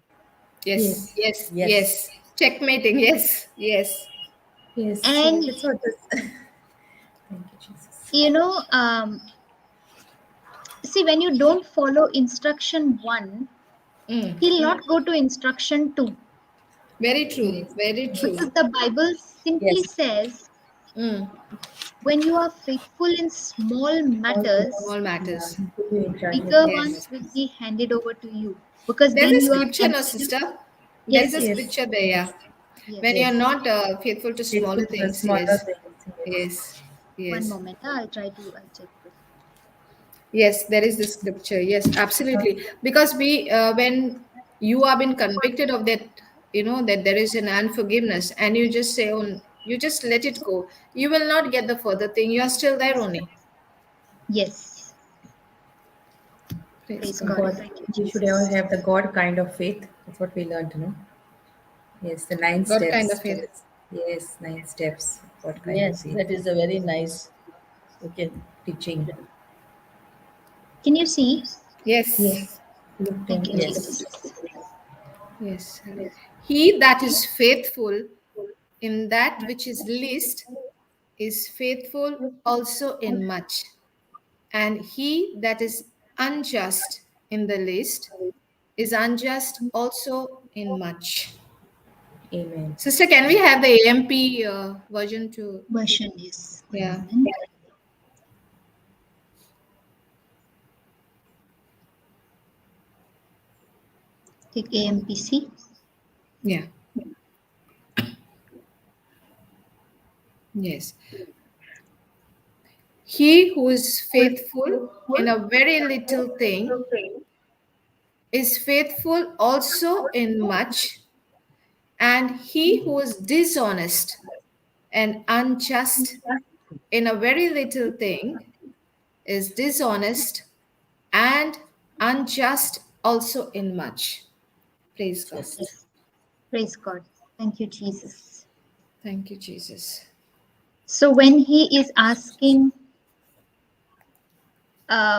Yes. Yes. Yes. yes, Yes. Checkmating. Yes. Yes. Yes. And That's what this. Thank you, Jesus. you know, see, when you don't follow instruction one, Mm. he'll not go to instruction two, Very true. Yes. Very because true. the Bible simply yes, says Mm. when you are faithful in small All matters, things, All yeah, matters. he put you in charge of bigger many Yes. ones will matters. be handed over to you. Because There's when a you are scripture, no, considered, sister. There is yes, a yes, Yes. scripture there, yeah. Yes. When yes. you're Yes. not faithful to Faithful smaller to the things, smaller yes. things. Yes. Yes. One Yes. moment, I'll check this. Yes, there is the scripture. Yes, absolutely. Because when you have been convicted of that, that there is an unforgiveness, and you just say, "Oh, you just let it go," you will not get the further thing. You are still there only. Yes, Praise praise The God. God. God, Thank you, we should ever Jesus. have the God kind of faith. That's what we learned, no? Yes, the nine God kind steps of to faith. this. Yes, 9 steps. God kind of yes. faith. That is a very nice. Okay. Teaching. Can you see? Yes, Yes. Luke Thank 10, you, Yes, 36. Jesus. yes. He that is faithful in that which is least is faithful also in much. And he that is unjust in the least is unjust also in much. Amen. Sister, can we have the AMP version to? Version is one Yeah, moment. Take AMPC. yeah, yes. He who is faithful in a very little thing is faithful also in much, and he who is dishonest and unjust in a very little thing is dishonest and unjust also in much. Praise God. yes, Yes. Praise God. Thank you, Jesus. Thank you, Jesus. So when he is asking,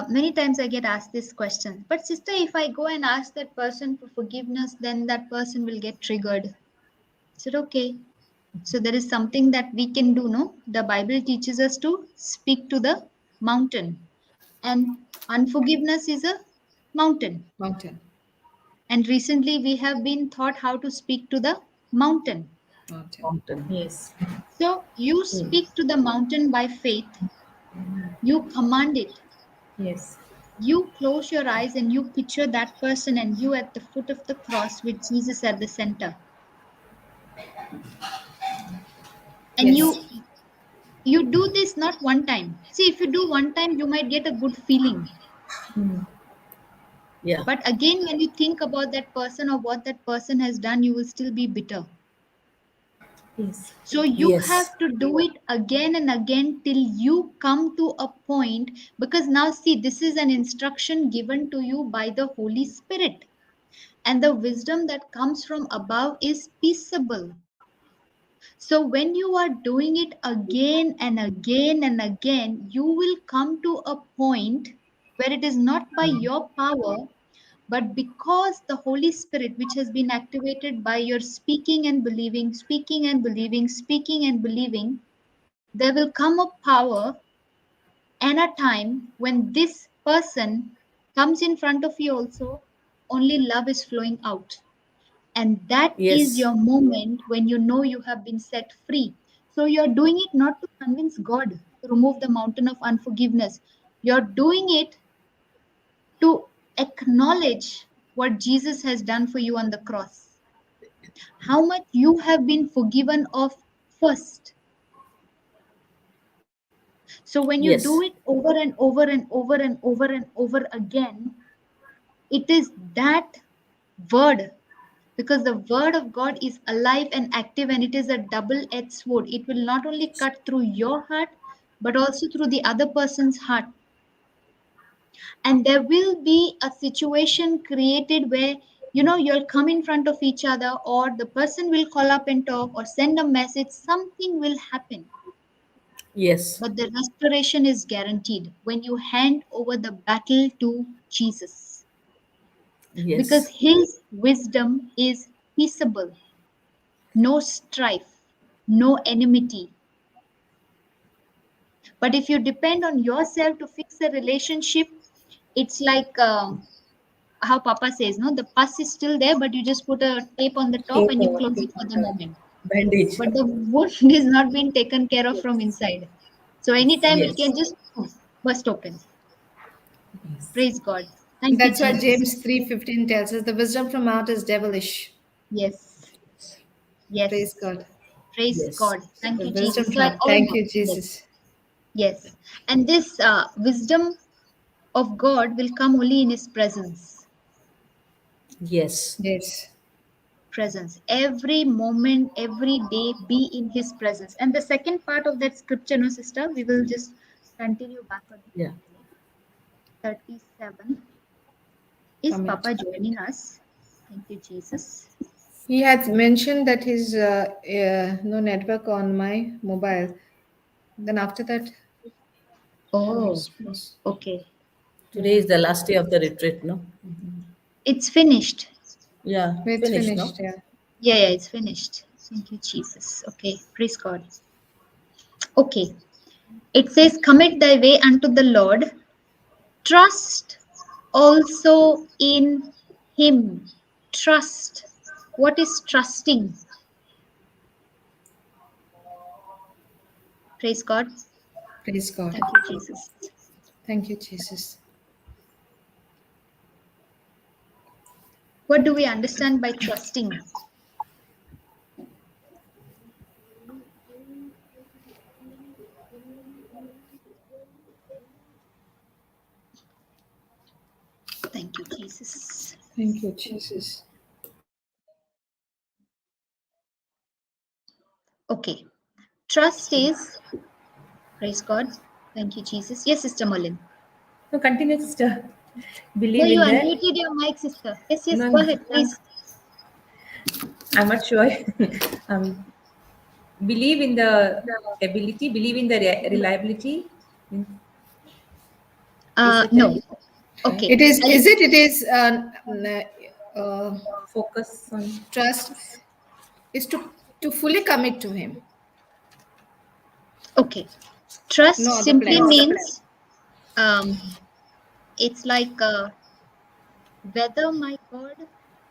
many times I get asked this question, but sister, if I go and ask that person for forgiveness, then that person will get triggered. I said, okay. So there is something that we can do, no? The Bible teaches us to speak to the mountain. And unforgiveness is a mountain. Mountain. And recently we have been taught how to speak to the mountain. Mountain. mountain. Yes. So you speak to the mountain by faith, you command it. Yes. You close your eyes and you picture that person and you at the foot of the cross with Jesus at the center. And Yes. you do this not one time. See, if you do one time, you might get a good feeling. Mm. Yeah. But again, when you think about that person or what that person has done, you will still be bitter. Yes. So you Yes. have to do it again and again till you come to a point. Because now, see, this is an instruction given to you by the Holy Spirit. And the wisdom that comes from above is peaceable. So when you are doing it again and again and again, you will come to a point where it is not by your power, but because the Holy Spirit, which has been activated by your speaking and believing, speaking and believing, speaking and believing, there will come a power and a time when this person comes in front of you also, only love is flowing out. And that is Yes. your moment when you know you have been set free. So you're doing it not to convince God to remove the mountain of unforgiveness. You're doing it to acknowledge what Jesus has done for you on the cross. How much you have been forgiven of first. So when you do Yes. it over and over and over and over and over again, it is that word, because the word of God is alive and active, and it is a double-edged sword. It will not only cut through your heart, but also through the other person's heart. And there will be a situation created where you'll come in front of each other, or the person will call up and talk or send a message, something will happen. Yes. But the restoration is guaranteed when you hand over the battle to Jesus, because Yes. his wisdom is peaceable, no strife, no enmity. But if you depend on yourself to fix a relationship, it's like how Papa says, no, the pus is still there, but you just put a tape on the top Tape and you or close tape it for on the the moment. Bandage. But the wound is not being taken care of from inside. So anytime it Yes. can just burst open. yes. Praise God. Thank you, That's why Jesus. James 3:15 tells us the wisdom from out is devilish. Yes. Praise Yes. God. Praise Yes. God. Thank The you, wisdom Jesus. So I from. all Thank you, yes, Jesus. yes. And this wisdom of God will come only in his presence. Yes. Yes. Presence. Every moment, every day, be in his presence. And the second part of that scripture, no sister, we will just continue back on it Yeah. one minute. 37. Is Commit. Papa joining us? Thank you, Jesus. He had mentioned that his no network on my mobile. Then after that, no Oh, response. okay. Today Yeah, is the last day of the retreat, no? It's finished. Yeah. it's Finished, no? finished. Yeah. Yeah, it's finished. Thank you, Jesus. Okay, praise God. Okay, it says, commit thy way unto the Lord, trust also in him. Trust. What is trusting? Praise God. Praise God. Thank you, Jesus. Thank you, Jesus. What do we understand by trusting? Thank you, Jesus. Thank you, Jesus. Okay, trust is, praise God. Thank you, Jesus. Yes, Sister Molin. No, continue, sister. No, Believe you in the. unmuted your mic, sister. Yes, yes, No, go no, ahead, please. I'm not sure. um, believe in the ability. Believe in the reliability. Is it No. right? Right? Okay. It is. I'll, Is it? It is. Focus on. Trust is to fully commit to Him. okay. Trust No other simply plans. means it's like whether my God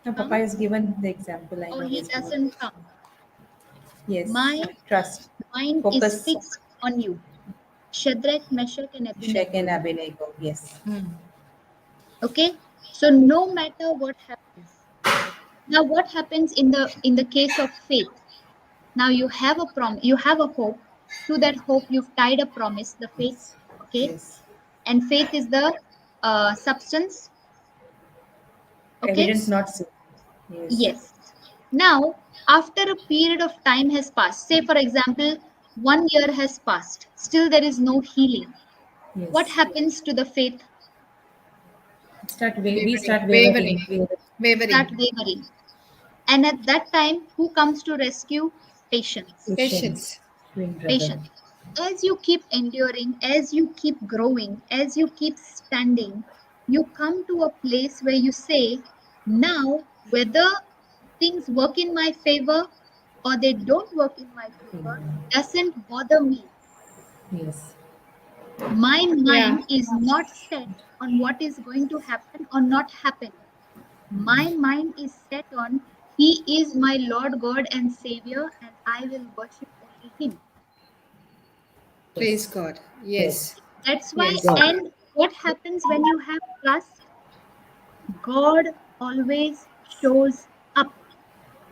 No, Papa has comes given the example. I or know he he has given. doesn't come. Yes. My Trust. mind is Focus. fixed on you. Shadrach, Meshach, and Shake Abednego. and Abednego. Yes. Okay. So no matter what happens. Now, what happens in the case of faith? Now you have a you have a hope. To that hope, you've tied a promise, the faith. Yes. Okay. Yes. And faith is the substance. Okay. Evidence not seen. Yes. Yes. Now, after a period of time has passed, say for example, 1 year has passed, still there is no healing. What Yes. happens to the faith? We start Wavering. wavering. Wavering. Start Wavering. wavering. And at that time, who comes to rescue? Patience. Patience. Patience. Twin brother. Patience. As you keep enduring, as you keep growing, as you keep standing, you come to a place where you say, now, whether things work in my favor or they don't work in my favor, doesn't bother me. Yes. My Yeah. mind is not set on what is going to happen or not happen. My mind is set on He is my Lord God and Savior, and I will worship only Him. Praise Yes. God. Yes. Yes. That's why, Yes. and what happens when you have trust? God always shows up,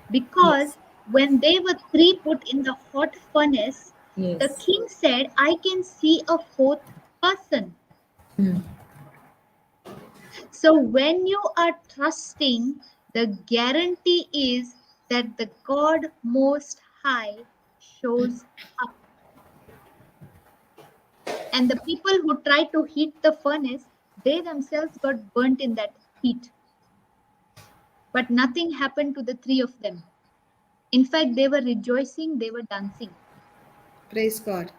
because Yes. when they were three put in the hot furnace, The Yes. king said, I can see a fourth person. Mm. So when you are trusting, the guarantee is that the God Most High shows up. And the people who tried to heat the furnace, they themselves got burnt in that heat. But nothing happened to the three of them. In fact, they were rejoicing, they were dancing. Praise God.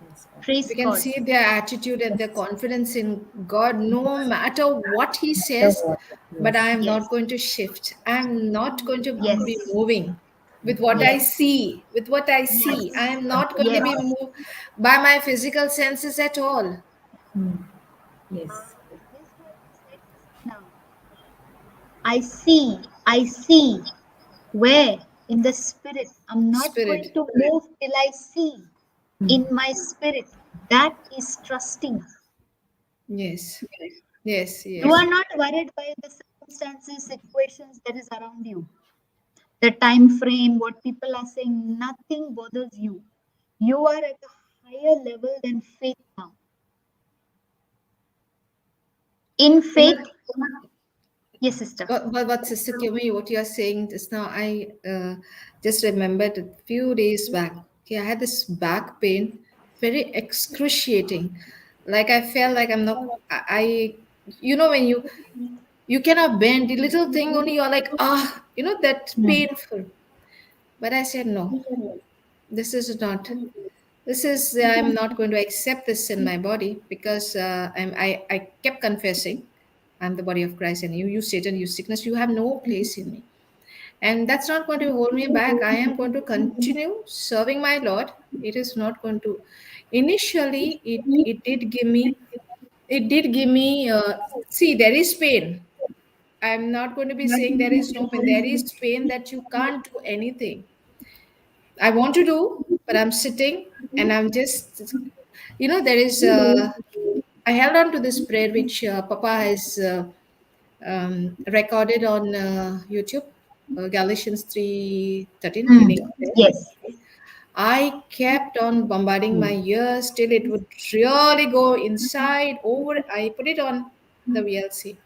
Yes, God. Praise We can God. see their attitude and their confidence in God no matter what He The says. water. But Yes. I am Yes, not going to shift. I am not going to be yes, moving with what I yes, see. With what I see, I yes, am not going to be yes. moved by my physical senses at all. Mm. Yes. This what you said just now. I see. Where? In the spirit. I'm not going Spirit. to move till I see. In my spirit. That is trusting. Yes. Yes. You Yes. are not worried by the circumstances, situations that is around you. The time frame, what people are saying, nothing bothers you. You are at a higher level than faith now. In You know, faith, yes, sister. what Sister Kimi, what you are saying just now, I just remembered a few days back. Okay, I had this back pain, very excruciating. Like I felt like I'm not. You know, when you cannot bend the little thing only, you're like that painful. But I said no. This is not. This is I'm not going to accept this in my body because I kept confessing I'm the body of Christ, and you Satan, you sickness, you have no place in me. And that's not going to hold me back. I am going to continue serving my Lord. It is not going to. Initially, it did give me. See, there is pain. I'm not going to be saying there is no pain. There is pain that you can't do anything. I want to do, but I'm sitting and I'm just, there is. I held on to this prayer which Papa has recorded on YouTube, Galatians 3:13, Mm. winning prayer. Yes. I kept on bombarding my ears till it would really go inside over. I put it on the VLC.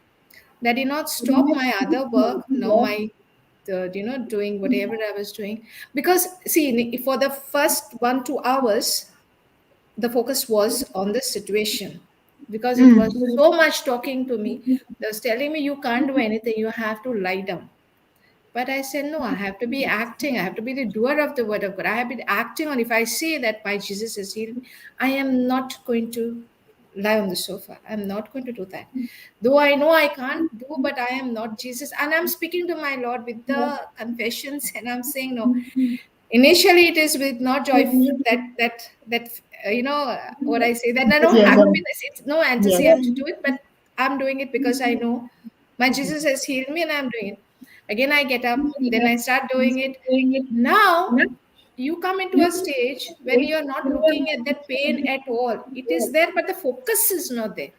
That did not stop my other work, no my doing whatever I was doing. Because see, for the first 1 2 hours, the focus was on the situation because it Mm. was so much talking to me. It was telling me you can't do anything, you have to lie down. But I said, no, I have to be acting. I have to be the doer of the word of God. I have been acting on. If I say that my Jesus has healed me, I am not going to lie on the sofa. I'm not going to do that. Though I know I can't do, but I am not Jesus. And I'm speaking to my Lord with the confessions, and I'm saying, no. Initially, it is with not joy what I say, that no Enthusiasm. happiness. It's no Yes. enthusiasm to do it, but I'm doing it because I know my Jesus has healed me, and I'm doing it. Again, I get up, then I start doing it. Now you come into a stage when you're not looking at that pain at all. It is there, but the focus is not there.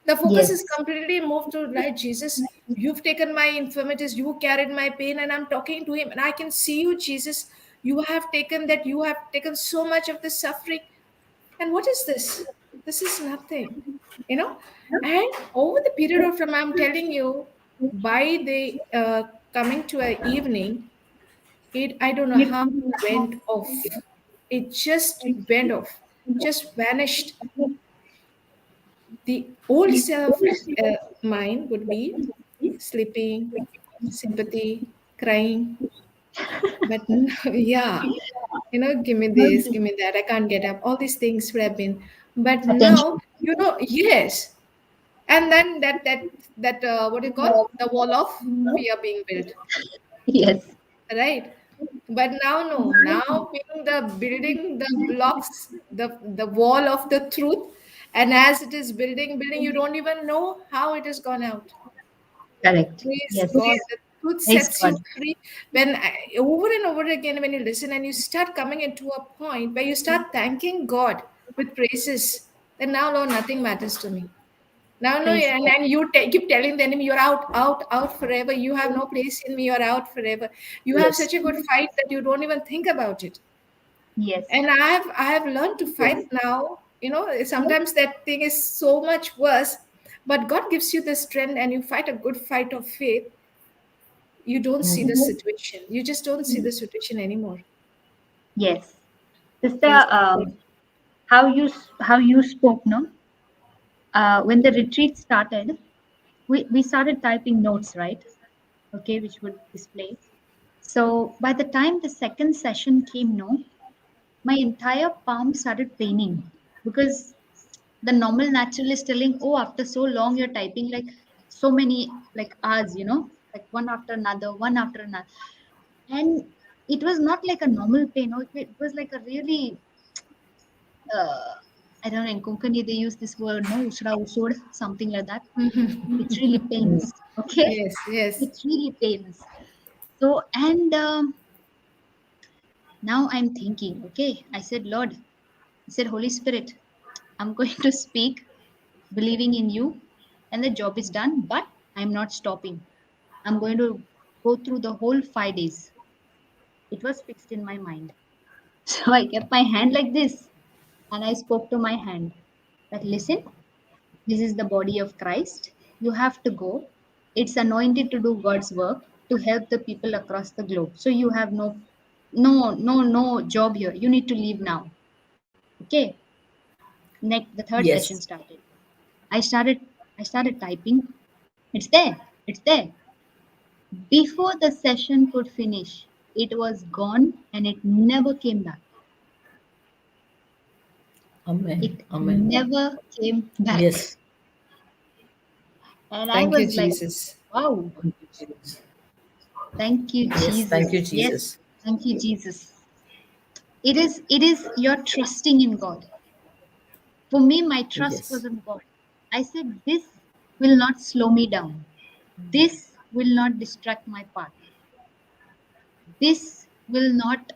The focus is Yes. completely moved to, right, Jesus, you've taken my infirmities, you carried my pain, and I'm talking to him, and I can see you, Jesus. You have taken that, you have taken so much of the suffering. And what is this? This is nothing, you know. And over the period of time, I'm telling you, by the coming to a evening, it I don't know how it went off. It just went off, just vanished. The old self mine would be sleeping, sympathy, crying. But yeah, give me this, give me that. I can't get up. All these things would have been. But now, Attention. yes. And then that what do you call the wall of fear being built, Yes. right? But now no, now being the building the blocks, the wall of the truth, and as it is building, you don't even know how it has gone out. Correct. Praise Yes. God. The truth Praise sets God. you free. Over and over again, when you listen and you start coming into a point where you start thanking God with praises, then now, Lord, nothing matters to me. Now, no, Praise and you keep telling the enemy, you're out, out, out forever. You have no place in me. You're out forever. You God. have Yes. such a good fight that you don't even think about it. Yes. And I have learned to fight now. Sometimes that thing is so much worse, but God gives you the strength and you fight a good fight of faith. You don't see the situation. You just don't see the situation anymore. Yes. Sister, Praise God. how you spoke, no? When the retreat started, we started typing notes, right? Okay, which would display. So by the time the second session came, no, my entire palm started paining because the normal natural is telling, oh, after so long you're typing like so many like hours, like one after another, one after another. And it was not like a normal pain, no, it was like a really uh, I don't know, in Konkani they use this word, no, usra usod, something like that. It really pains. Okay. Yes, yes. It really pains. So, and now I'm thinking, okay, I said, Lord, I said, Holy Spirit, I'm going to speak, believing in you, and the job is done, but I'm not stopping. I'm going to go through the whole 5 days. It was fixed in my mind. So I kept my hand like this and I spoke to my hand that, listen, this is the body of Christ. You have to go. It's anointed to do God's work to help the people across the globe. So you have no job here. You need to leave now. Okay. Next, the third session Yes. started. I started I started typing. It's there. It's there. Before the session could finish, it was gone and it never came back. Amen. It Amen. never came back. Yes. And I Thank you, was like, Jesus. wow, Thank you, Jesus. thank you, Yes. Thank you, Jesus. Yes, Jesus. thank you, Jesus. It is your trusting in God. For me, my trust was Yes. in God. I said, this will not slow me down. This will not distract my path. This will not,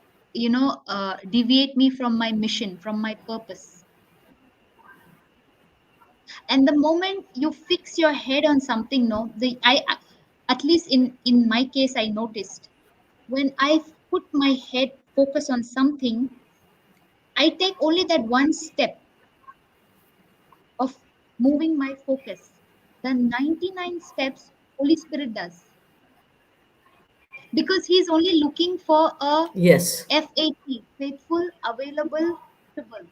deviate me from my mission, from my purpose. And the moment you fix your head on something, no, at least in my case, I noticed when I put my head focus on something, I take only that one step of moving my focus. The 99 steps Holy Spirit does, because He's only looking for a Yes. FAT, faithful, available, teachable.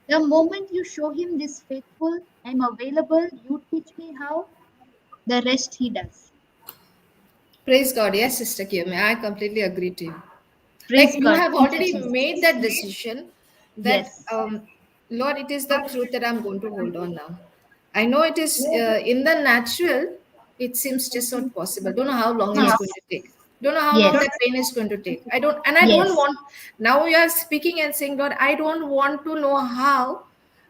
The moment you show Him this faithful, I'm available, you teach me how, the rest He does. Praise God. Yes, Sister Kirme, I completely agree to you. Like Praise you God. have Thank you, already made Jesus. that decision that Yes. Lord, it is the truth that I'm going to hold on now. I know it is in the natural, it seems just not possible. Don't know how long it's going Yes. to take. Don't know how long Yes. that pain is going to take. I don't Yes. want. Now we are speaking and saying, Lord, I don't want to know how,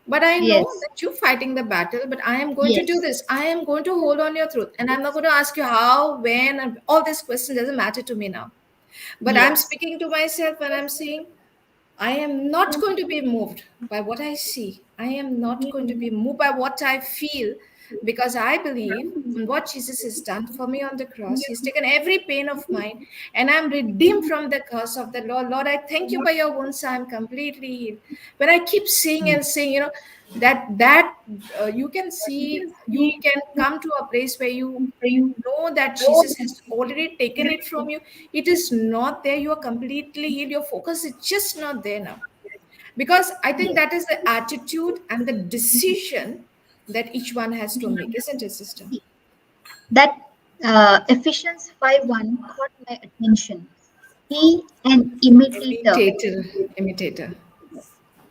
but I know Yes. that you're fighting the battle, but I am going to do Yes. this. I am going to hold on your truth, and I'm not going to ask you how, when, and all these questions doesn't matter to me now. But I'm Yes. speaking to myself and I'm saying, I am not going to be moved by what I see. I am not going to be moved by what I feel, because I believe in what Jesus has done for me on the cross. He's taken every pain of mine and I'm redeemed from the curse of the Lord. Lord, I thank you by your wounds I'm completely healed. When I keep saying and saying, that you can see, you can come to a place where you know that Jesus has already taken it from you. It is not there. You are completely healed. Your focus is just not there now. Because I think that is the attitude and the decision that each one has to make, isn't it, sister? That Ephesians 5:1 caught my attention. Be an imitator. Imitator, imitator.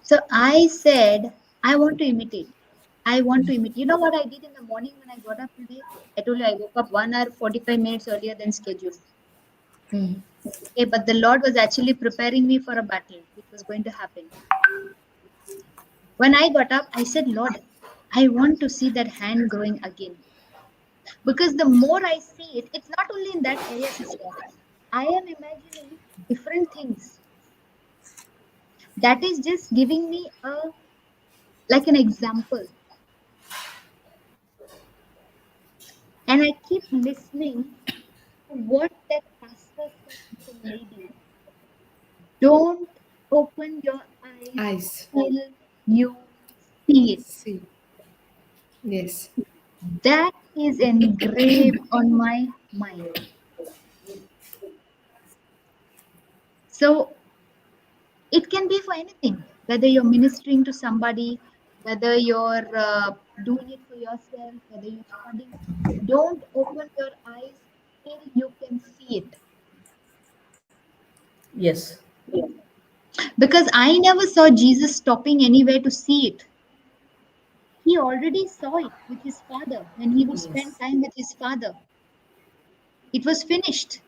So I said, I want to imitate. I want to imitate. You know what I did in the morning when I got up today? I told you I woke up 1 hour 45 minutes earlier than scheduled. Okay, but the Lord was actually preparing me for a battle which was going to happen. When I got up, I said, Lord, I want to see that hand growing again. Because the more I see it, it's not only in that area, sister. I am imagining different things. That is just giving me a like an example. And I keep listening to what that pastor said to the lady. Don't open your eyes Eyes. till you see it. See. Yes. That is engraved on my mind. So it can be for anything, whether you're ministering to somebody, whether you're doing it for yourself, whether you're studying. Don't open your eyes till you can see it. Yes. Because I never saw Jesus stopping anywhere to see it. He already saw it with his father when he would spend Yes. time with his father. It was finished.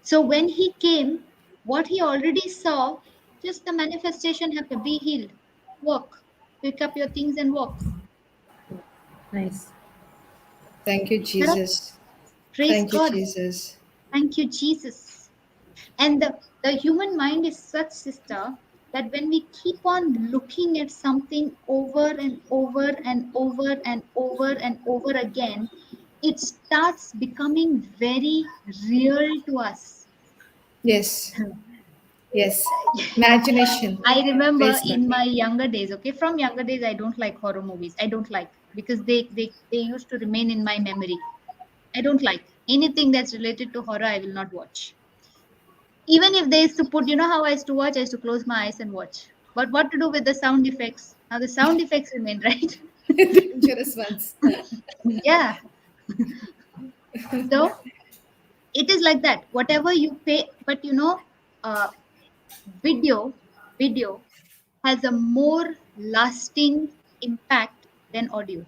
So when he came, what he already saw, just the manifestation happened. Be healed. Walk. Pick up your things and walk. Nice. Thank you, Correct? Jesus. Praise Thank you, God. Jesus. Thank you, Jesus. And the human mind is such, sister, that when we keep on looking at something over and over and over and over and over again, it starts becoming very real to us. Yes. Yes. Imagination. I remember Praise God. in my younger days, okay, from younger days, I don't like horror movies. I don't like because they used to remain in my memory. I don't like anything that's related to horror. I will not watch. Even if they used to put, you know how I used to watch, I used to close my eyes and watch. But what to do with the sound effects? Now the sound effects remain, right? Dangerous ones. Yeah. So it is like that. Whatever you pay, but uh, video, video has a more lasting impact than audio.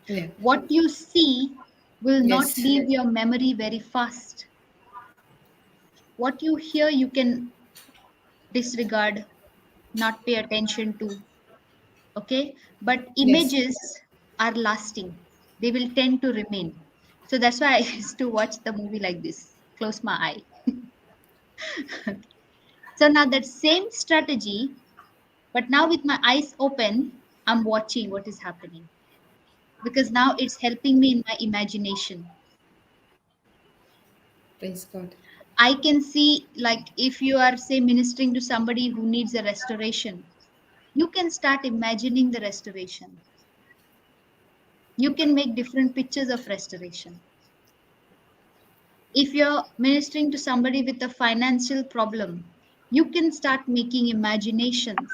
Yeah. What you see will not Yes. leave your memory very fast. What you hear, you can disregard, not pay attention to. Okay, but Yes. images are lasting, they will tend to remain. So that's why I used to watch the movie like this, close my eye. So now that same strategy, but now with my eyes open, I'm watching what is happening, because now it's helping me in my imagination. Praise God. I can see, like, if you are, say, ministering to somebody who needs a restoration, you can start imagining the restoration. You can make different pictures of restoration. If you're ministering to somebody with a financial problem, you can start making imaginations,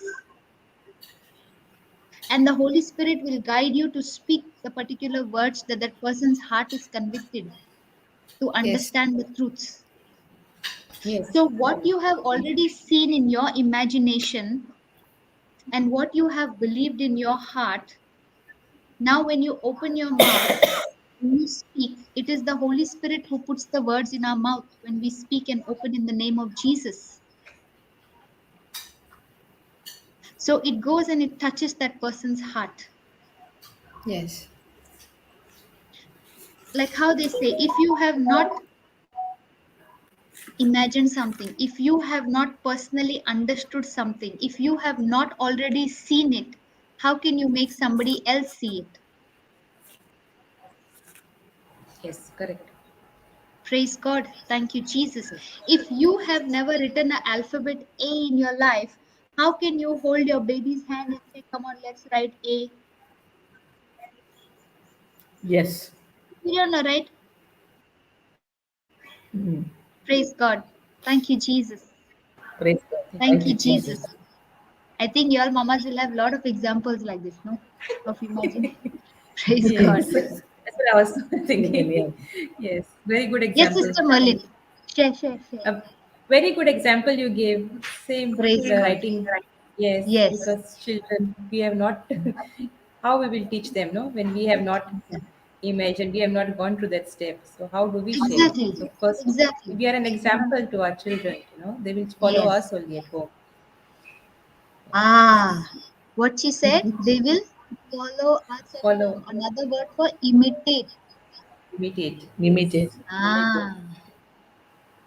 and the Holy Spirit will guide you to speak the particular words that that person's heart is convicted to Yes. understand the truths. Yes. So what you have already seen in your imagination and what you have believed in your heart, now when you open your mouth, when you speak, it is the Holy Spirit who puts the words in our mouth when we speak and open in the name of Jesus. So it goes and it touches that person's heart. Yes. Like how they say, if you have not imagined something, if you have not personally understood something, if you have not already seen it, how can you make somebody else see it? Yes. Correct. Praise God. Thank you, Jesus. If you have never written an alphabet A in your life, how can you hold your baby's hand and say, come on, let's write A? Yes. You don't know, right? Mm. Praise God. Thank you, Jesus. Praise God. Thank Thank you, you, Jesus. Jesus. I think your mamas will have a lot of examples like this, no? Of imagine. Praise God. Yes. That's what I was Amen. thinking. Yes. Very good Yes, example. Sister Merlin. Share, share, share. A very good example you gave. Same Praise the God. writing. Yes, Yes. because children, we have not, how we will teach them, no? When we have not imagined, we have not gone through that step. So how do we share? Exactly. So first, Exactly. we are an example to our children, they will follow Yes. us only at home. Ah, what she said, they will follow us at home. Follow, Another word for imitate. imitate. Yes. Imitate. Ah.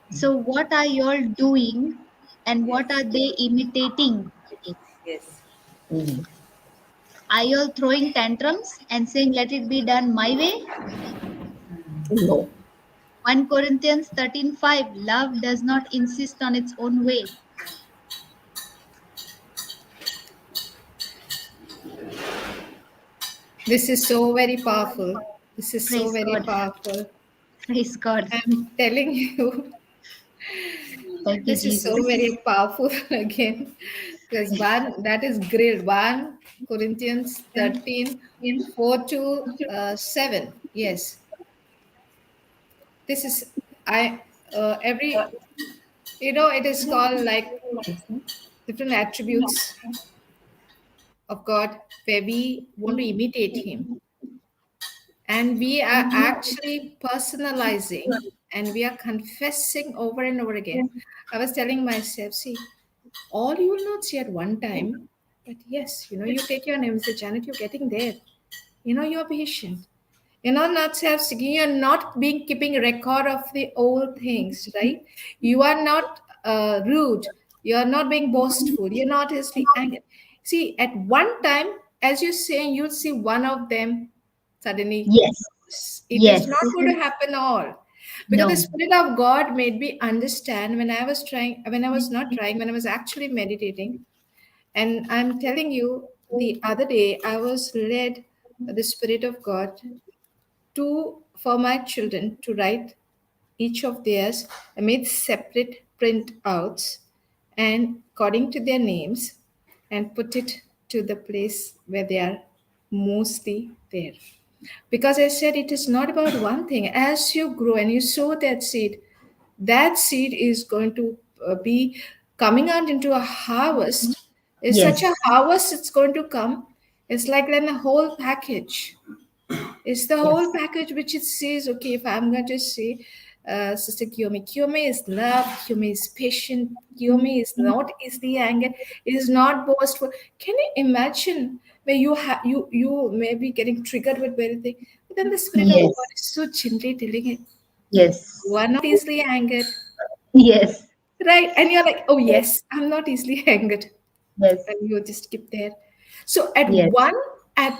So what are you all doing and what are they imitating? Yes. Mm. Are you all throwing tantrums and saying, let it be done my way? No. 1 Corinthians 13:5. Love does not insist on its own way. This is so very powerful. This is so Praise very God. powerful. Praise God. I'm telling you, Thank you, this is so Jesus. very powerful again. Because one that is great. 1 Corinthians 13, 4 to 7. Yes. This is I every it is called like different attributes of God where we want to imitate him. And we are actually personalizing and we are confessing over and over again. I was telling myself, see, all you will not see at one time, but yes, you take your name, Mr. Janet, you're getting there. You're patient. Not self-seeking. You're not being keeping record of the old things, right? You are not rude. You are not being boastful. You're not easily angered. See, at one time, as you're saying, you'll see one of them suddenly. Yes. It is Yes. not going to happen all. Because the No. Spirit of God made me understand when I was not trying, when I was actually meditating. And I'm telling you, the other day, I was led by the Spirit of God for my children to write each of theirs. I made separate printouts and according to their names and put it to the place where they are mostly there. Because I said it is not about one thing. As you grow and you sow that seed is going to be coming out into a harvest. It's such Yes. a harvest it's going to come. It's like then a whole package. It's the whole Yes. package which it says, okay, if I'm going to say, Sister Kiyomi is love, Kiyomi is patient, Kiyomi is not easily angered, it is not boastful. Can you imagine where you may be getting triggered with very thing, but then the Spirit of God Yes. is so gently telling it, you Yes. are not easily angered, Yes. right? And you're like, oh yes, I'm not easily angered, Yes. and you just keep there. So at Yes. one as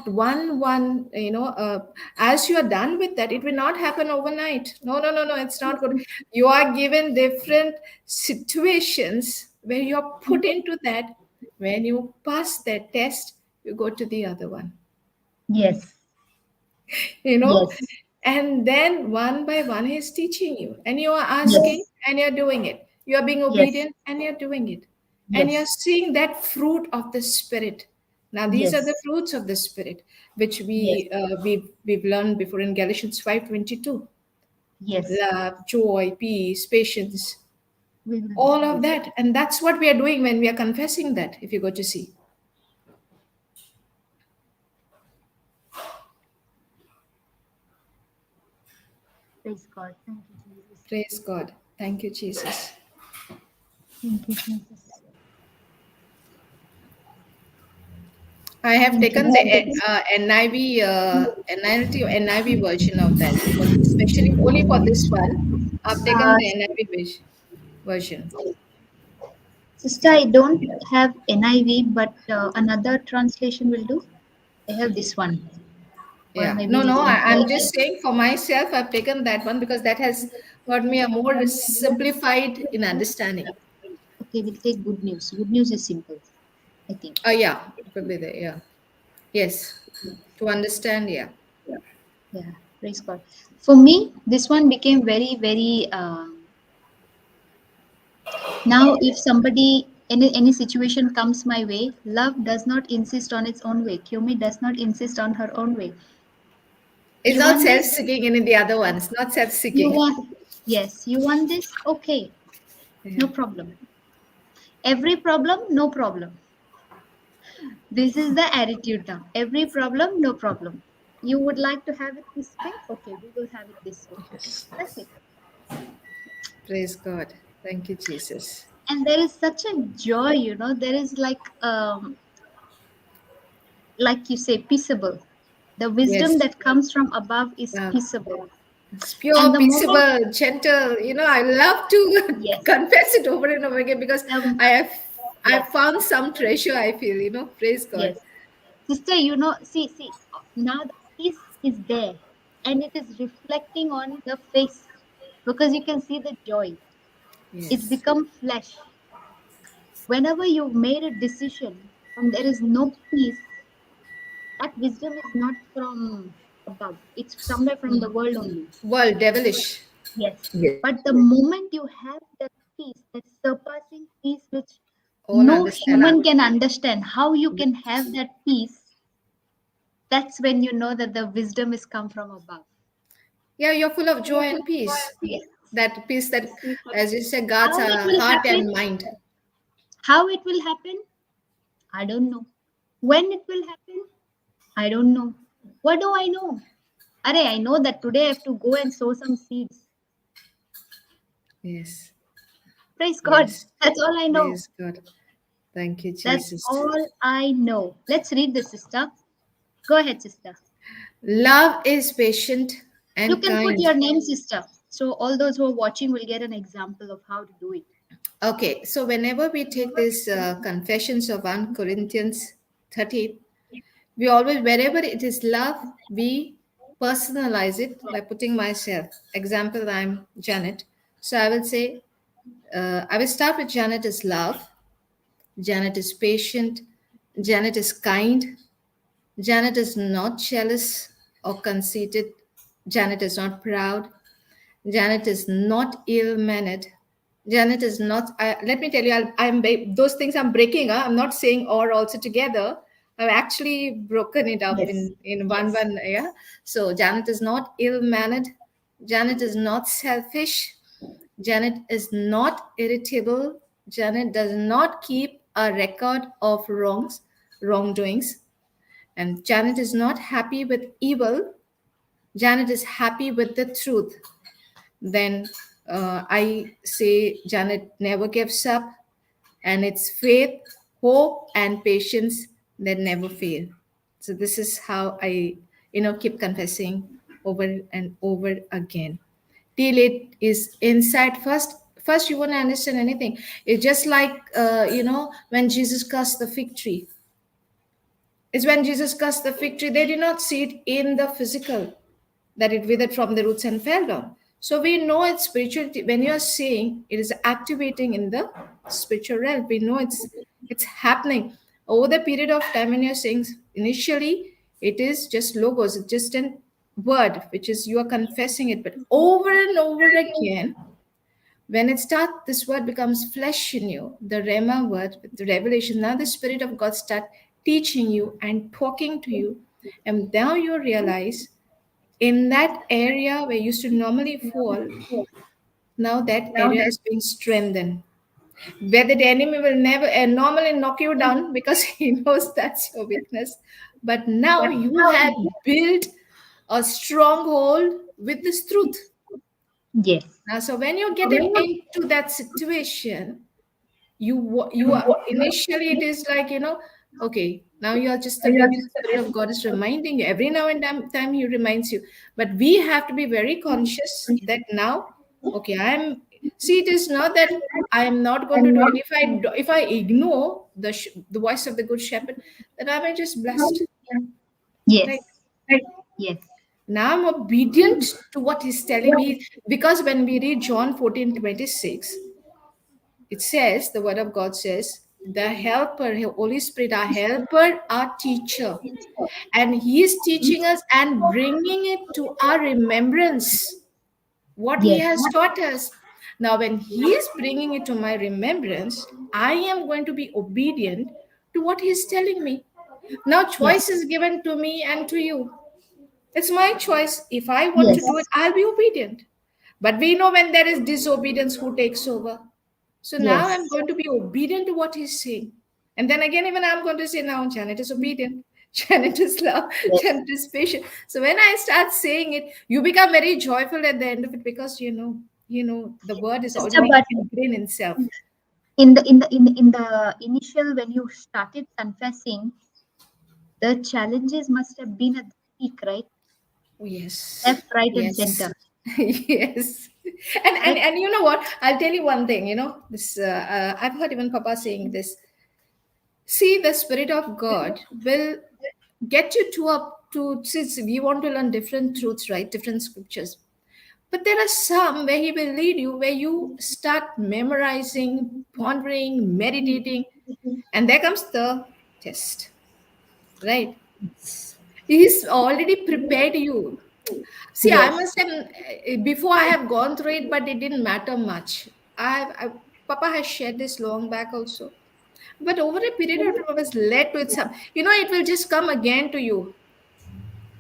you are done with that, it will not happen overnight. No, it's not good. You are given different situations where you are put into that. When you pass that test, you go to the other one, Yes. you know Yes. and then one by one he's teaching you, and you are asking Yes. and you're doing it. You are being Yes. obedient and you're doing it, and you're Yes. seeing that fruit of the Spirit. Now these are Yes. the fruits of the Spirit which Yes. we've learned before in Galatians 5:22. Yes. Love, joy, peace, patience, We will all of discuss. that. And that's what we are doing when we are confessing that, if you go to see. Praise God. Thank you, Jesus. Praise God. Thank you, Jesus. Thank you, Jesus. I have Thank you, taken the Jesus. NIV version of that, especially only for this one. I've taken Uh, the NIV version. Sister, I don't have NIV, but another translation will do. I have this one, or Yeah, maybe no, I'm NIV. just saying for myself, I've taken that one because that has got me a more simplified in understanding. Okay, we'll take good news. Good news is simple, I think. Oh, yeah, it could be there. Yeah, yes, to understand. Yeah, Yeah, praise God. For me, this one became very, very. Now, if somebody, any situation comes my way, love does not insist on its own way. Kyomi does not insist on her own way. it's You not want this? self-seeking in the other ones, not You self-seeking. want, yes, you want this? Okay, Yeah. no problem. Every problem, no problem. This is the attitude now. Every problem, no problem. You would like to have it this way? Okay, we will have it this way. That's it. Praise God. Thank you, Jesus. And there is such a joy, there is like you say, peaceable. The wisdom Yes. that comes from above is Yeah. peaceable. It's And pure, the moment, peaceable, gentle. I love to yes, confess it over and over again because um, I have yes, I've found some treasure, I feel, praise God. yes. Sister, see, now the peace is there and it is reflecting on the face. because you can see the joy. It's Yes. become flesh. Whenever you've made a decision and there is no peace, that wisdom is not from above. It's somewhere from the world only. World devilish. Yes. Yes. But the moment you have that peace, that surpassing peace which All no understanding. human can understand, how you can have that peace, that's when you know that the wisdom is come from above. Yeah, you're full of joy and peace. Yes. That peace that, as you said, guards How it our will heart happen? and mind. How it will happen? I don't know. When it will happen? I don't know. What do I know? Are I know that today I have to go and sow some seeds. Yes. Praise God. Yes. That's all I know. Praise God. Thank you, That's Jesus. all I know. Let's read this, sister. Go ahead, sister. Love is patient You and can put kind. your name, sister. So all those who are watching will get an example of how to do it. Okay, so whenever we take this confessions of 1 Corinthians 13, we always, wherever it is love, we personalize it by putting myself. Example, I'm Janet. So I will say, I will start with Janet is love, Janet is patient, Janet is kind, Janet is not jealous or conceited, Janet is not proud, Janet is not ill-mannered. Janet is not. Let me tell you, those things I'm breaking. I'm not saying or also together. I've actually broken it up Yes. in Yes. one. Yeah. So Janet is not ill-mannered. Janet is not selfish. Janet is not irritable. Janet does not keep a record of wrongdoings. And Janet is not happy with evil. Janet is happy with the truth. Then I say Janet never gives up, and it's faith, hope, and patience that never fail. So this is how I, keep confessing over and over again. Till it is inside first. First, you won't understand anything. It's just like when Jesus cursed the fig tree. It's when Jesus cursed the fig tree. They did not see it in the physical, that it withered from the roots and fell down. So we know it's spirituality. When you are saying it is activating in the spiritual realm, we know it's happening over the period of time. When you're saying initially, it is just logos, it's just a word, which is you are confessing it, but over and over again, when it starts, this word becomes flesh in you, the Rema word, the revelation. Now the Spirit of God start teaching you and talking to you, and now you realize in that area where you used to normally fall, now that area is being strengthened. Whether the enemy will never normally knock you down because he knows that's your weakness, but now you have built a stronghold with this truth. Yes. Now, so when you're getting into that situation, you are initially it is like okay, now you are just maybe the Spirit of God is reminding you every now and time he reminds you, but we have to be very conscious that now, okay, see, it is not that I am not going to do it. If I ignore the voice of the good shepherd, then I may just blessed, Yes. right? Yes. Now I'm obedient to what he's telling me, because when we read John 14:26, it says, the word of God says, the helper, Holy Spirit, our helper, our teacher. And he is teaching us and bringing it to our remembrance, what he Yes. has taught us. Now, when he is bringing it to my remembrance, I am going to be obedient to what he is telling me. Now, Yes. choice is given to me and to you. It's my choice. If I want to Yes. do it, I'll be obedient. But we know when there is disobedience, who takes over. So now Yes. I'm going to be obedient to what he's saying. And then again, even I'm going to say, now Janet is obedient. Janet is love. Yes. Janet is patient. So when I start saying it, you become very joyful at the end of it, because the word is Sister, already but ingrained in self. in the initial when you started confessing, the challenges must have been at the peak, right? Oh, yes. Left, right, and Yes. center. Yes. And, and Correct? and you know what? I'll tell you one thing, this I've heard even Papa saying this. See, the Spirit of God will get you since we want to learn different truths, right? Different scriptures. But there are some where He will lead you, where you start memorizing, pondering, meditating, and there comes the test, right? He's already prepared you. See, I Yes. must have, before I have gone through it, but it didn't matter much. Papa has shared this long back also. But over a period of time, I was led to it. It will just come again to you.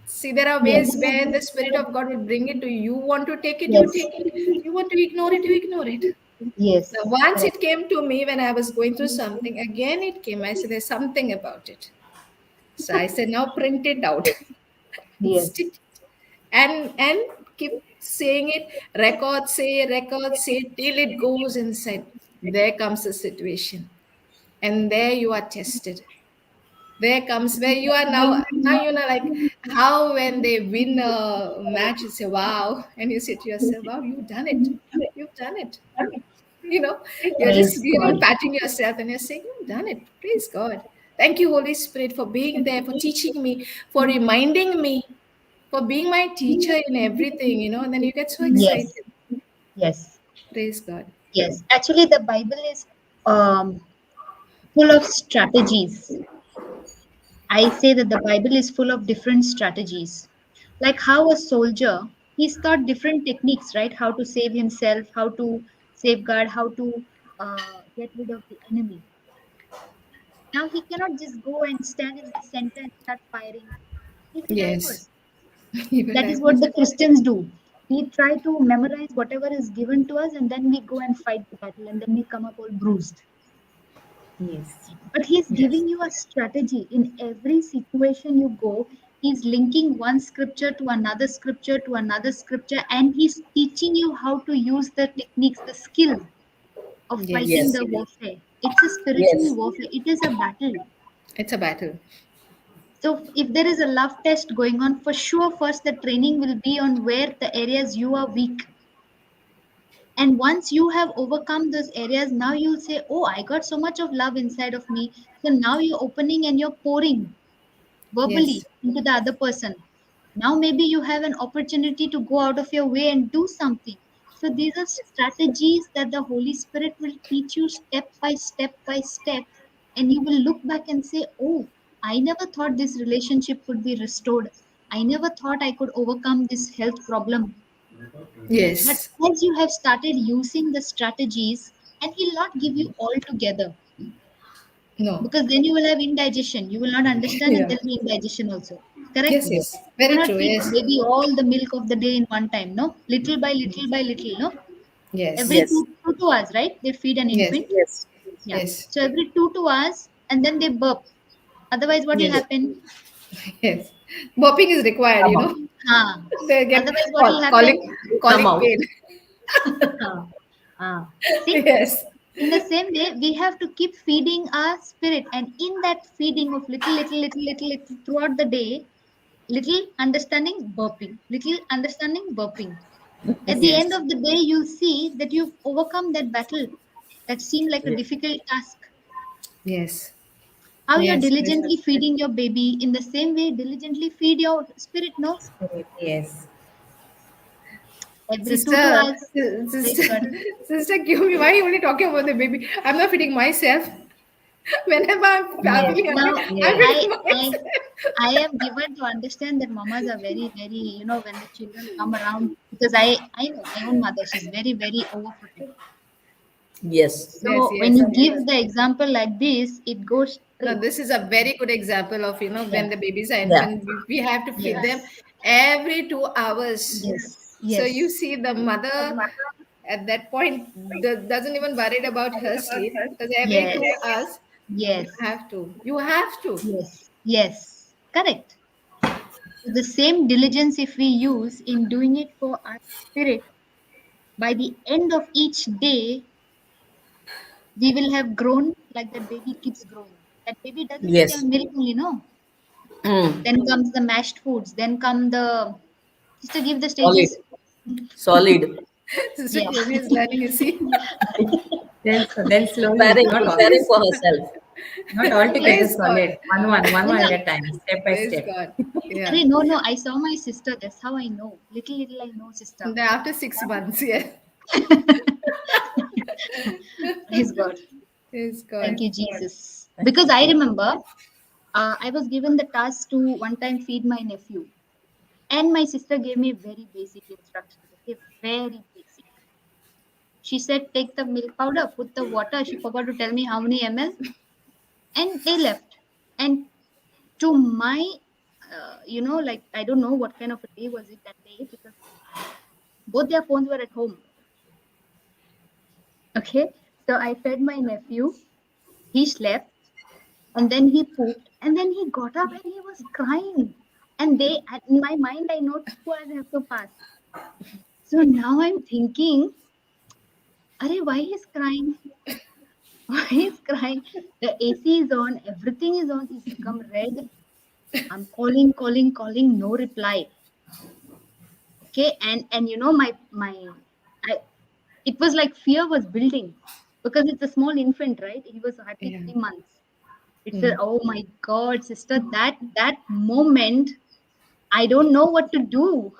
See, there are ways Yes. where the Spirit of God will bring it to you. You want to take it, you Yes. take it. You want to ignore it, you ignore it. Now, Yes. once Correct. it came to me when I was going through something, again it came. I said, there's something about it. So I said, now print it out and Yes. stick it. And keep saying it, record say till it goes inside. There comes the situation. And there you are tested. There comes where you are now you know, like how when they win a match, you say, wow, and you say to yourself, wow, you've done it. You've done it. You know, you're just, Praise God. patting yourself and you're saying, you've done it. Praise God. Thank you, Holy Spirit, for being there, for teaching me, for reminding me, for being my teacher in everything, and then you get so excited. Yes. Yes. Praise God. Yes. Actually, the Bible is full of strategies. I say that the Bible is full of different strategies. Like how a soldier, he's taught different techniques, right? How to save himself, how to safeguard, how to get rid of the enemy. Now he cannot just go and stand in the center and start firing. He will die Yes. first. You will That die is what first. the Christians do. We try to memorize whatever is given to us and then we go and fight the battle and then we come up all bruised. Yes. But he's Yes. giving you a strategy in every situation you go. He's linking one scripture to another scripture to another scripture, and he's teaching you how to use the techniques, the skill of fighting Yes. Yes. the warfare. It's a spiritual Yes. warfare, it is a battle. It's a battle. So, if there is a love test going on, for sure, first the training will be on where the areas you are weak. And once you have overcome those areas, now you'll say, oh, I got so much of love inside of me. So now you're opening and you're pouring verbally Yes. into the other person. Now maybe you have an opportunity to go out of your way and do something. So these are strategies that the Holy Spirit will teach you step by step. And you will look back and say, oh, I never thought this relationship could be restored. I never thought I could overcome this health problem. But Yes. as you have started using the strategies, and He'll not give you all together, No. because then you will have indigestion. You will not understand, and Yeah. there'll be indigestion also. Correct? Yes, Yes. yes. You Very cannot true. feed Yes. baby all the milk of the day in one time, no? Little by little by little, no? Every Yes. Yes. two hours, right? They feed an Yes. infant. Yes. Yeah. Yes. So every 2 hours, and then they burp. Otherwise, what will Yes. happen? Yes. Burping is required, Come out. Ha. They get Otherwise, what will colic, happen? Come colic out. pain. Ha. Ha. See? Yes. In the same way, we have to keep feeding our spirit, and in that feeding of little throughout the day, little understanding, burping, little understanding, burping. At the end Yes. of the day, you'll see that you've overcome that battle that seemed like a Yes. difficult task. Yes. How you're Yes. Yes. diligently feeding your baby, in the same way, diligently feed your spirit, no? Spirit. Yes. Every two Sister, hours. Praise sister, God. sister, Kyumi, why are you only talking about the baby? I'm not feeding myself. Whenever I'm Yes. feeling hungry, Now, I'm Yes. I, feeding I, myself. I am given to understand that mamas are very, very, when the children come around, because I know my own mother, she's very, very overprotective. Yes. Yes, So when yes, you yes. give the example like this, it goes No, straight. this is a very good example of, Yeah. when the babies are Yeah. infant, we have to feed them Yes. every 2 hours. Yes. So you Yes. see the mother at that point doesn't even worried about her sleep, because every Yes. 2 hours you Yes. have to. You have to. Yes. Yes. Correct. So the same diligence, if we use in doing it for our spirit, by the end of each day, we will have grown like that baby keeps growing. That baby doesn't stay Yes. on milk only, no. Mm. Then comes the mashed foods. Then come the, just to give the Solid. stages. Solid. Sister Yeah. Kyumi is learning, you see. Then slowly, Preparing, not all, preparing Praise, for herself. not altogether praise God. solid. One No, at no. a time, step by Praise step. God. Yeah. Arey, no, I saw my sister. That's how I know. Little I know sister. And then after 6 months, yeah. Praise God. Praise Thank God. you, Jesus. Thank Because you, I Jesus. remember I was given the task to one time feed my nephew. And my sister gave me very basic instructions. Okay, very basic. She said, take the milk powder, put the water. She forgot to tell me how many ml. And they left. And to my, like, I don't know what kind of a day was it that day because both their phones were at home. Okay. So I fed my nephew. He slept and then he pooped and then he got up and he was crying. And in my mind, I know 2 hours have to pass. So now I'm thinking, Arey, why he's crying? Why he's crying? The AC is on, everything is on. He's become red. I'm calling, no reply. Okay, and I, it was like fear was building because it's a small infant, right? He was hardly Yeah. 3 months. It's a, oh my God, sister, that moment, I don't know what to do.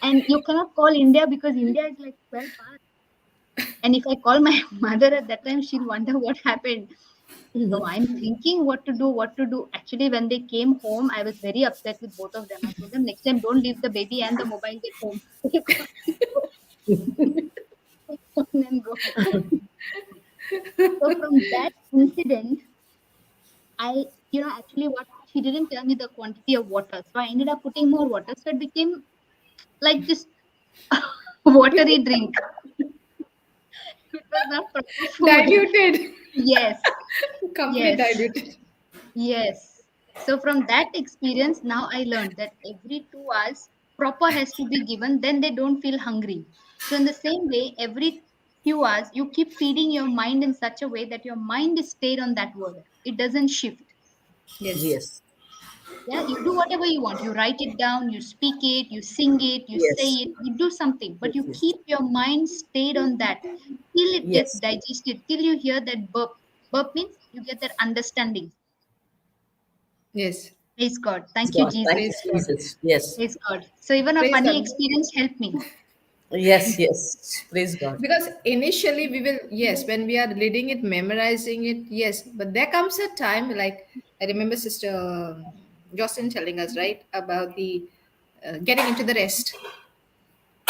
And you cannot call India because India is like 12 hours. And if I call my mother at that time, she'll wonder what happened. So I'm thinking what to do. Actually, when they came home, I was very upset with both of them. I told them next time don't leave the baby and the mobile at home. Take one and go. So from that incident, actually what she didn't tell me the quantity of water. So I ended up putting more water. So it became like this watery drink. It was not proper food. Diluted. Yes. Complete Yes. diluted. Yes. So from that experience, now I learned that every 2 hours, proper has to be given, then they don't feel hungry. So in the same way, every few hours, you keep feeding your mind in such a way that your mind is stayed on that word. It doesn't shift. Yes. Yes. Yeah, you do whatever you want. You write it down, you speak it, you sing it, you say Yes. it, you do something, but Yes. you Yes. keep your mind stayed on that till it gets Yes. digested, till you hear that burp. Burp means you get that understanding. Yes. Praise God. Praise Thank you, God. Thank Jesus. you, Praise God. Jesus. Yes. Praise God. So even a Praise funny God. experience helped me. Yes. Yes. Praise God. Because initially we will, yes, when we are reading it, memorizing it, yes. But there comes a time, like I remember Sister Jocelyn telling us, right, about the getting into the rest.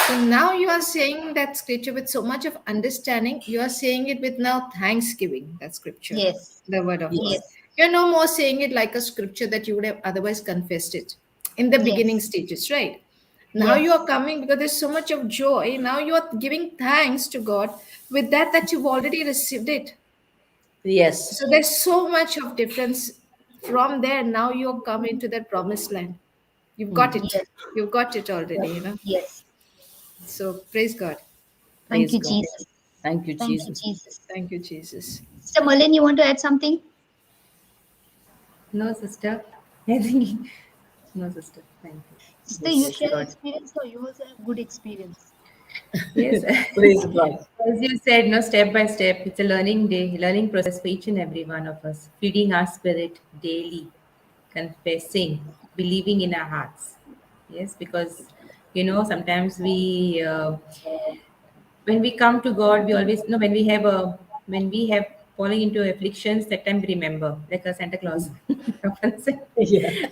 So now you are saying that scripture with so much of understanding. You are saying it with now thanksgiving, that scripture, Yes. the word of God. Yes. Yes. You're no more saying it like a scripture that you would have otherwise confessed it in the beginning Yes. stages, right? Now you are Yes. coming because there's so much of joy. Now you are giving thanks to God with that you've already received it. Yes. So there's so much of difference from there. Now you're coming to that promised land. You've got it. Yes. You've got it already. Yes. So praise God. Thank Praise you, God. Jesus. Thank you, Thank you, Jesus. Jesus. Thank you, Jesus. Sister Malin, you want to add something? No, sister. I think no, sister. Thank you. Sister, you Yes. Praise share God. experience or you also have good experience? Yes. Praise God. As you said, no, step by step, it's a learning day, learning process for each and every one of us. Feeding our spirit daily, confessing, believing in our hearts. Yes, because sometimes when we come to God, we always when we have falling into afflictions, that time we remember, like a Santa Claus often say. Yeah.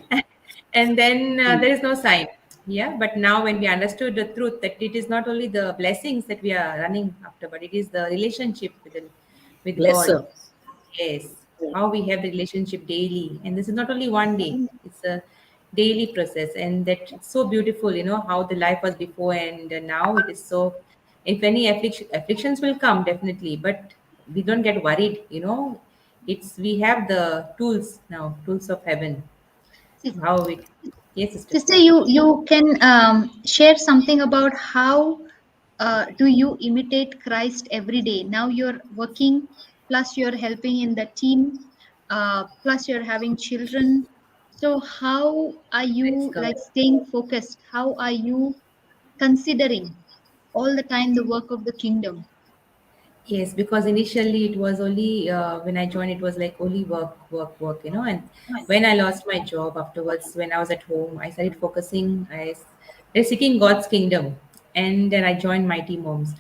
And then there is no sign. Yeah, but now when we understood the truth that it is not only the blessings that we are running after, but it is the relationship with God. Blesser. Yes, how we have the relationship daily, and this is not only one day; it's a daily process, and that it's so beautiful. How the life was before, and now it is so. If any afflictions will come, definitely, but we don't get worried. It's we have the tools now, tools of heaven. Sis- How it? Yes, sister. Sister, you can share something about how do you imitate Christ every day? Now you're working, plus you're helping in the team, plus you're having children. So how are Praise you God. like staying focused? How are you considering all the time the work of the kingdom? Yes, because initially it was only when I joined, it was like only work, work, work, And when I lost my job afterwards, when I was at home, I started focusing, started seeking God's kingdom. And then I joined Mighty Moms.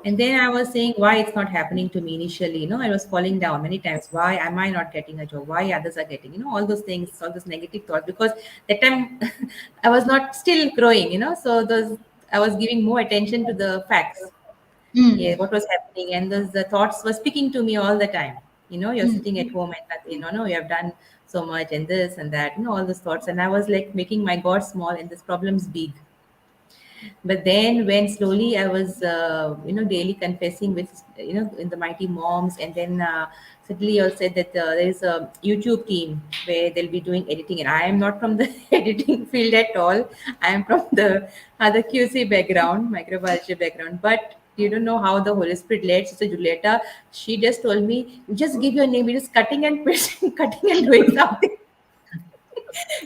And then I was saying why it's not happening to me initially. I was falling down many times. Why am I not getting a job? Why others are getting, all those things, all those negative thoughts. Because that time I was not still growing, so those I was giving more attention to the facts, yeah, Mm, what was happening, and the thoughts were speaking to me all the time. You're mm, sitting at home and nothing, no, you have done so much and this and that, all those thoughts, and I was like making my God small and this problem's big. But then when slowly I was daily confessing with in the Mighty Moms, and then suddenly you all said that there is a YouTube team where they'll be doing editing, and I am not from the editing field at all. I am from the other QC background, microbiology background. But you don't know how the Holy Spirit led Sister Julieta. She just told me, you just give your name, it is cutting and pasting, cutting and doing something.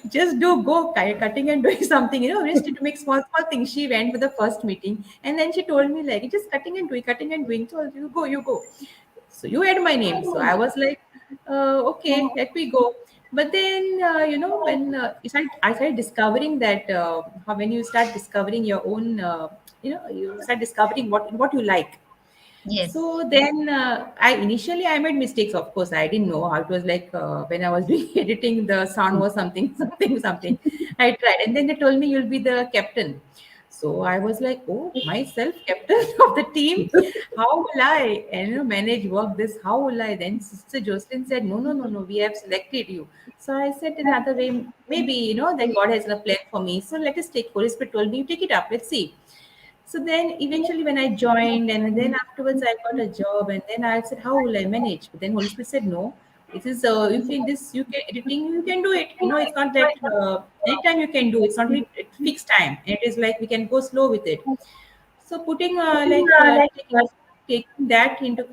Just do go cutting and doing something, just to make small small things. She went for the first meeting, and then she told me like, just cutting and doing. So you go. So you had my name, so I was like, okay, let me go. But then when I started discovering that how when you start discovering your own, you start discovering what you like. yes. So then I made mistakes. Of course, I didn't know how it was like when I was doing editing. The sound was something, something. I tried, and then they told me you'll be the captain. So I was like, oh, myself, captain of the team. How will I, manage work this? How will I? Then Sister Jocelyn said, no, no, no, no. We have selected you. So I said another way, maybe that God has a plan for me. So let us take. Holy Spirit told me, you take it up. Let's see. So then eventually when I joined, and then afterwards I got a job, and then I said, how will I manage? But then Holy Spirit said, no, it is if in this you can editing, you can do it. It's not that anytime you can do. It's not really fixed time. It is like we can go slow with it. So putting taking that into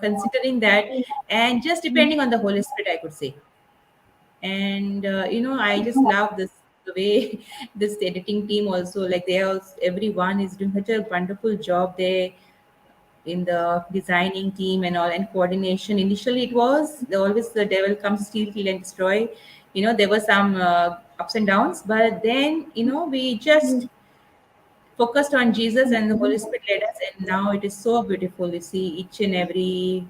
considering that, and just depending on the Holy Spirit, I could say. And I just love this the way this editing team also, like they also, everyone is doing such a wonderful job there in the designing team and all, and coordination. Initially it was always the devil comes steal kill and destroy. There were some ups and downs, but then we just focused on Jesus, and the Holy Spirit led us, and now it is so beautiful. You see each and every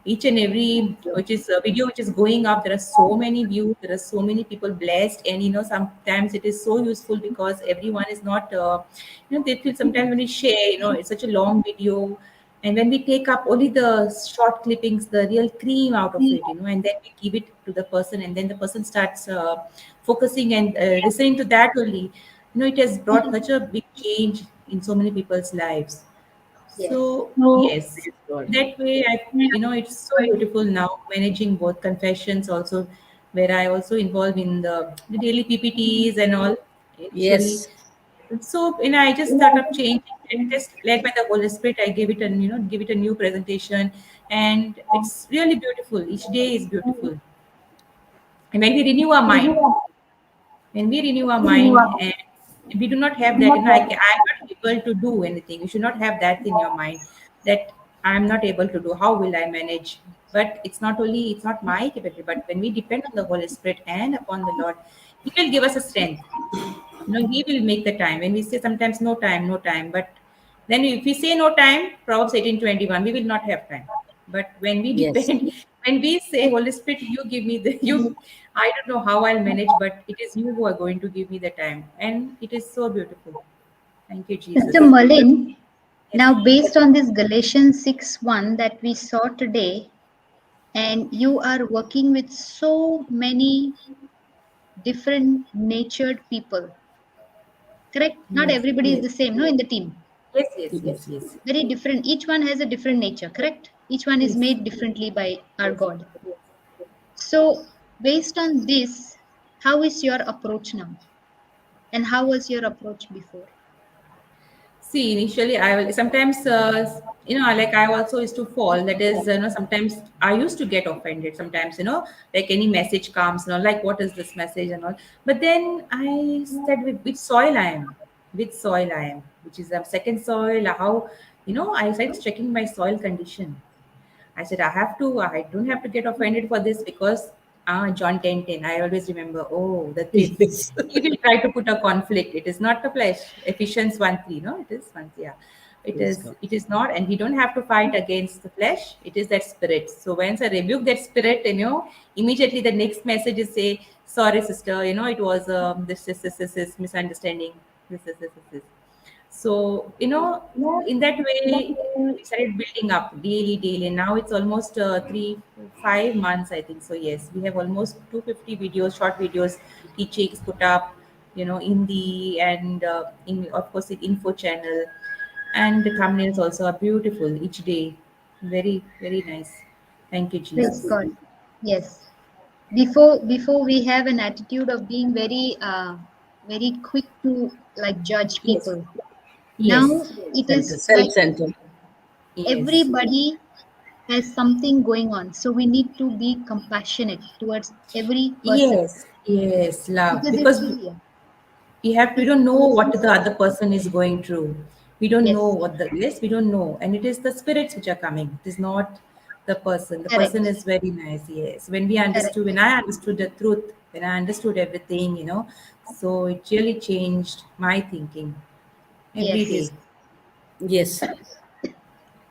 which is a video which is going up. There are so many views. There are so many people blessed, and sometimes it is so useful because everyone is not. They feel sometimes when we share, it's such a long video, and when we take up only the short clippings, the real cream out of it, and then we give it to the person, and then the person starts focusing and listening to that only. It has brought such a big change in so many people's lives. Yes. So yes, that way it's so beautiful now managing both confessions also, where I also involve in the daily PPTs and all initially. Yes. So I just started changing, and just led by the Holy Spirit, I gave it a give it a new presentation, and it's really beautiful. Each day is beautiful, and when we renew our mind, and we do not have that, I'm not able to do anything. You should not have that in your mind, that I'm not able to do, how will I manage? But it's not my capability, but when we depend on the Holy Spirit and upon the Lord, He will give us a strength. He will make the time. When we say sometimes no time, no time, but then if we say no time, Proverbs 18:21, we will not have time. But when we Yes. depend, when we say, Holy Spirit, you give me I don't know how I'll manage, but it is you who are going to give me the time. And it is so beautiful. Thank you, Sister Jesus. Merlin, Yes. now based on this Galatians 6:1 that we saw today, and you are working with so many different natured people, correct? Not Yes. everybody is Yes. the same, no, in the team. Yes, yes, Yes. yes, yes. Very different. Each one has a different nature, correct? Each one is Yes. made differently by our Yes. God. So, based on this, how is your approach now? And how was your approach before? See, initially I will sometimes, like I also used to fall. That is, sometimes I used to get offended. Sometimes, like any message comes, like what is this message and all. But then I said, with soil I am, with soil I am, which is the second soil. How? I started checking my soil condition. I said, I don't have to get offended for this because John 10:10. I always remember, oh, the kids. Yes. He will try to put a conflict. It is not the flesh. Ephesians 1:3. No, it is 1, yeah. Praise God. It is not, and we don't have to fight against the flesh. It is that spirit. So once I rebuke that spirit, immediately the next message is say, sorry, sister, it was this misunderstanding. This. So, in that way, we started building up daily, daily. Now it's almost 5 months, I think. So, yes, we have almost 250 videos, short videos, teachings put up, in the, and of course, the info channel. And the thumbnails also are beautiful each day. Very, very nice. Thank you, Praise Jesus. God. Yes. Before we have an attitude of being very quick to like judge Yes, people. Now yes, it Center, is like self-centered. yes, everybody has something going on. So we need to be compassionate towards every person yes, love. because it's Because easier. we don't know what the other person is going through. We don't know Yes, what the yes, we don't know. And it is the spirits which are coming. It is not the person. The person correct, is very nice, yes. correct. When I understood the truth, when I understood everything, so it really changed my thinking every Yes. day. Yes.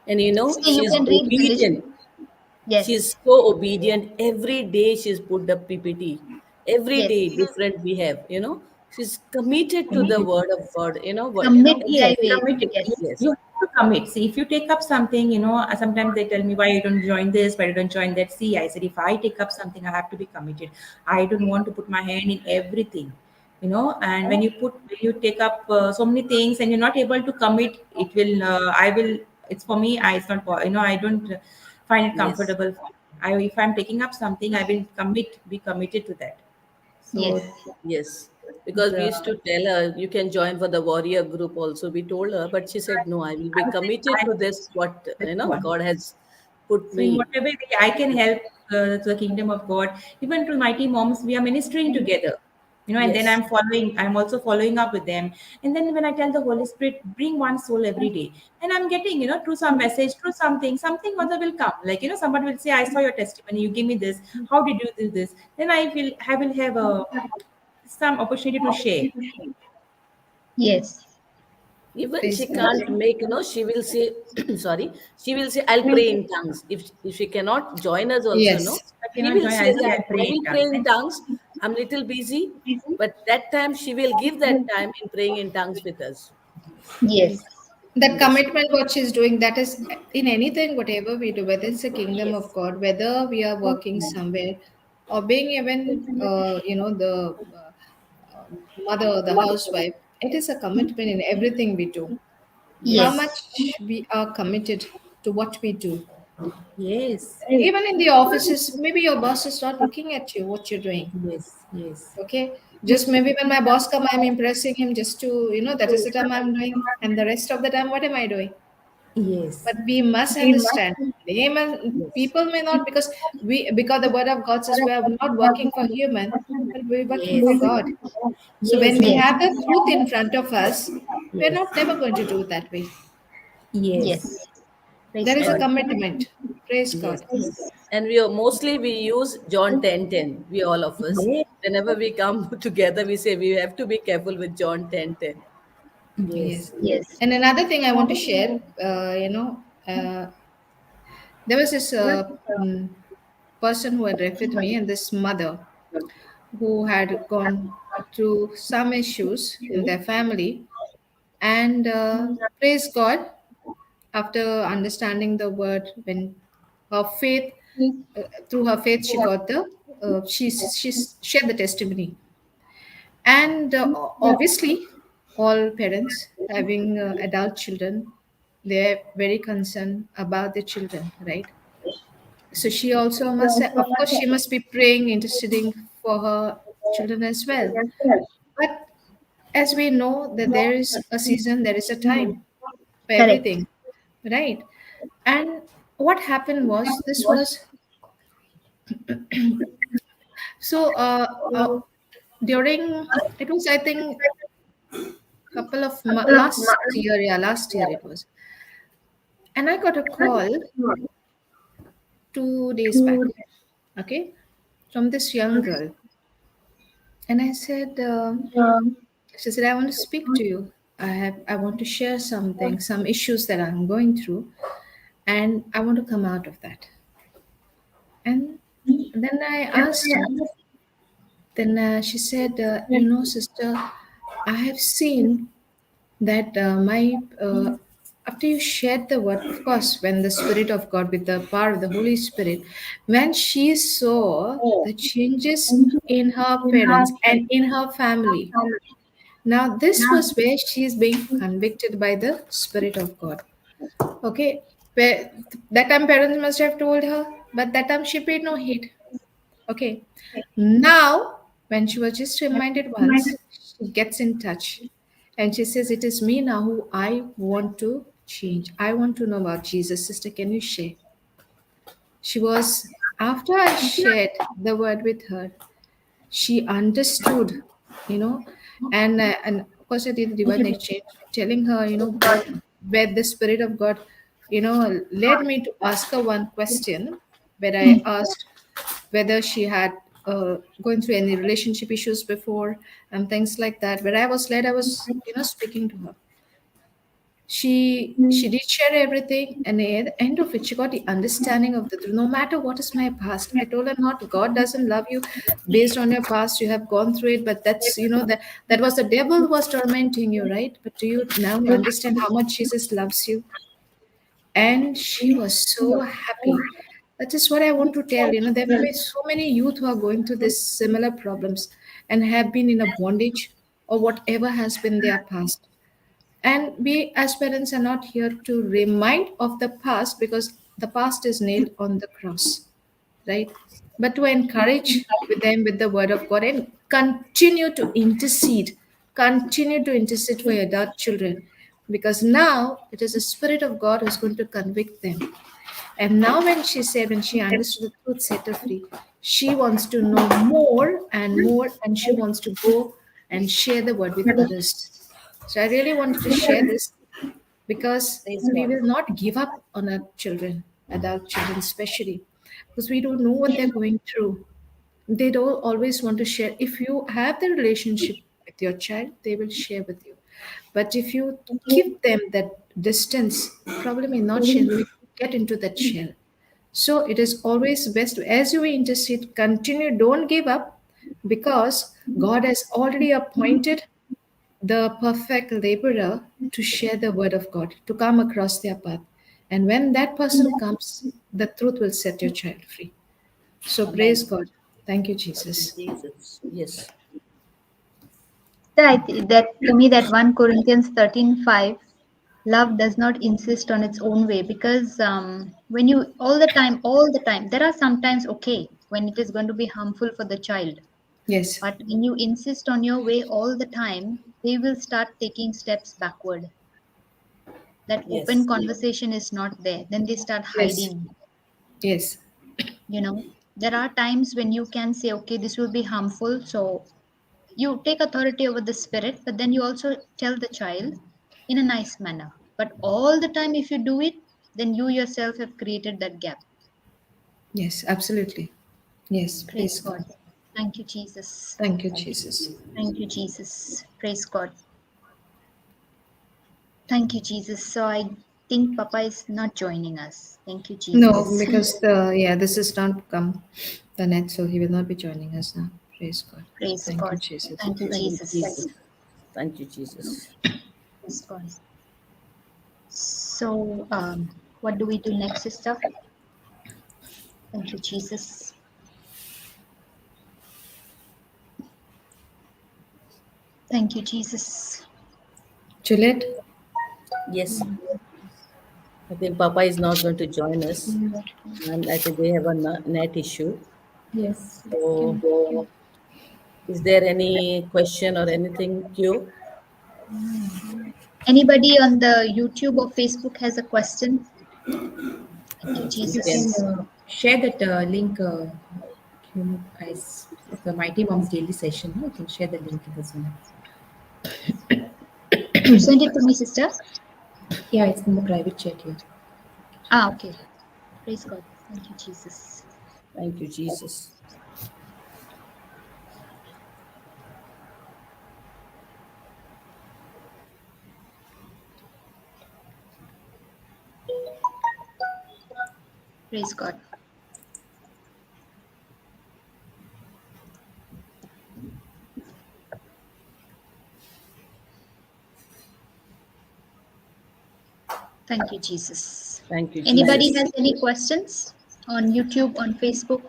And See, you she's can read obedient. Galatians. She's Yes, so obedient. Every day she's put the PPT. Every yes. day different we have. She's committed to the Committed. word of God. Commit Yes, thy way. commit it. Yes, Yes. You have to commit. See, if you take up something, sometimes they tell me why you don't join this, why you don't join that. See, I said, if I take up something, I have to be committed. I don't want to put my hand in everything, and when you take up so many things and you're not able to commit, it's for me, it's not, I don't find it Yes. comfortable. If I'm taking up something, I will be committed to that. yes, So, Yes. Because we used the, to tell her, you can join for the warrior group also. We told her, but she said, no, I will be committed to this, what, this one. God has put So, in me. whatever way I can help the kingdom of God, even to Mighty Moms, we are ministering together. And then Yes. I'm also following up with them. And then when I tell the Holy Spirit, bring one soul every day, and I'm getting, through some message, through something other will come. Like, somebody will say, I saw your testimony, you give me this. How did you do this? Then I will have some opportunity to share. yes, Even Praise she God. can't make, she will say, sorry, she will say, I'll pray in tongues. If she cannot join us also, no, Yes. I she cannot will join. say I'll say that I I pray in will pray tongues. in tongues. I'm little busy, but that time she will give that time in praying in tongues with us. yes, That Yes. commitment, what she's doing, that is in anything, whatever we do, whether it's the kingdom of Yes. God, whether we are working somewhere, or being even, the mother, the housewife, it is a commitment in everything we do. How Yes. yes, much we are committed to what we do. Yes. Even in the offices, maybe your boss is not looking at you, what you're doing. Yes. Yes. Okay. Just maybe when my boss come, I'm impressing him just to, that is the time I'm doing. And the rest of the time, what am I doing? Yes. But we must understand. Yes. People may not, because the word of God says we are not working for human, but we're working for Yes. God. So when Yes. we yes, have the truth in front of us, we're Yes. not never going to do it that way. Yes. yes. Praise There is a God. commitment. Praise Yes. God. And mostly we use John 10:10. We all of us. Yes. Whenever we come together, we say we have to be careful with John 10:10. Yes. Yes. Yes, And another thing I want to share, there was this person who had referred me, and this mother who had gone through some issues in their family. And praise God, after understanding the word, when her faith, through her faith, she got she shared the testimony. And obviously, all parents having adult children, they're very concerned about their children, right? So she also must, of course, she must be praying, interceding for her children as well. But as we know that there is a season, there is a time for correct. everything, right? And what happened was, this was so during, it was, I think, couple of last year, yeah, last year it was. And I got a call 2 days back, okay, from this young girl. And I said, she said, I want to speak to you. I want to share something, some issues that I'm going through, and I want to come out of that. And then I asked her, then she said, sister, I have seen that after you shared the word, of course, when the Spirit of God, with the power of the Holy Spirit, when she saw the changes in her parents and in her family, now this was where she is being convicted by the Spirit of God. Okay, where that time parents must have told her, but that time she paid no heed. Okay, now when she was just reminded once, she gets in touch and she says, it is me now who I want to change. I want to know about Jesus. Sister, can you share? She was, after I shared the word with her, she understood, you know, and of course I did the divine exchange, telling her, what, where the Spirit of God, led me to ask her one question, where I asked whether she had going through any relationship issues before and things like that. Where I was led, I was, speaking to her. She did share everything, and at the end of it, she got the understanding of the truth. No matter what is my past, I told her, not God doesn't love you based on your past. You have gone through it, but that's, that was the devil who was tormenting you, right? But do you now understand how much Jesus loves you? And she was so happy. That is what I want to tell. There will be so many youth who are going through this similar problems and have been in a bondage or whatever has been their past. And we as parents are not here to remind of the past, because the past is nailed on the cross, right? But to encourage with them with the word of God and continue to intercede for your adult children, because now it is the Spirit of God who's going to convict them. And now when she understood the truth, set her free, she wants to know more and more, and she wants to go and share the word with others. So I really wanted to share this, because Praise we God. will not give up on our children, adult children especially, because we don't know what they're going through. They don't always want to share. If you have the relationship with your child, they will share with you. But if you give them that distance, probably may not share, will get into that shell. So it is always best, as you intercede, continue, don't give up, because God has already appointed the perfect laborer to share the word of God, to come across their path. And when that person comes, the truth will set your child free. So praise Amen. God. Thank you, Jesus. Jesus. Yes. That to me, that 1 Corinthians 13:5, love does not insist on its own way, because when you all the time, there are sometimes okay when it is going to be harmful for the child, Yes. but when you insist on your way all the time, they will start taking steps backward. That open Yes. conversation is not there. Then they start Yes. hiding. Yes. There are times when you can say, okay, this will be harmful, so you take authority over the spirit, but then you also tell the child in a nice manner. But all the time, if you do it, then you yourself have created that gap. Yes. Absolutely. Yes. Praise Praise God. God. Thank you, Jesus. Thank you, Thank you, Jesus. Jesus. Thank you, Jesus. Praise God. Thank you, Jesus. So I think Papa is not joining us. Thank you, No, Jesus. because this is not come the net, so he will not be joining us now. Praise God. Praise Thank you, God. Jesus. Thank you, Thank you, Jesus. Jesus. Thank you, Jesus. Praise God. So, what do we do next, sister? Thank you, Jesus. Thank you, Jesus. Juliet? Yes. I think Papa is not going to join us, and I think they have a net issue. Yes. So, Can is there any question or anything, Q? Anybody on the YouTube or Facebook has a question? Thank you, You you can Jesus. share that link, guys, of the Mighty Moms daily session. You can share the link in the Zoom. You sent it to me, sister? Yeah, it's in the private chat here. Ah, okay. Praise God. Thank you, Jesus. Thank you, Jesus. Praise God. Thank you, Jesus. Thank you, Anybody Jesus. has any questions on YouTube, on Facebook?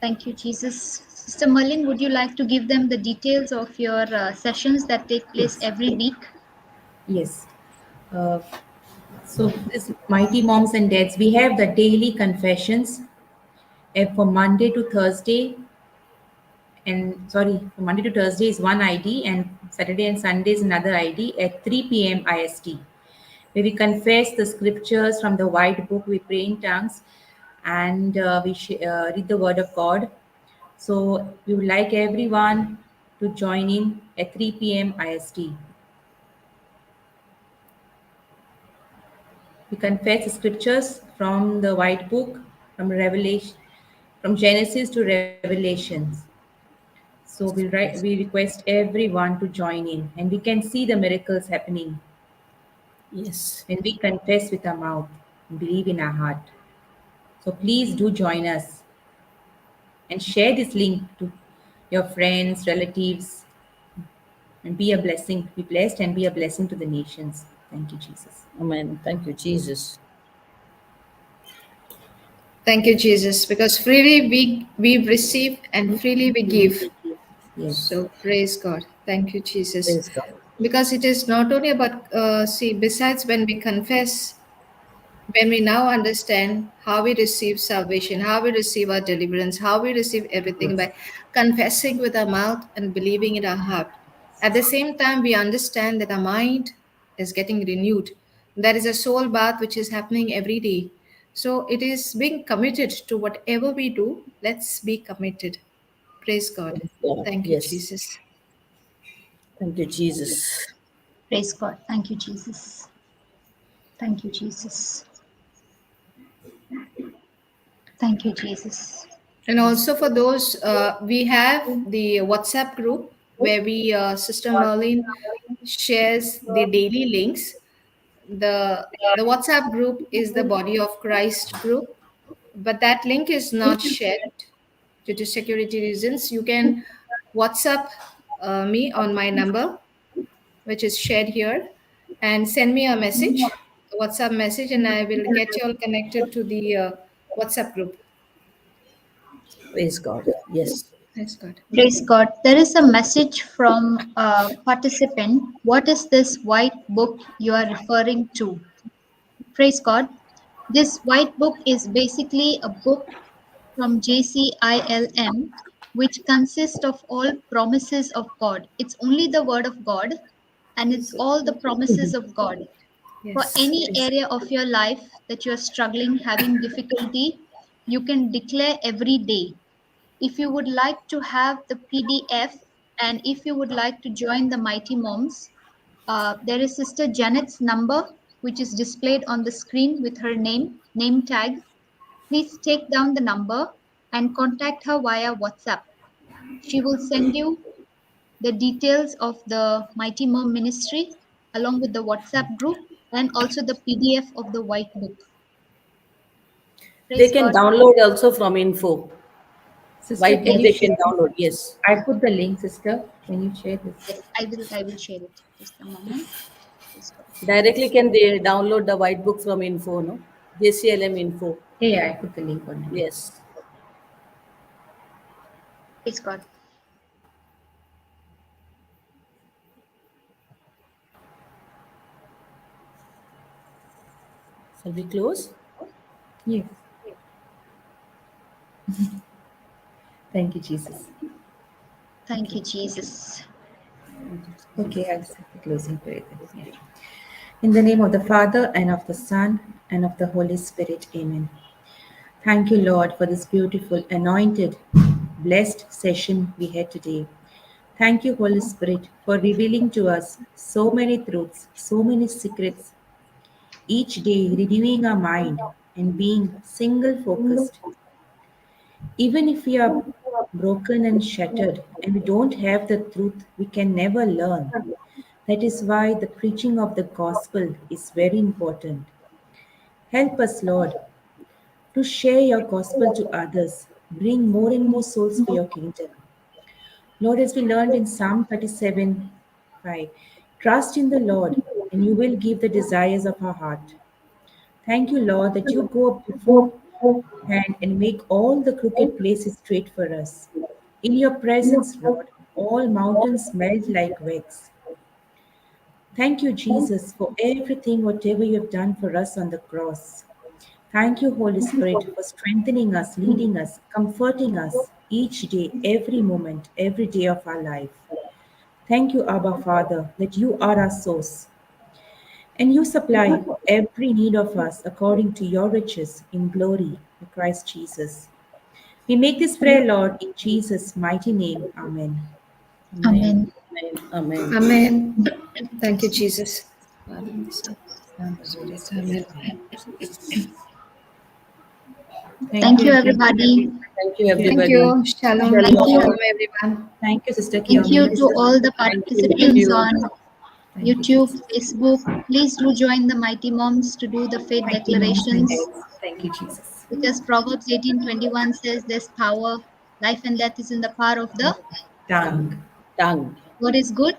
Thank you, Jesus. Sister Merlin, would you like to give them the details of your sessions that take place Yes. every week? Yes. Uh, so, this Mighty Moms and Dads, we have the daily confessions for Monday to Thursday. And sorry, from Monday to Thursday is one ID, and Saturday and Sunday is another ID at 3 p.m. IST, where we confess the scriptures from the White Book, we pray in tongues, and we read the Word of God. So we would like everyone to join in at 3 p.m. IST. We confess the scriptures from the White Book, from Revelation, from Genesis to Revelations. So we request everyone to join in, and we can see the miracles happening Yes. when we confess with our mouth and believe in our heart. So please do join us and share this link to your friends, relatives, and be a blessing, be blessed and be a blessing to the nations. Thank you, Jesus. Amen. Thank you, Jesus. Thank you, Jesus, because freely we receive and freely we give. Yes. So praise God. Thank you, Jesus. Praise God. Because it is not only about, see, besides when we confess, when we now understand how we receive salvation, how we receive our deliverance, how we receive everything Yes. by confessing with our mouth and believing in our heart. At the same time, we understand that our mind is getting renewed. There is a soul bath which is happening every day. So it is being committed to whatever we do. Let's be committed. Praise God. Praise God. Thank you, Yes. Jesus. Thank you, Jesus. Praise God. Thank you, Jesus. Thank you, Jesus. Thank you, Jesus. And also for those, we have the WhatsApp group where Sister Merlin shares the daily links. The WhatsApp group is the Body of Christ group, but that link is not shared due to security reasons. You can WhatsApp me on my number, which is shared here, and send me a message, a WhatsApp message, and I will get you all connected to the WhatsApp group. Praise God. Yes. Thanks, God. Praise God. There is a message from a participant. What is this white book you are referring to? Praise God. This white book is basically a book from JCILM, which consists of all promises of God. It's only the word of God, and it's all the promises of God. For Yes. any area of your life that you're struggling, having difficulty, you can declare every day. If you would like to have the PDF, and if you would like to join the Mighty Moms, there is Sister Janet's number, which is displayed on the screen with her name tag. Please take down the number and contact her via WhatsApp. She will send you the details of the Mighty Mom Ministry along with the WhatsApp group and also the PDF of the white book. They Praise can God. download also from info. Sister, White can book you they share can this? download. Yes. I put the link, sister. Can you share this? Yes, I will share it. Just a moment. Praise God. Directly can they download the white book from info, no? JCLM info. Yeah, I put the link already. Yes. Praise God. Shall we close? Yes. Thank you, Jesus. Thank Okay. you, Jesus. Thank you, Okay, Jesus. I'll say the closing prayer then. Yeah. In the name of the Father, and of the Son, and of the Holy Spirit. Amen. Thank you, Lord, for this beautiful, anointed, blessed session we had today. Thank you, Holy Spirit, for revealing to us so many truths, so many secrets each day renewing our mind and being single focused. Even if we are broken and shattered and we don't have the truth, we can never learn. That is why the preaching of the gospel is very important. Help us, Lord, to share your gospel to others. Bring more and more souls for your kingdom. Lord, as we learned in Psalm 37:5, trust in the Lord and you will give the desires of our heart. Thank you, Lord, that you go beforehand and make all the crooked places straight for us. In your presence, Lord, all mountains melt like wax. Thank you, Jesus, for everything, whatever you have done for us on the cross. Thank you, Holy Spirit, for strengthening us, leading us, comforting us each day, every moment, every day of our life. Thank you, Abba Father, that you are our source and you supply every need of us according to your riches in glory in Christ Jesus. We make this prayer, Lord, in Jesus' mighty name. Amen. Amen. Amen. Amen. Amen. Amen. Thank you, Jesus. Father, and Son, And the Holy Spirit. Spirit. Amen. Thank Thank you, you, everybody. everybody. Thank you, Thank everybody. you. Shalom. Thank you. Shalom, everyone. Thank you, Sister Thank you Kiyomi. to all the Thank you. Thank participants you. on Thank you, YouTube, Jesus. Facebook. Please do join the Mighty Moms to do the faith Mighty moms and declarations, dads. Thank you, Jesus. because Proverbs 18:21 says there's power, life and death is in the power of the Tongue. Tongue. what is good,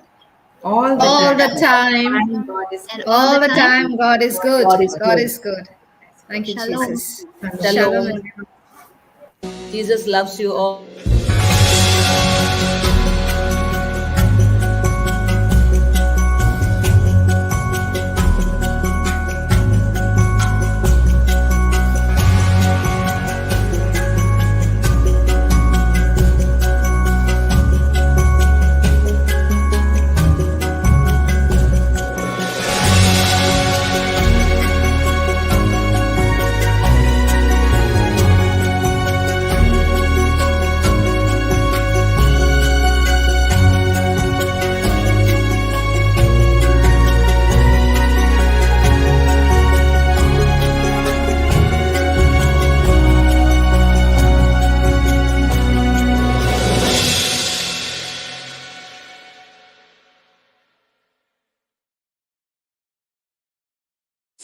All the All the time. time. Time God is and good. all the All the time. time. God is God is good. God good. is God good. is good. That's Thank you, good. Shalom. Jesus. Shalom. Shalom. Shalom. Jesus loves you all.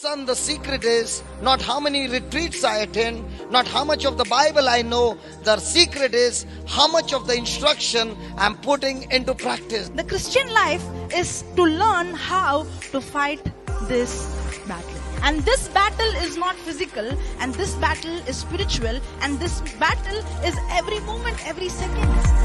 Son, the secret is not how many retreats I attend, not how much of the Bible I know. The secret is how much of the instruction I'm putting into practice. The Christian life is to learn how to fight this battle. And this battle is not physical, and this battle is spiritual, and this battle is every moment, every second.